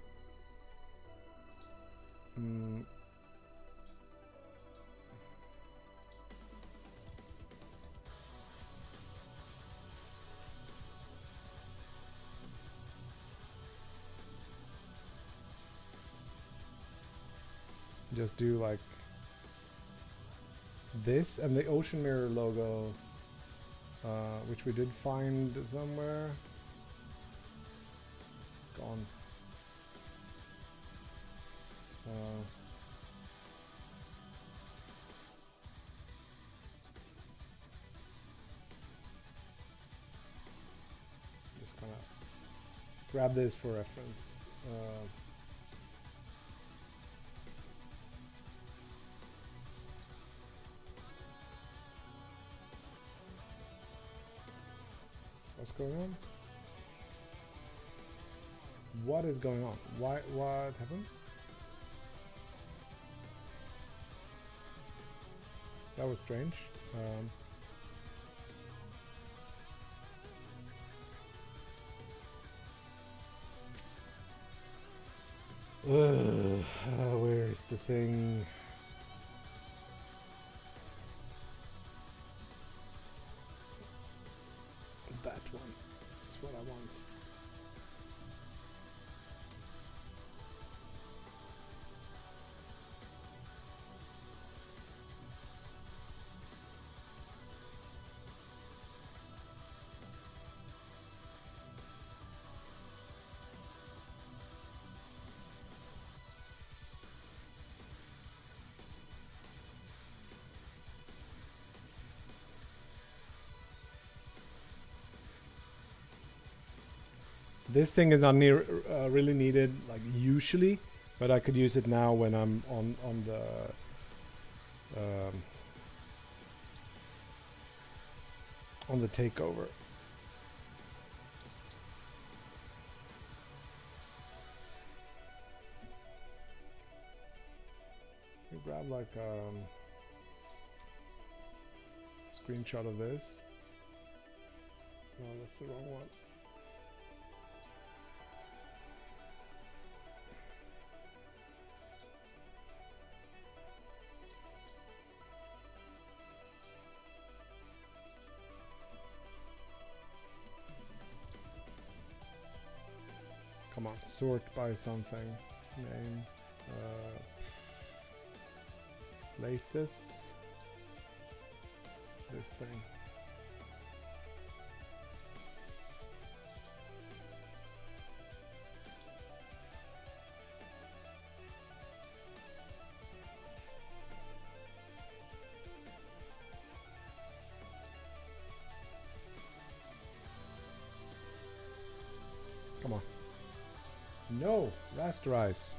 Just do like this, and the ocean mirror logo which we did find somewhere. It's gone. Just gonna grab this for reference. What's going on? What is going on? Why? What happened? That was strange. Where's the thing? That one. That's what I want. This thing is not really needed, like usually, but I could use it now when I'm on the takeover. You grab like screenshot of this. No, that's the wrong one. Come on, sort by something. Name. Latest. This thing. Come on. No, rasterize.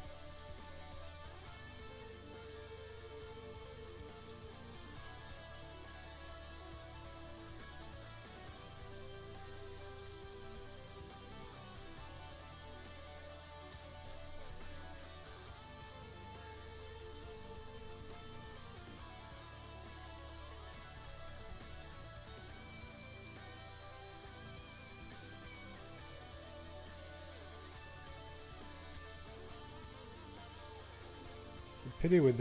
Pity with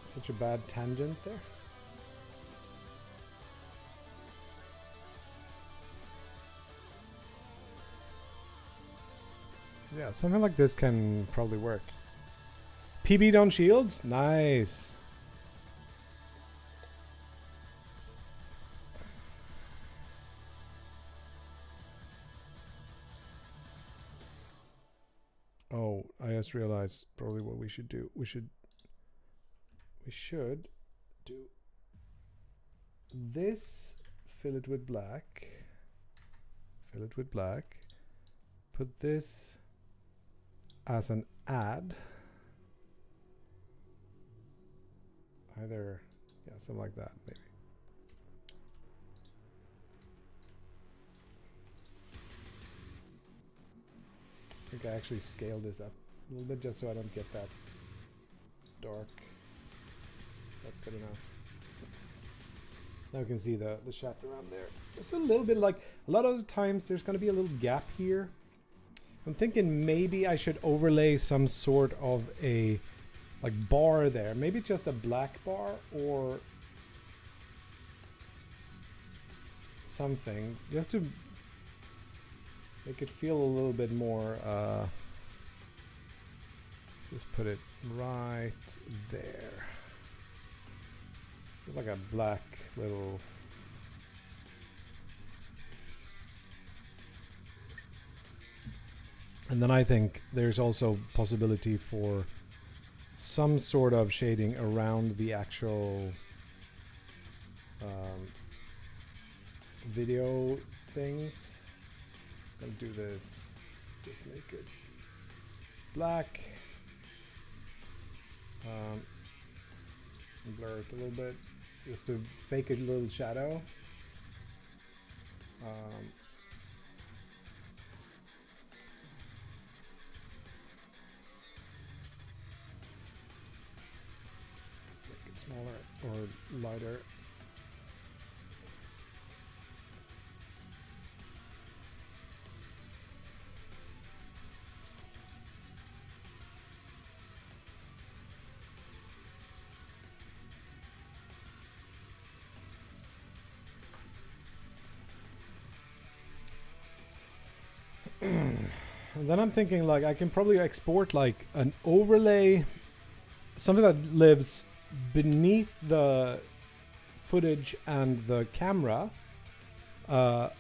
such a bad tangent there. Yeah, something like this can probably work. PB'd on shields? Nice. Oh, I just realized probably what we should do. We should do this, fill it with black, put this as an add, either, yeah, something like that maybe. I think I actually scaled this up a little bit just so I don't get that dark. That's good enough. Now you can see the shadow around there. It's a little bit like, a lot of the times there's going to be a little gap here. I'm thinking maybe I should overlay some sort of a like bar there. Maybe just a black bar or something just to make it feel a little bit more, just put it right there. It's like a black little. And then I think there's also possibility for some sort of shading around the actual video things. I'll do this, just make it black, blur it a little bit, just to fake a little shadow. Make it smaller or lighter. And then I'm thinking like I can probably export like an overlay, something that lives beneath the footage and the camera, but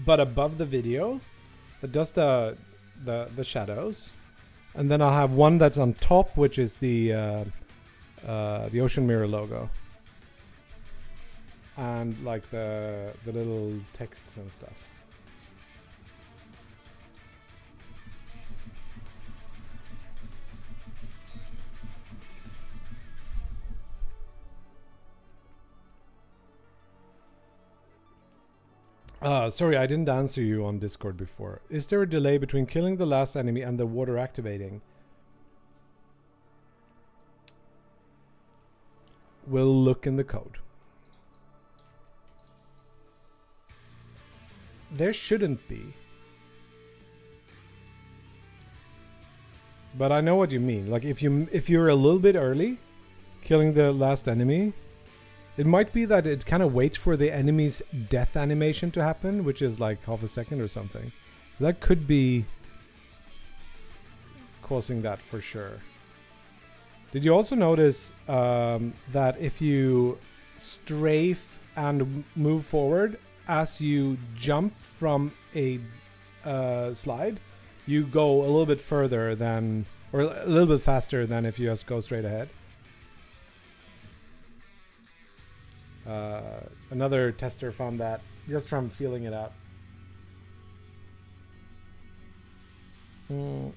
above the video, that does the shadows, and then I'll have one that's on top, which is the Ocean Mirror logo, and like the little texts and stuff. Sorry, I didn't answer you on Discord before. Is there a delay between killing the last enemy and the water activating? We'll look in the code. There shouldn't be. But I know what you mean. Like if you're a little bit early, killing the last enemy, it might be that it kind of waits for the enemy's death animation to happen, which is like half a second or something. That could be causing that for sure. Did you also notice that if you strafe and move forward as you jump from a slide, you go a little bit further than, or a little bit faster than if you just go straight ahead? Another tester found that just from feeling it out. I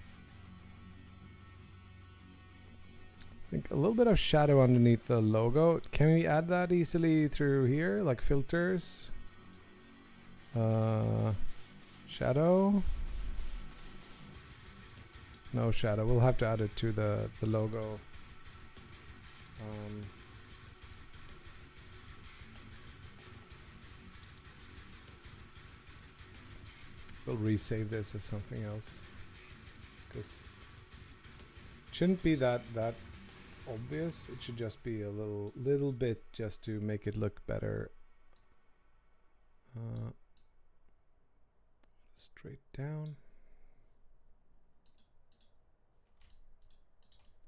think a little bit of shadow underneath the logo. Can we add that easily through here, like filters? Shadow? No shadow. We'll have to add it to the logo. We'll resave this as something else, because it shouldn't be that obvious. It should just be a little bit just to make it look better. Straight down.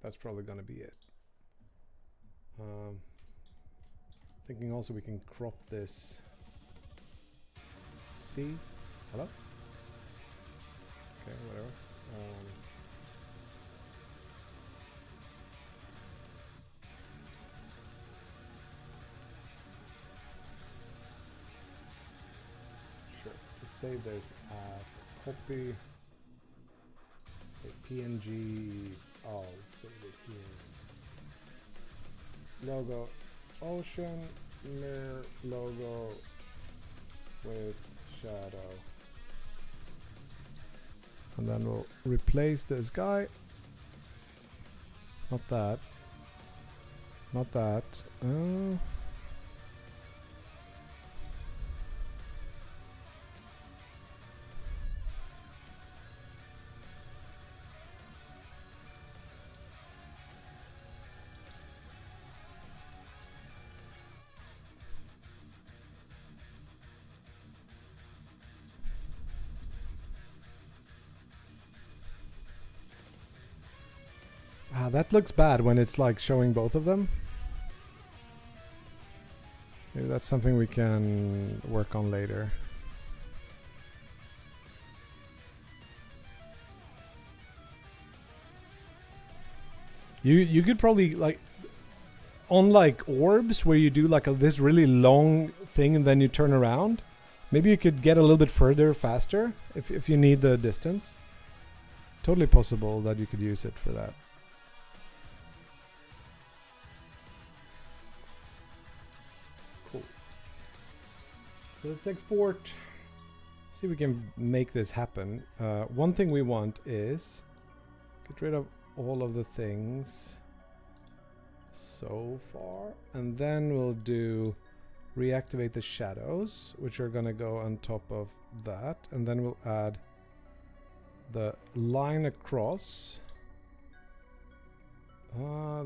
That's probably gonna be it. Thinking also we can crop this. See? Hello? Okay, whatever. Sure. Let's save this as copy. Okay, PNG. I'll save it here. Logo. Ocean Mirror logo with shadow. And then we'll replace this guy. Not that. Not that. That looks bad when it's like showing both of them. something we can work on later. You could probably like on like orbs where you do like this really long thing and then you turn around. Maybe you could get a little bit further faster if you need the distance. Totally possible that you could use it for that. Cool. So let's export. See if we can make this happen. One thing we want is get rid of all of the things so far, and then we'll do reactivate the shadows, which are gonna go on top of that, and then we'll add the line across.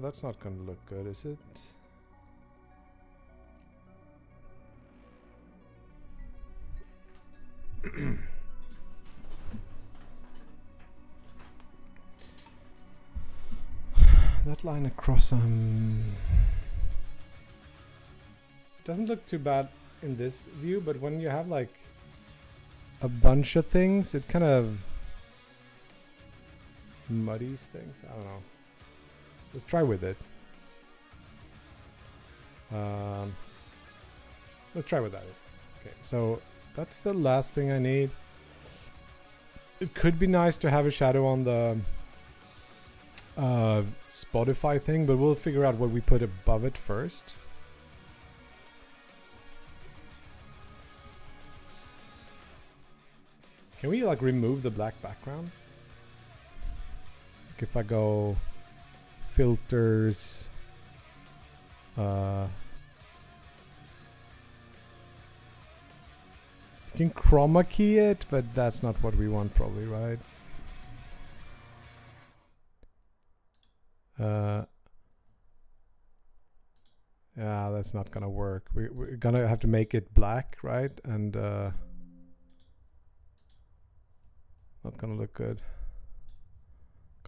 That's not gonna look good, is it? That line across doesn't look too bad in this view, but when you have like a bunch of things, it kind of muddies things. I don't know. Let's try with it. Let's try with that. Okay, so that's the last thing I need. It could be nice to have a shadow on the Spotify thing, but we'll figure out what we put above it first. Can we like remove the black background? Like if I go filters, you can chroma key it, but that's not what we want probably, right? Yeah, that's not gonna work. We're gonna have to make it black, right? And not gonna look good.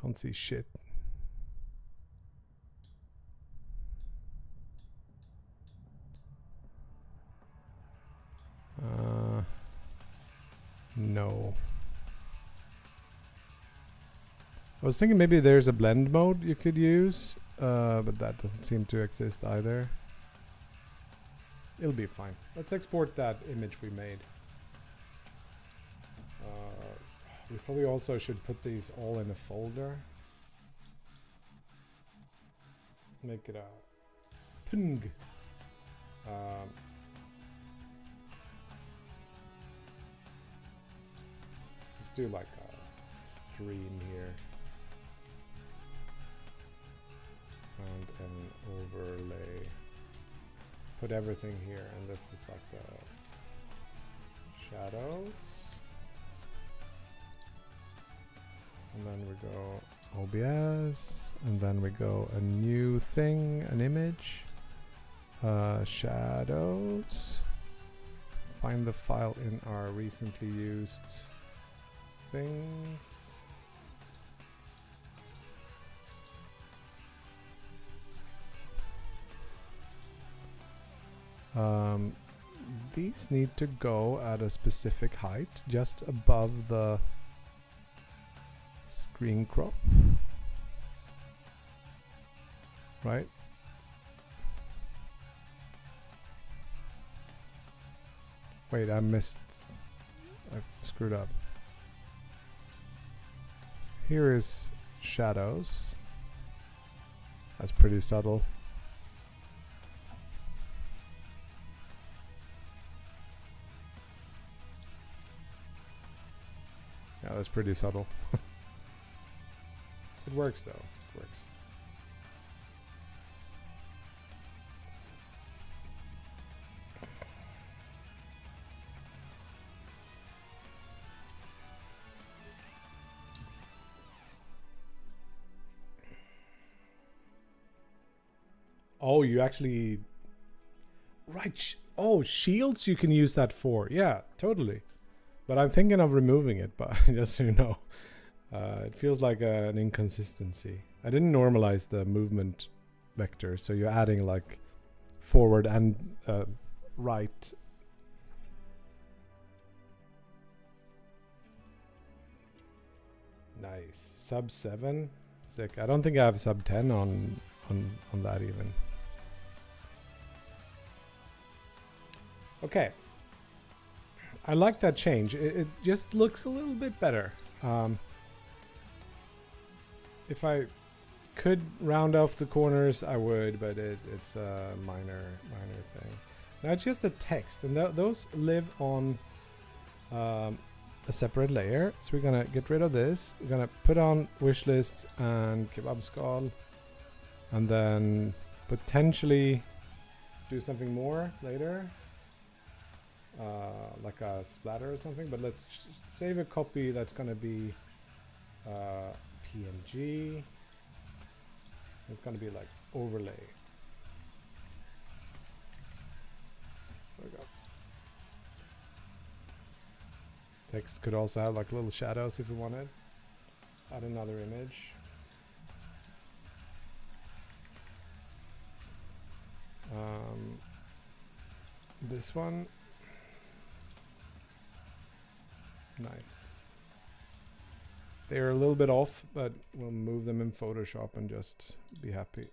Can't see shit. No. I was thinking maybe there's a blend mode you could use, but that doesn't seem to exist either. It'll be fine. Let's export that image we made. We probably also should put these all in a folder. Make it a png. Let's do like a stream here. And an overlay. Put everything here, and this is like the shadows. And then we go OBS, and then we go a new thing, an image, shadows. Find the file in our recently used things. These need to go at a specific height, just above the screen crop, right? Wait, I screwed up. Here is shadows. That's pretty subtle. Yeah, that's pretty subtle. It works though. It works. Oh, you actually... Right. Oh, shields you can use that for. Yeah, totally. But I'm thinking of removing it, but just so you know. It feels like an inconsistency. I didn't normalize the movement vector, so you're adding like forward and right. Nice. Sub 7. Sick. I don't think I have sub 10 on that even. Okay. I like that change. It just looks a little bit better. If I could round off the corners, I would, but it's a minor thing. Now it's just the text, and those live on a separate layer. So we're gonna get rid of this. We're gonna put on Wishlist and Kebab Skull, and then potentially do something more later, like a splatter or something. But let's save a copy that's gonna be PNG. It's gonna be like overlay. There we go. Text could also have like little shadows if we wanted. Add another image. This one. Nice. They're a little bit off, but we'll move them in Photoshop and just be happy.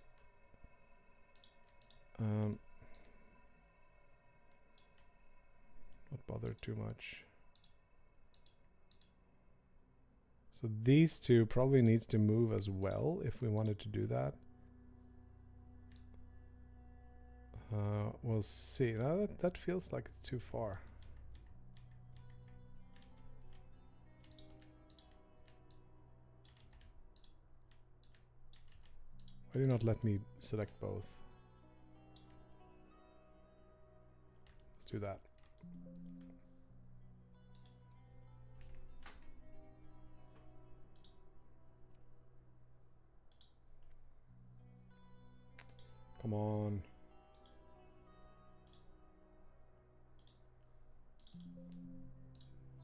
Not bother too much. So these two probably needs to move as well if we wanted to do that. We'll see. Now that feels like it's too far. Why do you not let me select both? Let's do that. Come on.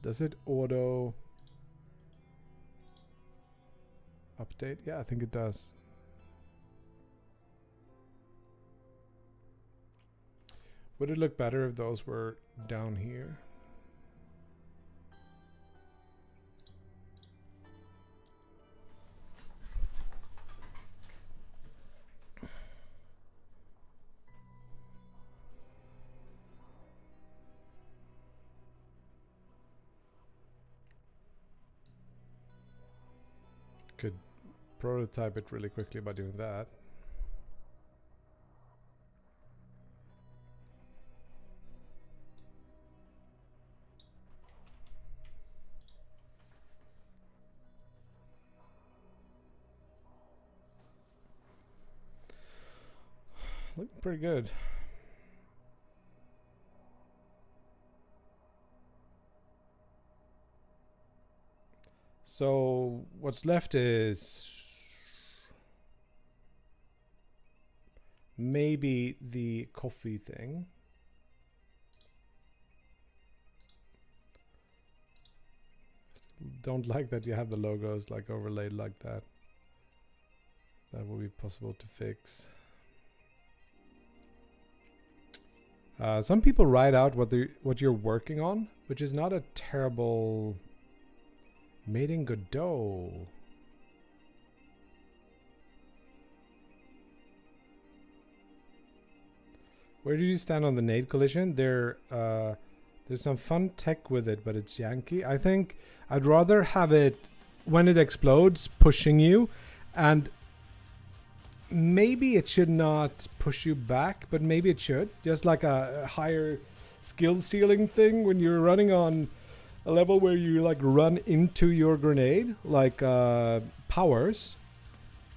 Does it auto update? Yeah, I think it does. Would it look better if those were down here? Could prototype it really quickly by doing that. Looking pretty good. So what's left is maybe the coffee thing. Don't like that you have the logos like overlaid like that. That will be possible to fix. Some people write out what you're working on, which is not a terrible. Made in Godot. Where do you stand on the nade collision? There's some fun tech with it, but it's janky. I think I'd rather have it when it explodes pushing you, and maybe it should not push you back, but maybe it should. Just like a higher skill ceiling thing when you're running on a level where you like run into your grenade, like powers.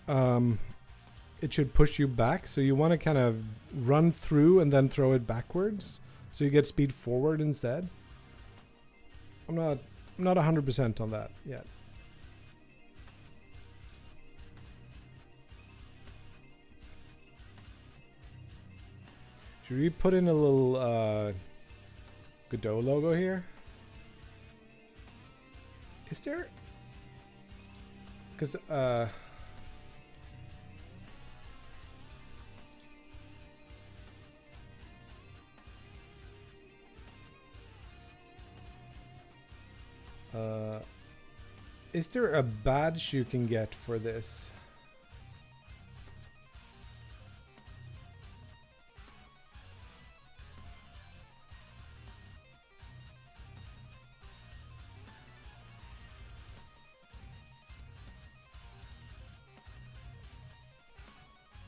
It should push you back, so you want to kind of run through and then throw it backwards, so you get speed forward instead. I'm not 100% on that yet. Should we put in a little Godot logo here? Is there? Because Is there a badge you can get for this?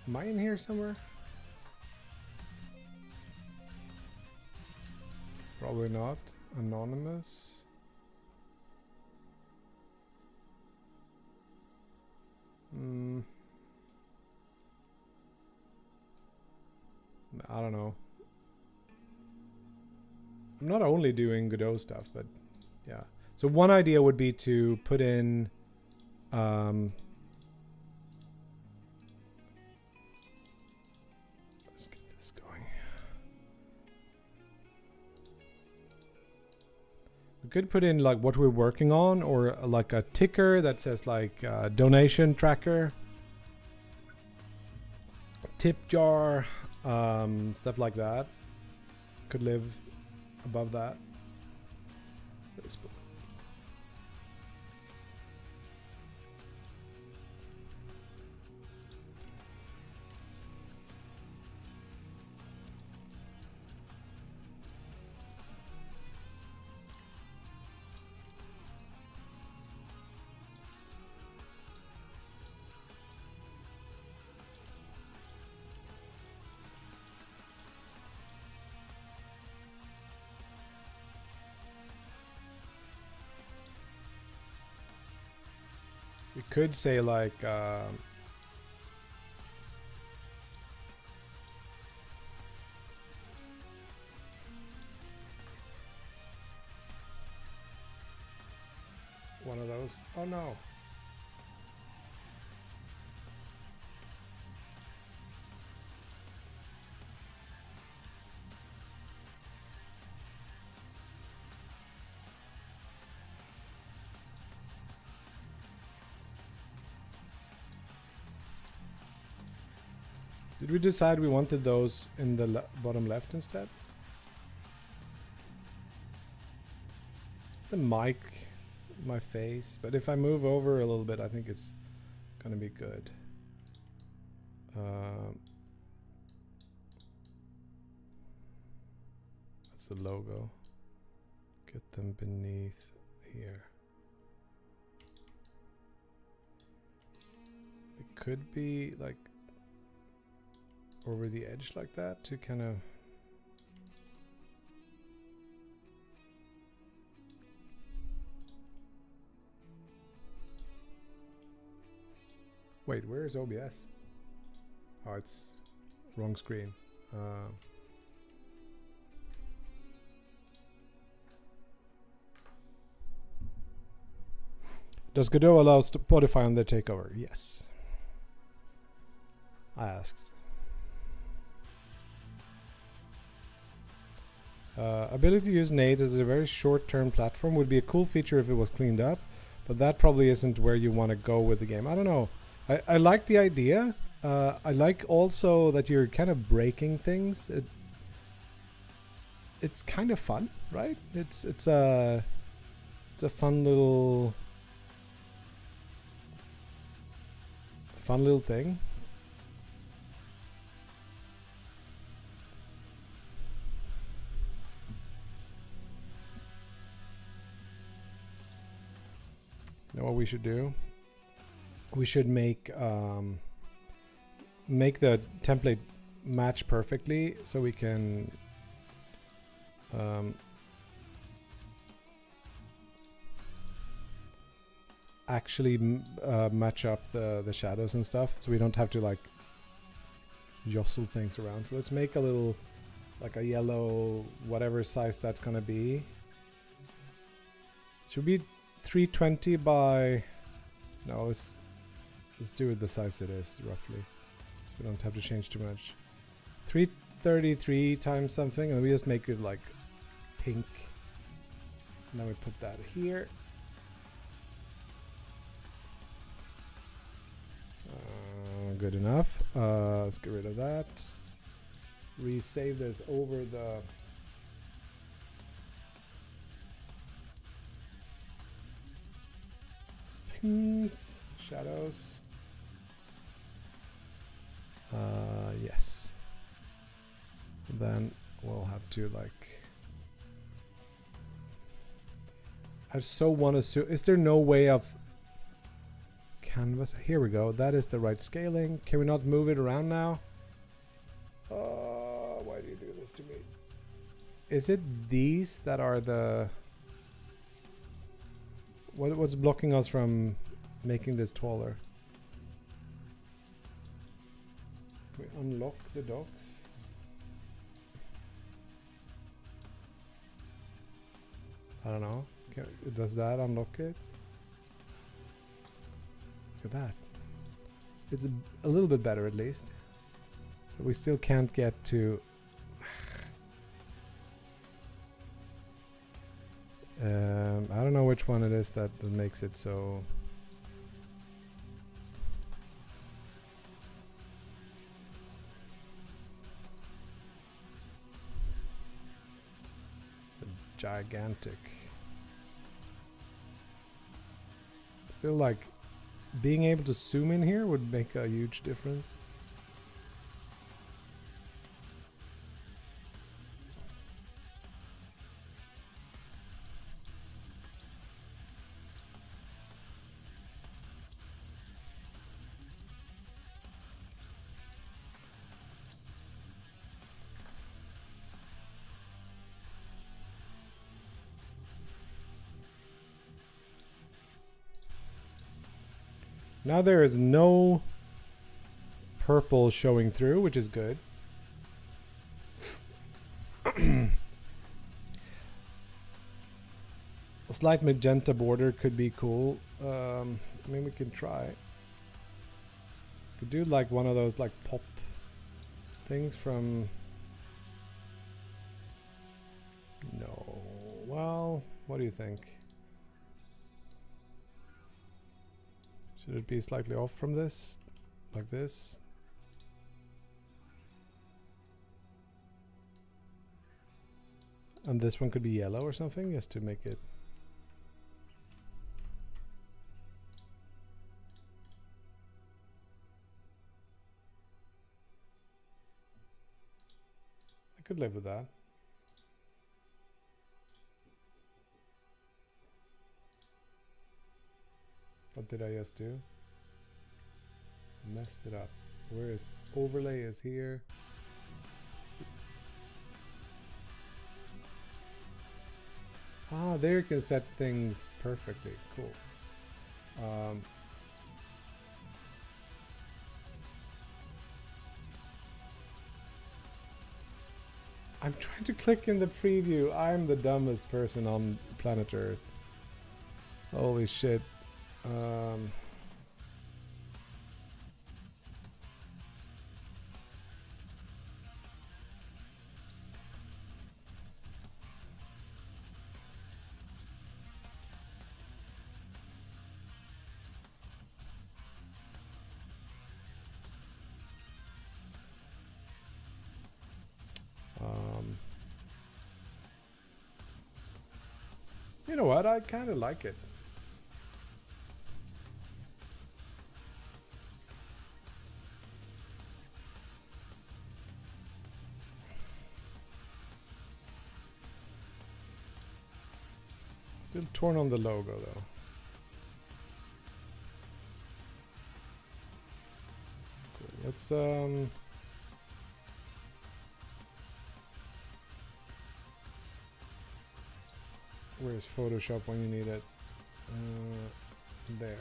Am I in here somewhere? Probably not. Anonymous. I don't know. I'm not only doing Godot stuff, but yeah. So one idea would be to put in let's get this going. We could put in like what we're working on, or like a ticker that says like donation tracker, tip jar, stuff like that. Could live above that. We could say like one of those. Oh no. Did we decide we wanted those in the bottom left instead? The mic, my face, but if I move over a little bit, I think it's gonna be good. That's the logo. Get them beneath here. It could be like over the edge like that to kind of wait, where is OBS? Oh, it's wrong screen. Does Godot allow Spotify on the Takeover? Yes. I asked. Ability to use Nate as a very short-term platform would be a cool feature if it was cleaned up, but that probably isn't where you want to go with the game. I don't know. I like the idea. I like also that you're kind of breaking things. It's kind of fun, right? It's a fun little thing. You know what we should do? We should make the template match perfectly, so we can actually match up the shadows and stuff, so we don't have to like jostle things around. So let's make a little like a yellow, whatever size that's gonna be. It should be 320 by, no, let's do it the size it is roughly, so we don't have to change too much. 333 times something, and we just make it like pink, and then we put that here. Good enough. Let's get rid of that. Resave this over the buttons, shadows. Yes. And then we'll have to like. I so want to. Is there no way of canvas? Here we go. That is the right scaling. Can we not move it around now? Why do you do this to me? Is it these that are the... What's blocking us from making this taller? We unlock the docks. I don't know. Does that unlock it? Look at that. It's a little bit better at least. But we still can't get to... I don't know which one it is that makes it so... gigantic. Still, like, being able to zoom in here would make a huge difference. Now there is no purple showing through, which is good. A slight magenta border could be cool. I mean, we can try. Could do like one of those like pop things from... No. Well, what do you think? Should it be slightly off from this? Like this? And this one could be yellow or something, just to make it... I could live with that. What did I just do? Messed it up. Where is overlay is here. Ah, there you can set things perfectly. Cool. I'm trying to click in the preview. I'm the dumbest person on planet Earth. Holy shit. You know what? I kind of like it. Still torn on the logo though. Cool. Let's where's Photoshop when you need it? There.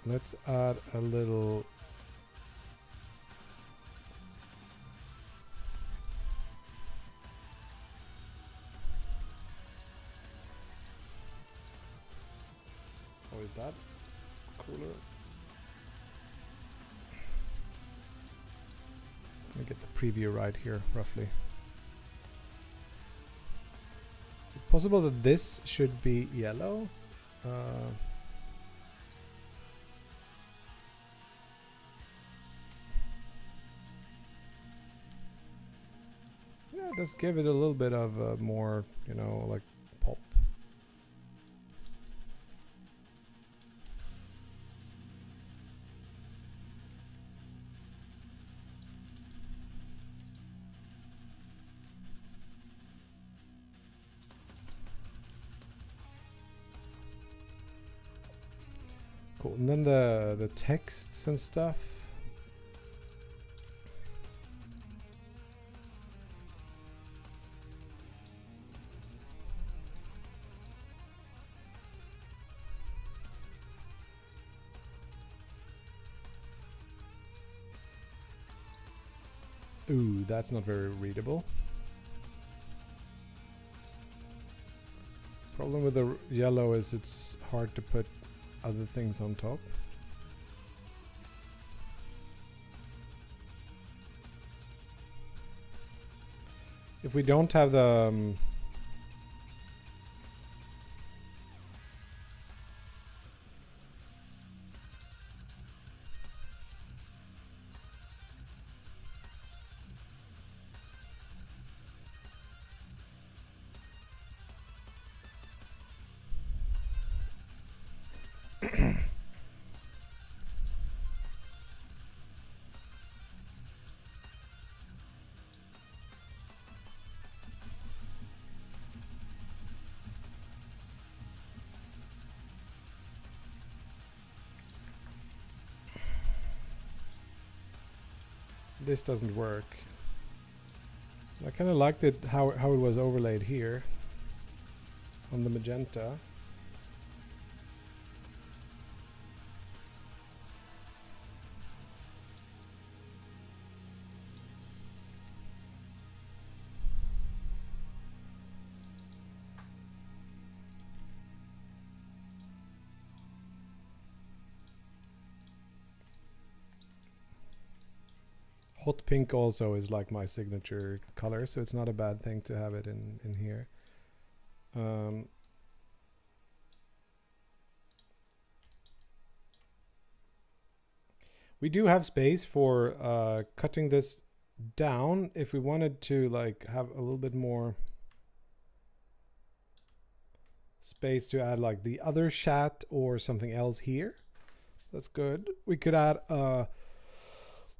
Let's add a little... Oh, is that cooler? Let me get the preview right here, roughly. Is it possible that this should be yellow? Let's give it a little bit of more, you know, like pulp. Cool. And then the texts and stuff. Ooh, that's not very readable. Problem with the yellow is it's hard to put other things on top. If we don't have the this doesn't work. I kind of liked it how it was overlaid here on the magenta. Hot pink also is like my signature color, so it's not a bad thing to have it in here. We do have space for cutting this down if we wanted to like have a little bit more space to add like the other chat or something else here. That's good. We could add a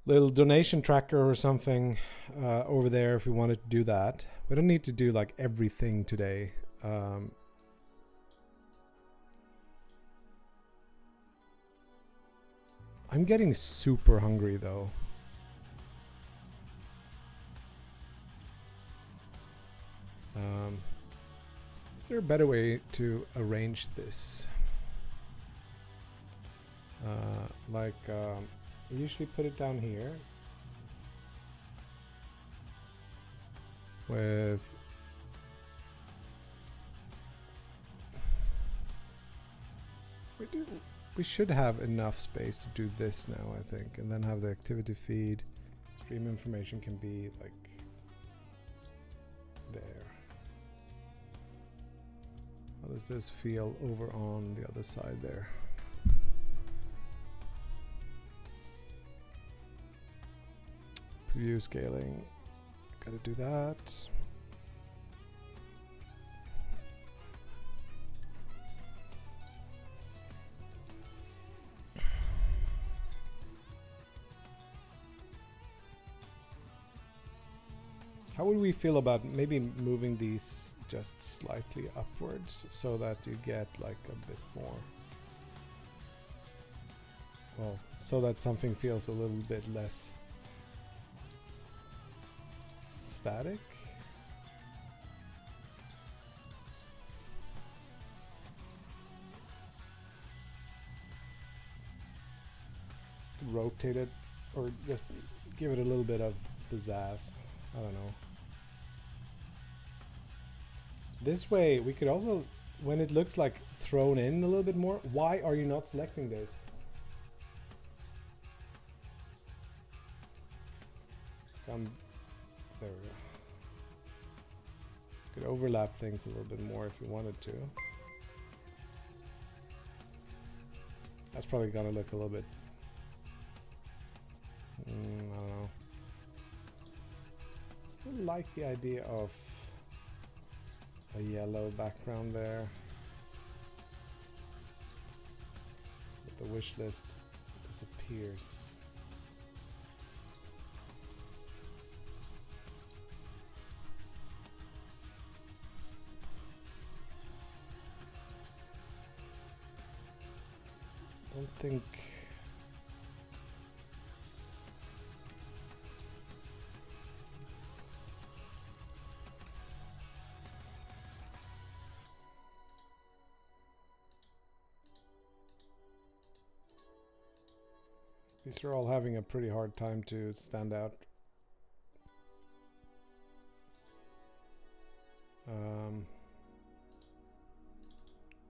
little donation tracker or something over there if we wanted to do that. We don't need to do like everything today. I'm getting super hungry though. Is there a better way to arrange this? I usually put it down here with we should have enough space to do this now, I think, and then have the activity feed. Stream information can be like there. How does this feel over on the other side there? Preview scaling, gotta do that. How would we feel about maybe moving these just slightly upwards so that you get like a bit more, well, so that something feels a little bit less static? Rotate it or just give it a little bit of pizzazz. I don't know. This way we could also, when it looks like thrown in a little bit more, why are you not selecting this? There we go. Could overlap things a little bit more if you wanted to. That's probably gonna look a little bit, I don't know. Still like the idea of a yellow background there. But the wish list disappears. I don't think these are all having a pretty hard time to stand out.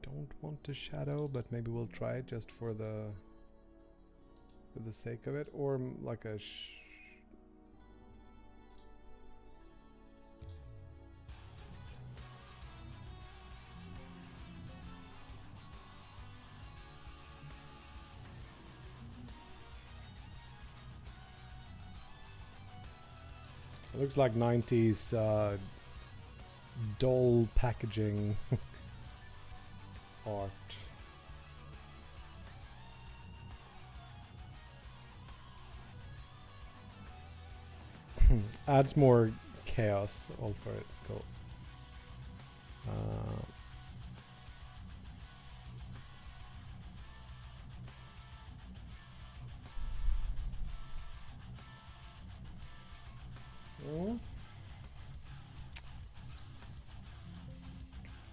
Don't want to shadow, but maybe we'll try it just for the sake of it, or like a it looks like 90s dull packaging art. Adds more chaos. All for it. Go.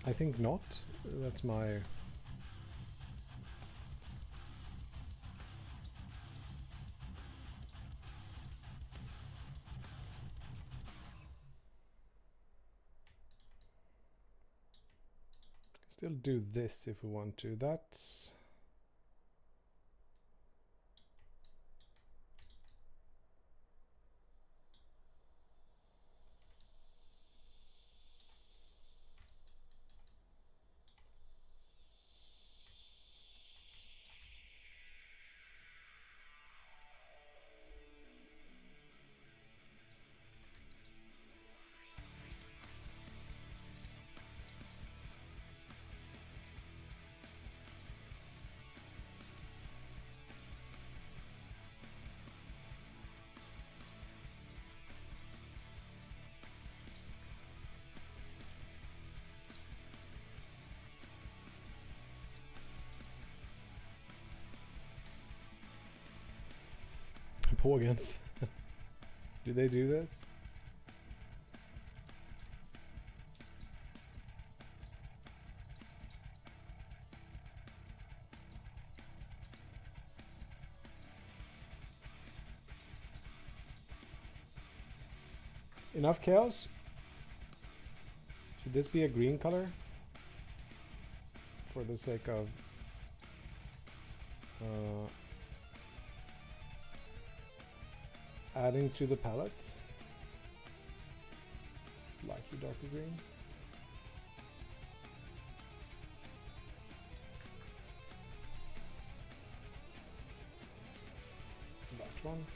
I think not. That's my... Still do this if we want to. That's... Against. Do they do this? Enough chaos? Should this be a green color? For the sake of adding to the palette. Slightly darker green. That one.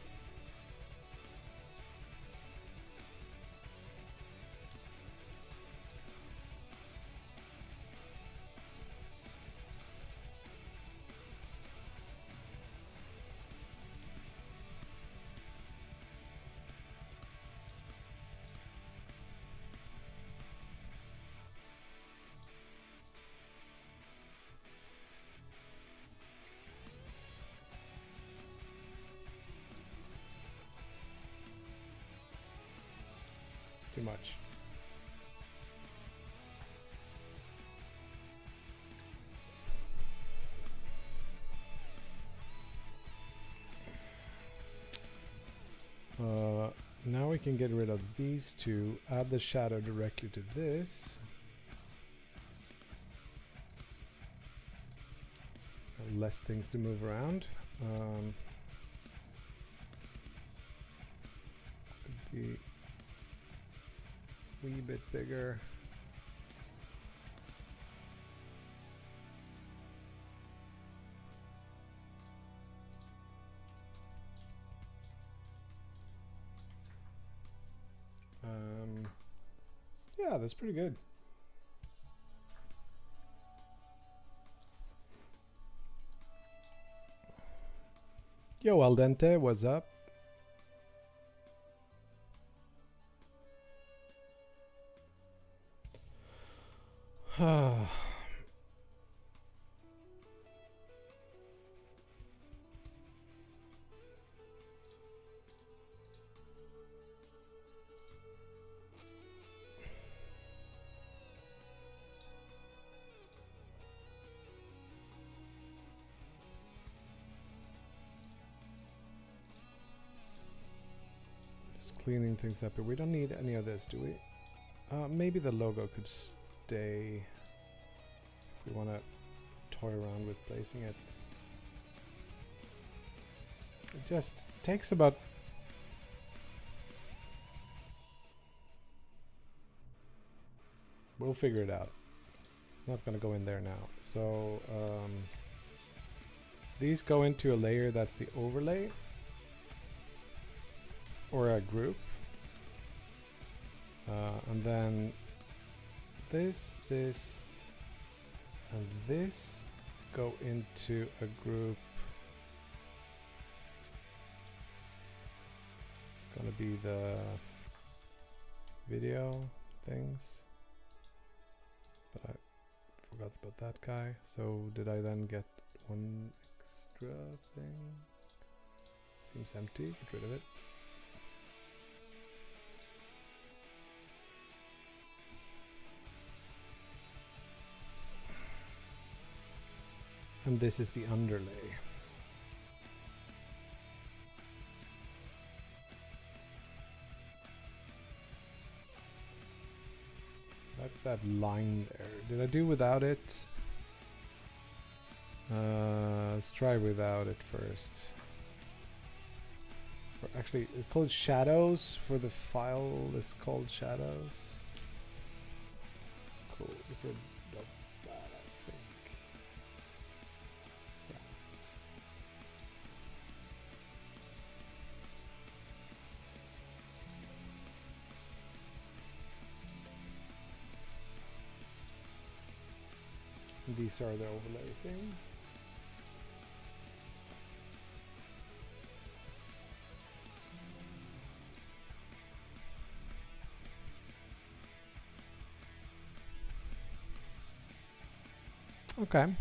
Too much. Now we can get rid of these two, add the shadow directly to this. Less things to move around. Could be a wee bit bigger. Yeah, that's pretty good. Yo, Al Dente, what's up? Cleaning things up, but we don't need any of this, do we? Maybe the logo could stay if we want to toy around with placing it. It just takes about... We'll figure it out. It's not going to go in there now. So these go into a layer that's the overlay. Or a group, and then this, and this go into a group. It's gonna be the video things, but I forgot about that guy. So did I then get one extra thing? Seems empty, get rid of it. And this is the underlay. That's that line there. Did I do without it? Let's try without it first. Or actually, it's called shadows for the file. It's called shadows. Cool. We could dump that, I think. These are the overlay things. Okay.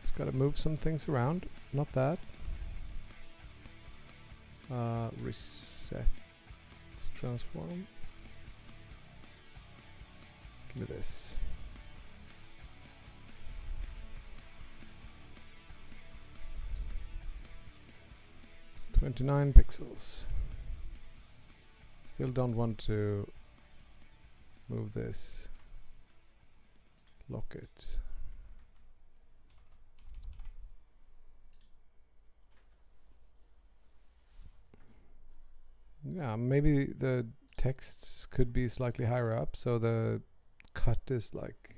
Just gotta move some things around. Not that. Reset. Let's transform. Give me this. 29 pixels. Still don't want to move this. Lock it. Yeah, maybe the texts could be slightly higher up, so the cut is like...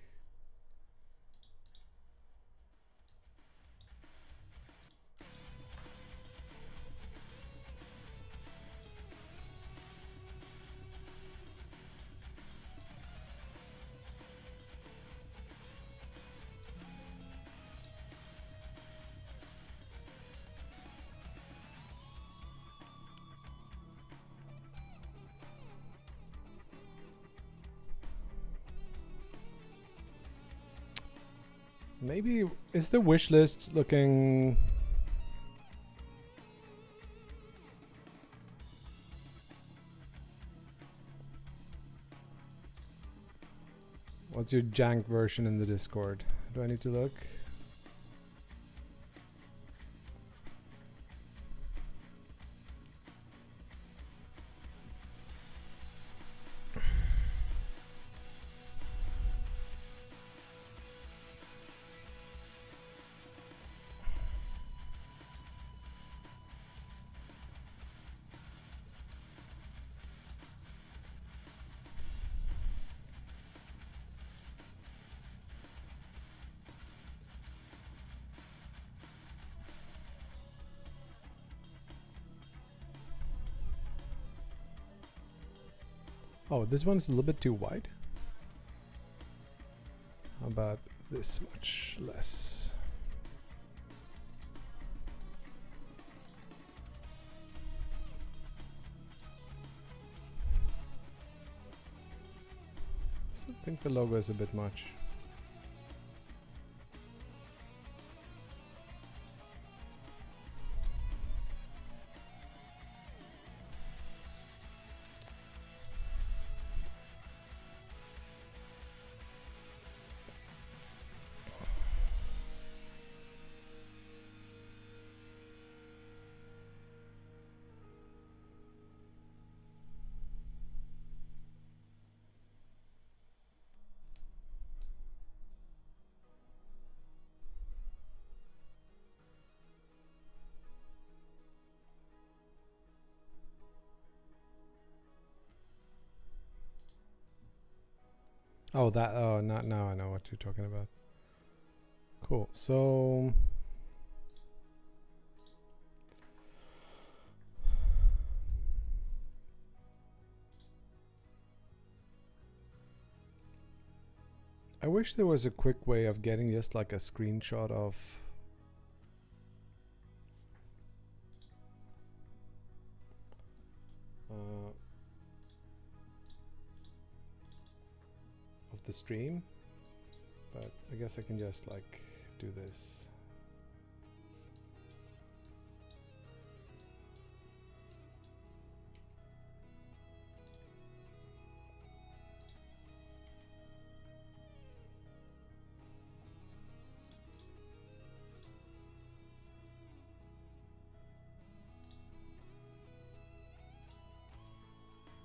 Maybe, is the wish list looking... What's your jank version in the Discord? Do I need to look? Oh, this one's a little bit too wide. How about this much less? Still think the logo is a bit much. Oh, that. Oh, not now. I know what you're talking about. Cool. So. I wish there was a quick way of getting just like a screenshot of the stream, but I guess I can just like do this.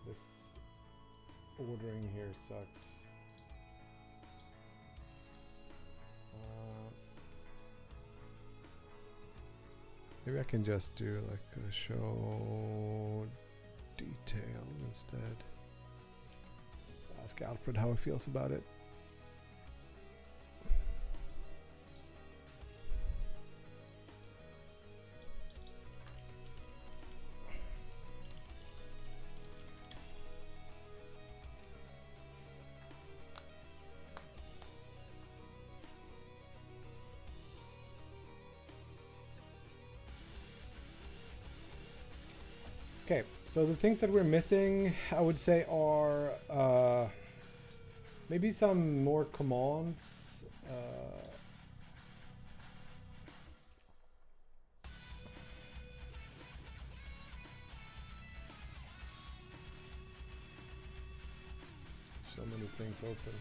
This ordering here sucks. Maybe I can just do like a show detail instead. Ask Alfred how he feels about it. Okay, so the things that we're missing, I would say, are maybe some more commands. So many things open.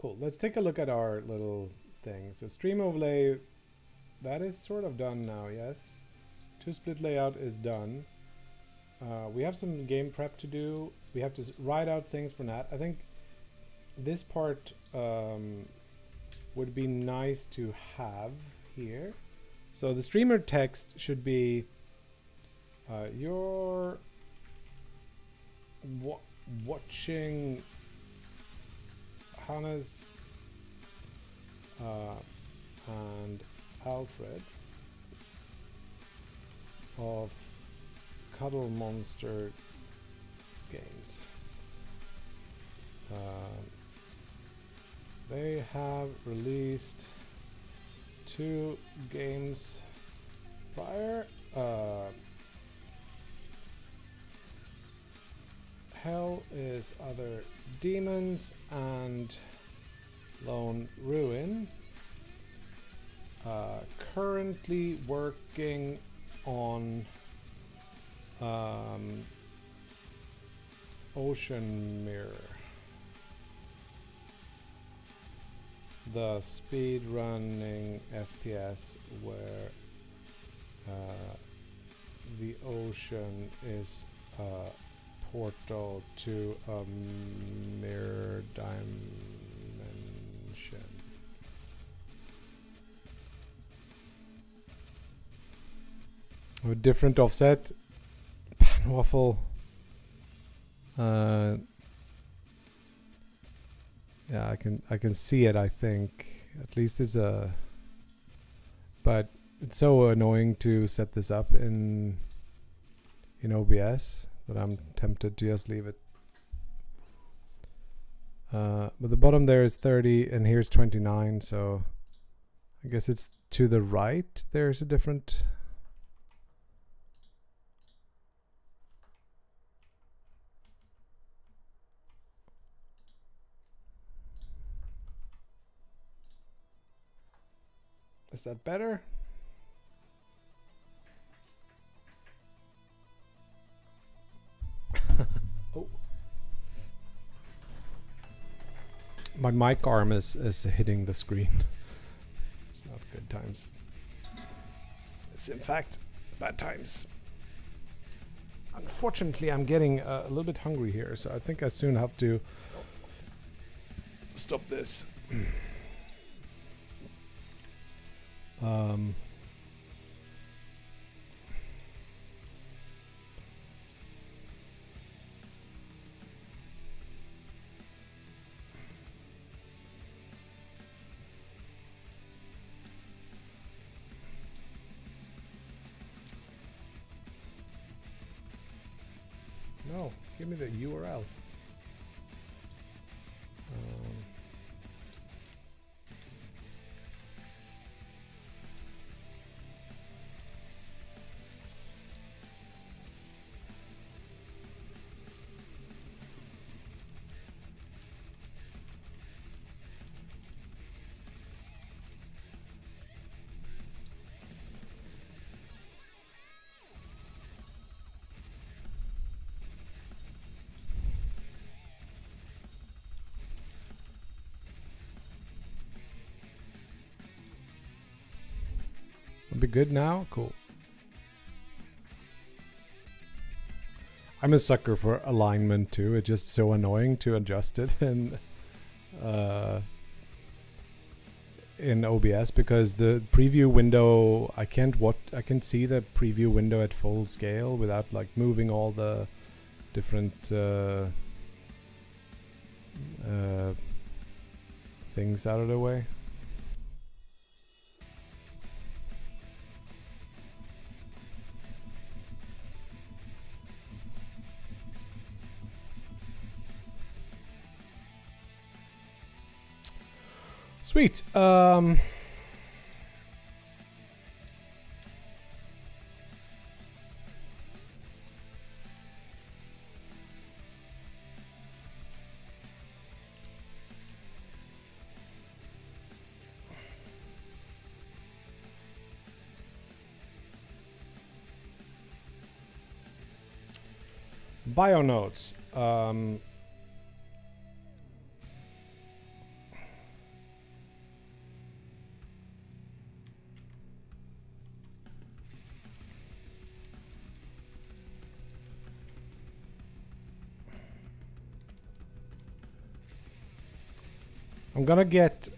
Cool. Let's take a look at our little thing. So stream overlay, that is sort of done now, yes. Two split layout is done. We have some game prep to do. We have to write out things for that. I think this part would be nice to have here. So the streamer text should be you're watching Hannes and Alfred of Cuddle Monster Games. They have released 2 games prior. Hell is Other Demons and Lone Ruin. Currently working on Ocean Mirror, the speedrunning FPS where the ocean is a portal to a mirror dimension. With different offset. Panwaffle. Yeah, I can see it, I think. At least it's a... But it's so annoying to set this up in OBS that I'm tempted to just leave it. But the bottom there is 30 and here's 29, so I guess it's to the right. There's a different... Is that better? Oh. My mic arm is hitting the screen. It's not good times. It's in fact bad times. Unfortunately, I'm getting a little bit hungry here, so I think I soon have to stop this. No, give me the URL. Be good now? Cool. I'm a sucker for alignment too. It's just so annoying to adjust it in OBS because the preview window I can see the preview window at full scale without like moving all the different things out of the way. Sweet. Bio notes. I'm gonna get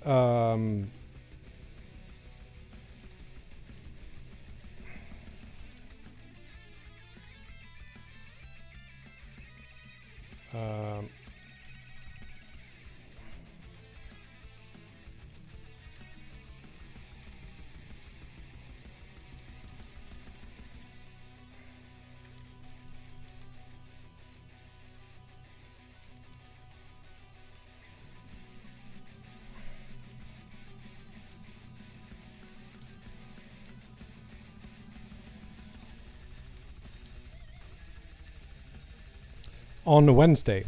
on Wednesday.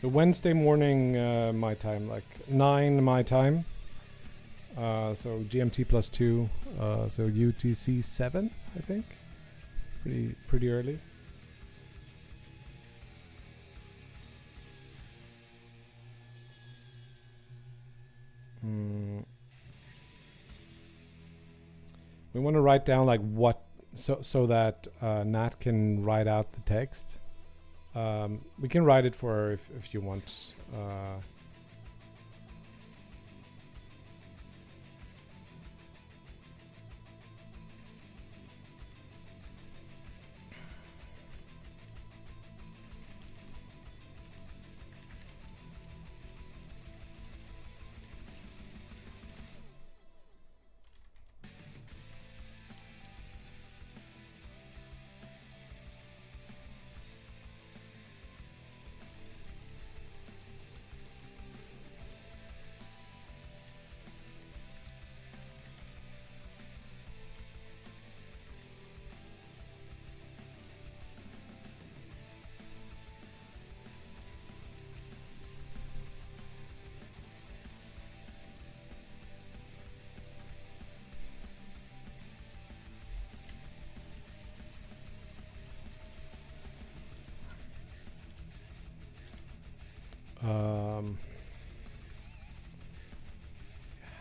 So Wednesday morning my time, like 9 my time. So GMT plus 2, so UTC 7, I think. Pretty early. We want to write down like what so that Nat can write out the text. We can write it for her if you want.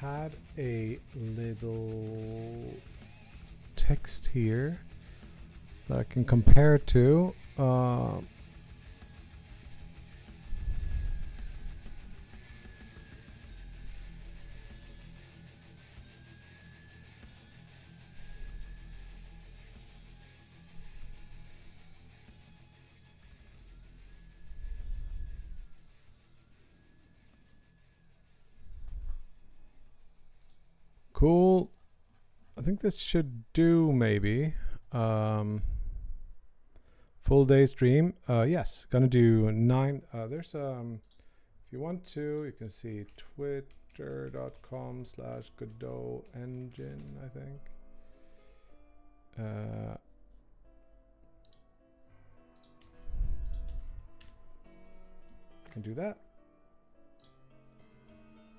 Had a little text here that I can compare to. Cool. I think this should do maybe. Full day stream. Yes, gonna do 9. There's if you want to, you can see twitter.com/Godot engine, I think. Can do that.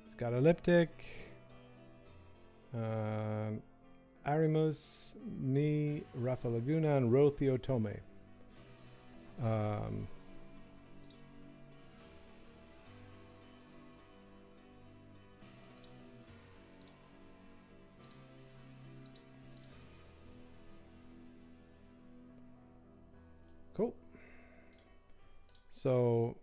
It's got elliptic. Arimus, me, Rafa Laguna, and Rothio Tome. Cool. So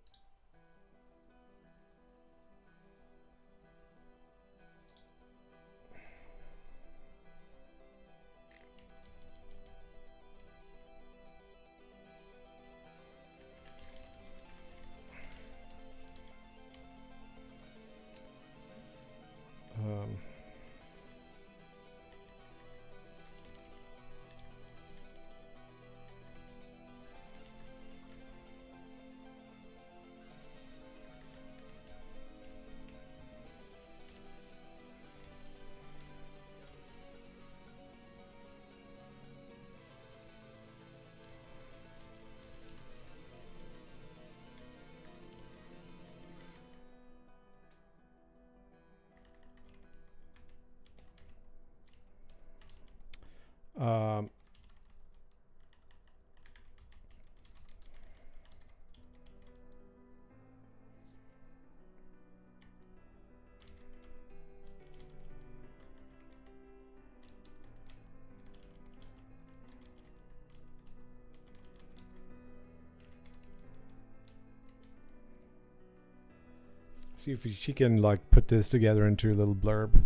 see if she can like put this together into a little blurb.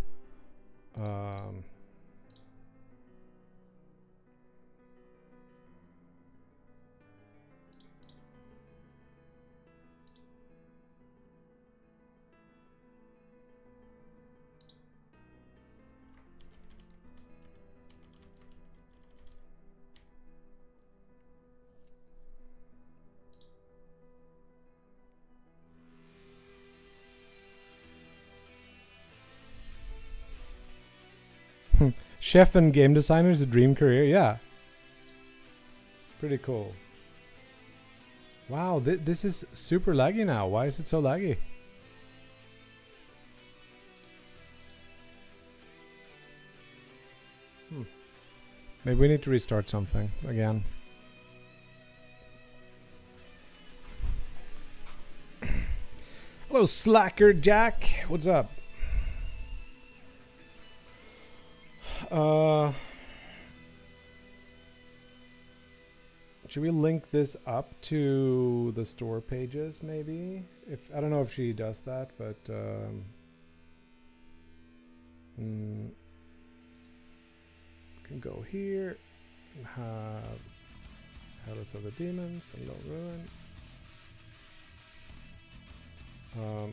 Chef and game designer is a dream career. Yeah. Pretty cool. Wow, this is super laggy now. Why is it so laggy? Maybe we need to restart something again. Hello, Slacker Jack. What's up? Should we link this up to the store pages maybe? If I don't know if she does that, but can go here and have Hellas of the Demons and Lone Ruin.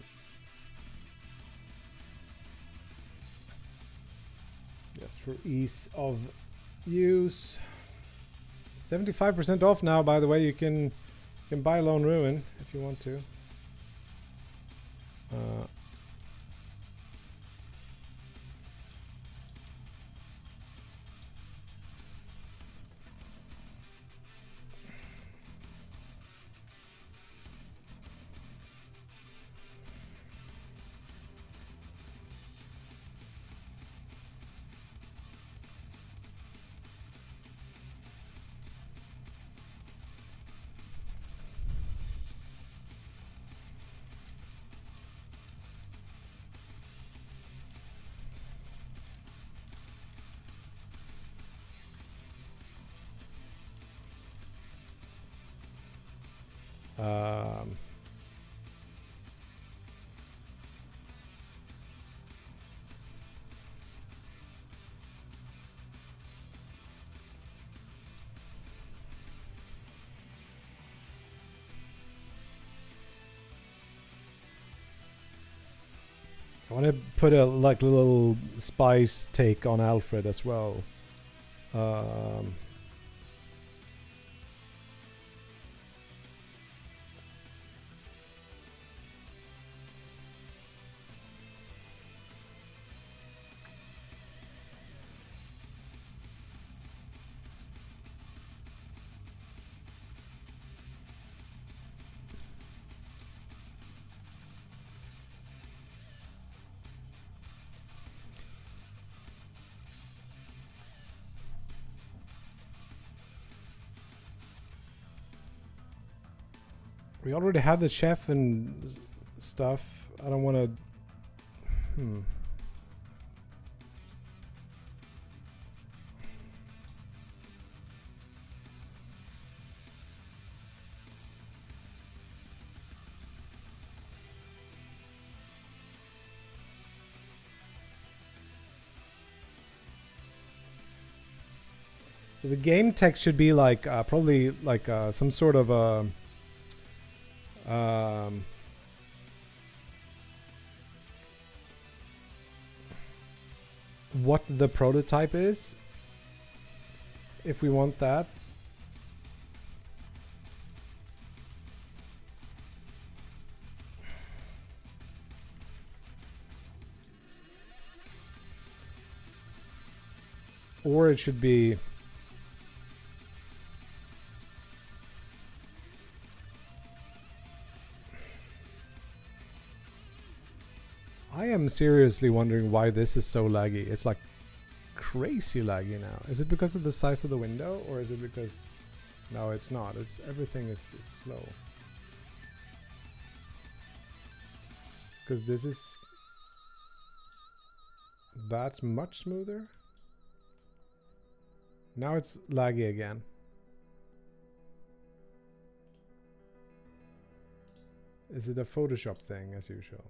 Just for ease of use. 75% off now, by the way. You can buy Lone Ruin if you want to. I want to put a little spice take on Alfred as well. We already have the chef and stuff. I don't want to... So the game text should be like probably like some sort of a... what the prototype is, if we want that. Or it should be I am seriously wondering why this is so laggy. It's like crazy laggy now. Is it because of the size of the window, or is it because... No, it's not. It's everything is slow. Because this is... That's much smoother. Now it's laggy again. Is it a Photoshop thing as usual?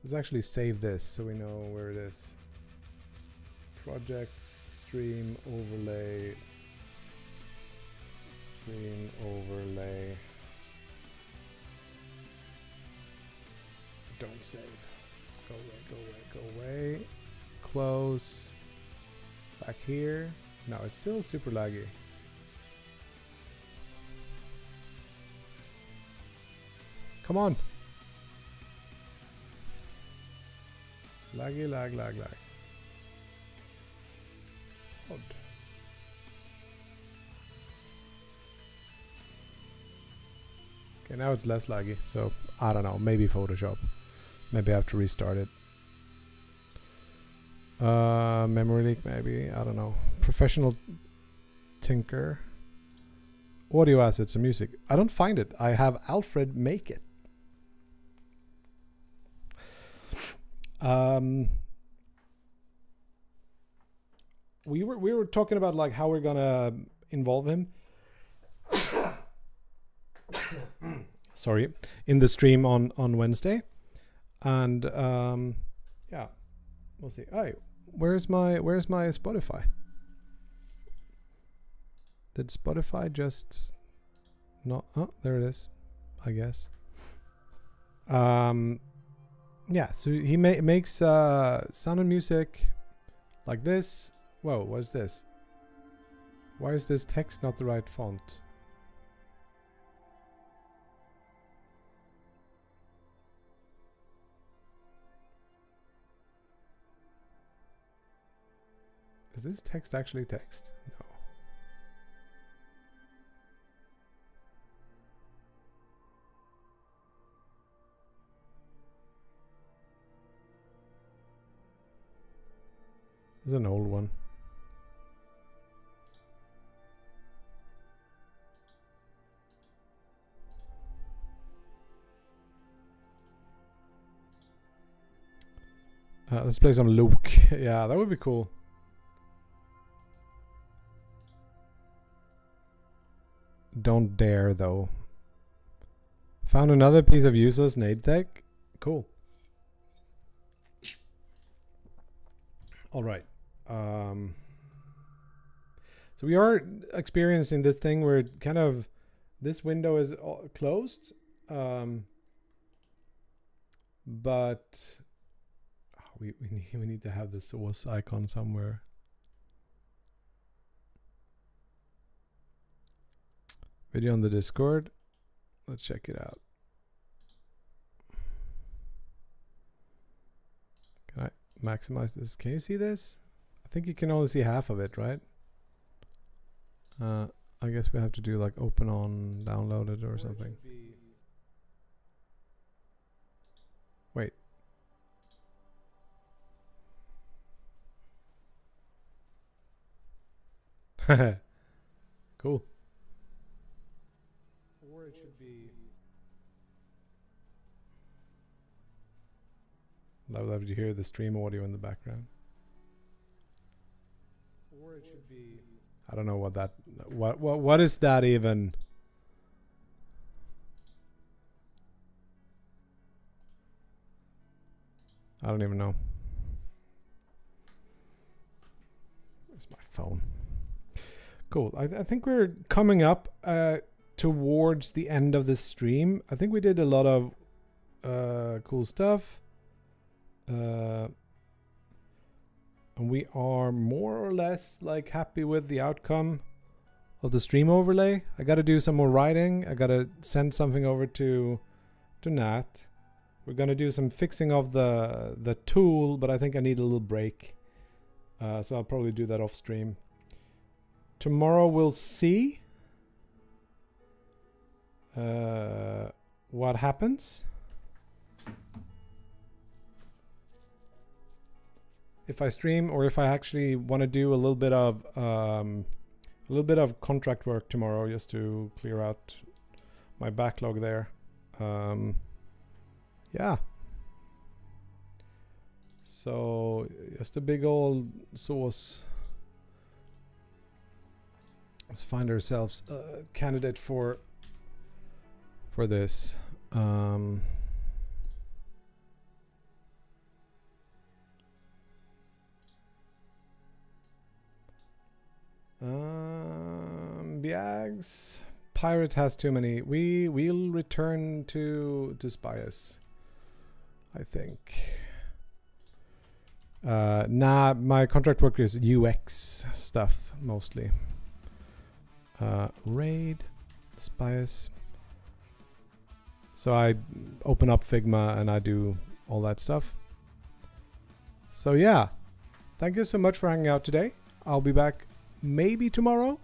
Let's actually save this so we know where it is. Project, stream, overlay. Stream, overlay. Don't save. Go away, go away, go away. Close. Back here. No, it's still super laggy. Come on. Laggy, lag, lag, lag. Odd. Okay, now it's less laggy. So, I don't know. Maybe Photoshop. Maybe I have to restart it. Memory leak, maybe. I don't know. Professional tinker. Audio assets and music. I don't find it. I have Alfred make it. We were talking about like how we're gonna involve him. sorry, in the stream on Wednesday, and yeah, we'll see. Hey, where's my Spotify? Did Spotify just not? Oh, there it is, I guess. Yeah, so he makes sound and music like this. Whoa, what's this? Why is this text not the right font? Is this text actually text? No. This is an old one. Let's play some Luke. Yeah, that would be cool. Don't dare, though. Found another piece of useless nade tech. Cool. All right. So we are experiencing this thing where kind of this window is closed, but we need to have the source icon somewhere. Video on the Discord. Let's check it out. Can I maximize this? Can you see this? I think you can only see half of it, right? I guess we have to do like open on downloaded or something. Wait. Cool. Or it should be. Love to hear the stream audio in the background. Or it should be. I don't know what that. What is that even? I don't even know. Where's my phone? Cool. I think we're coming up towards the end of this stream. I think we did a lot of cool stuff. And we are more or less like happy with the outcome of the stream overlay. I got to do some more writing. I got to send something over to Nat. We're going to do some fixing of the tool, but I think I need a little break. So I'll probably do that off stream. Tomorrow we'll see what happens. If I stream, or if I actually want to do a little bit of contract work tomorrow, just to clear out my backlog there. Yeah. So just a big old sauce. Let's find ourselves a candidate for this. Biags. Pirate has too many. We'll return to Spias, I think. Nah, my contract work is UX stuff mostly. Raid, Spias. So I open up Figma and I do all that stuff. So yeah, thank you so much for hanging out today. I'll be back maybe tomorrow,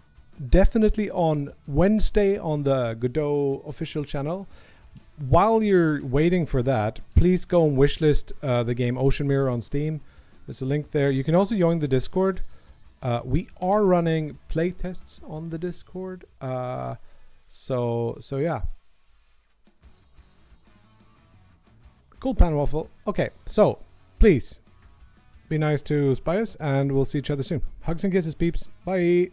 definitely on Wednesday on the Godot official channel. While you're waiting for that, please go and wishlist the game Ocean Mirror on Steam. There's a link there. You can also join the Discord. We are running playtests on the Discord. So yeah. Cool, Pan Waffle. Okay, so please be nice to Spias, and we'll see each other soon. Hugs and kisses, peeps. Bye.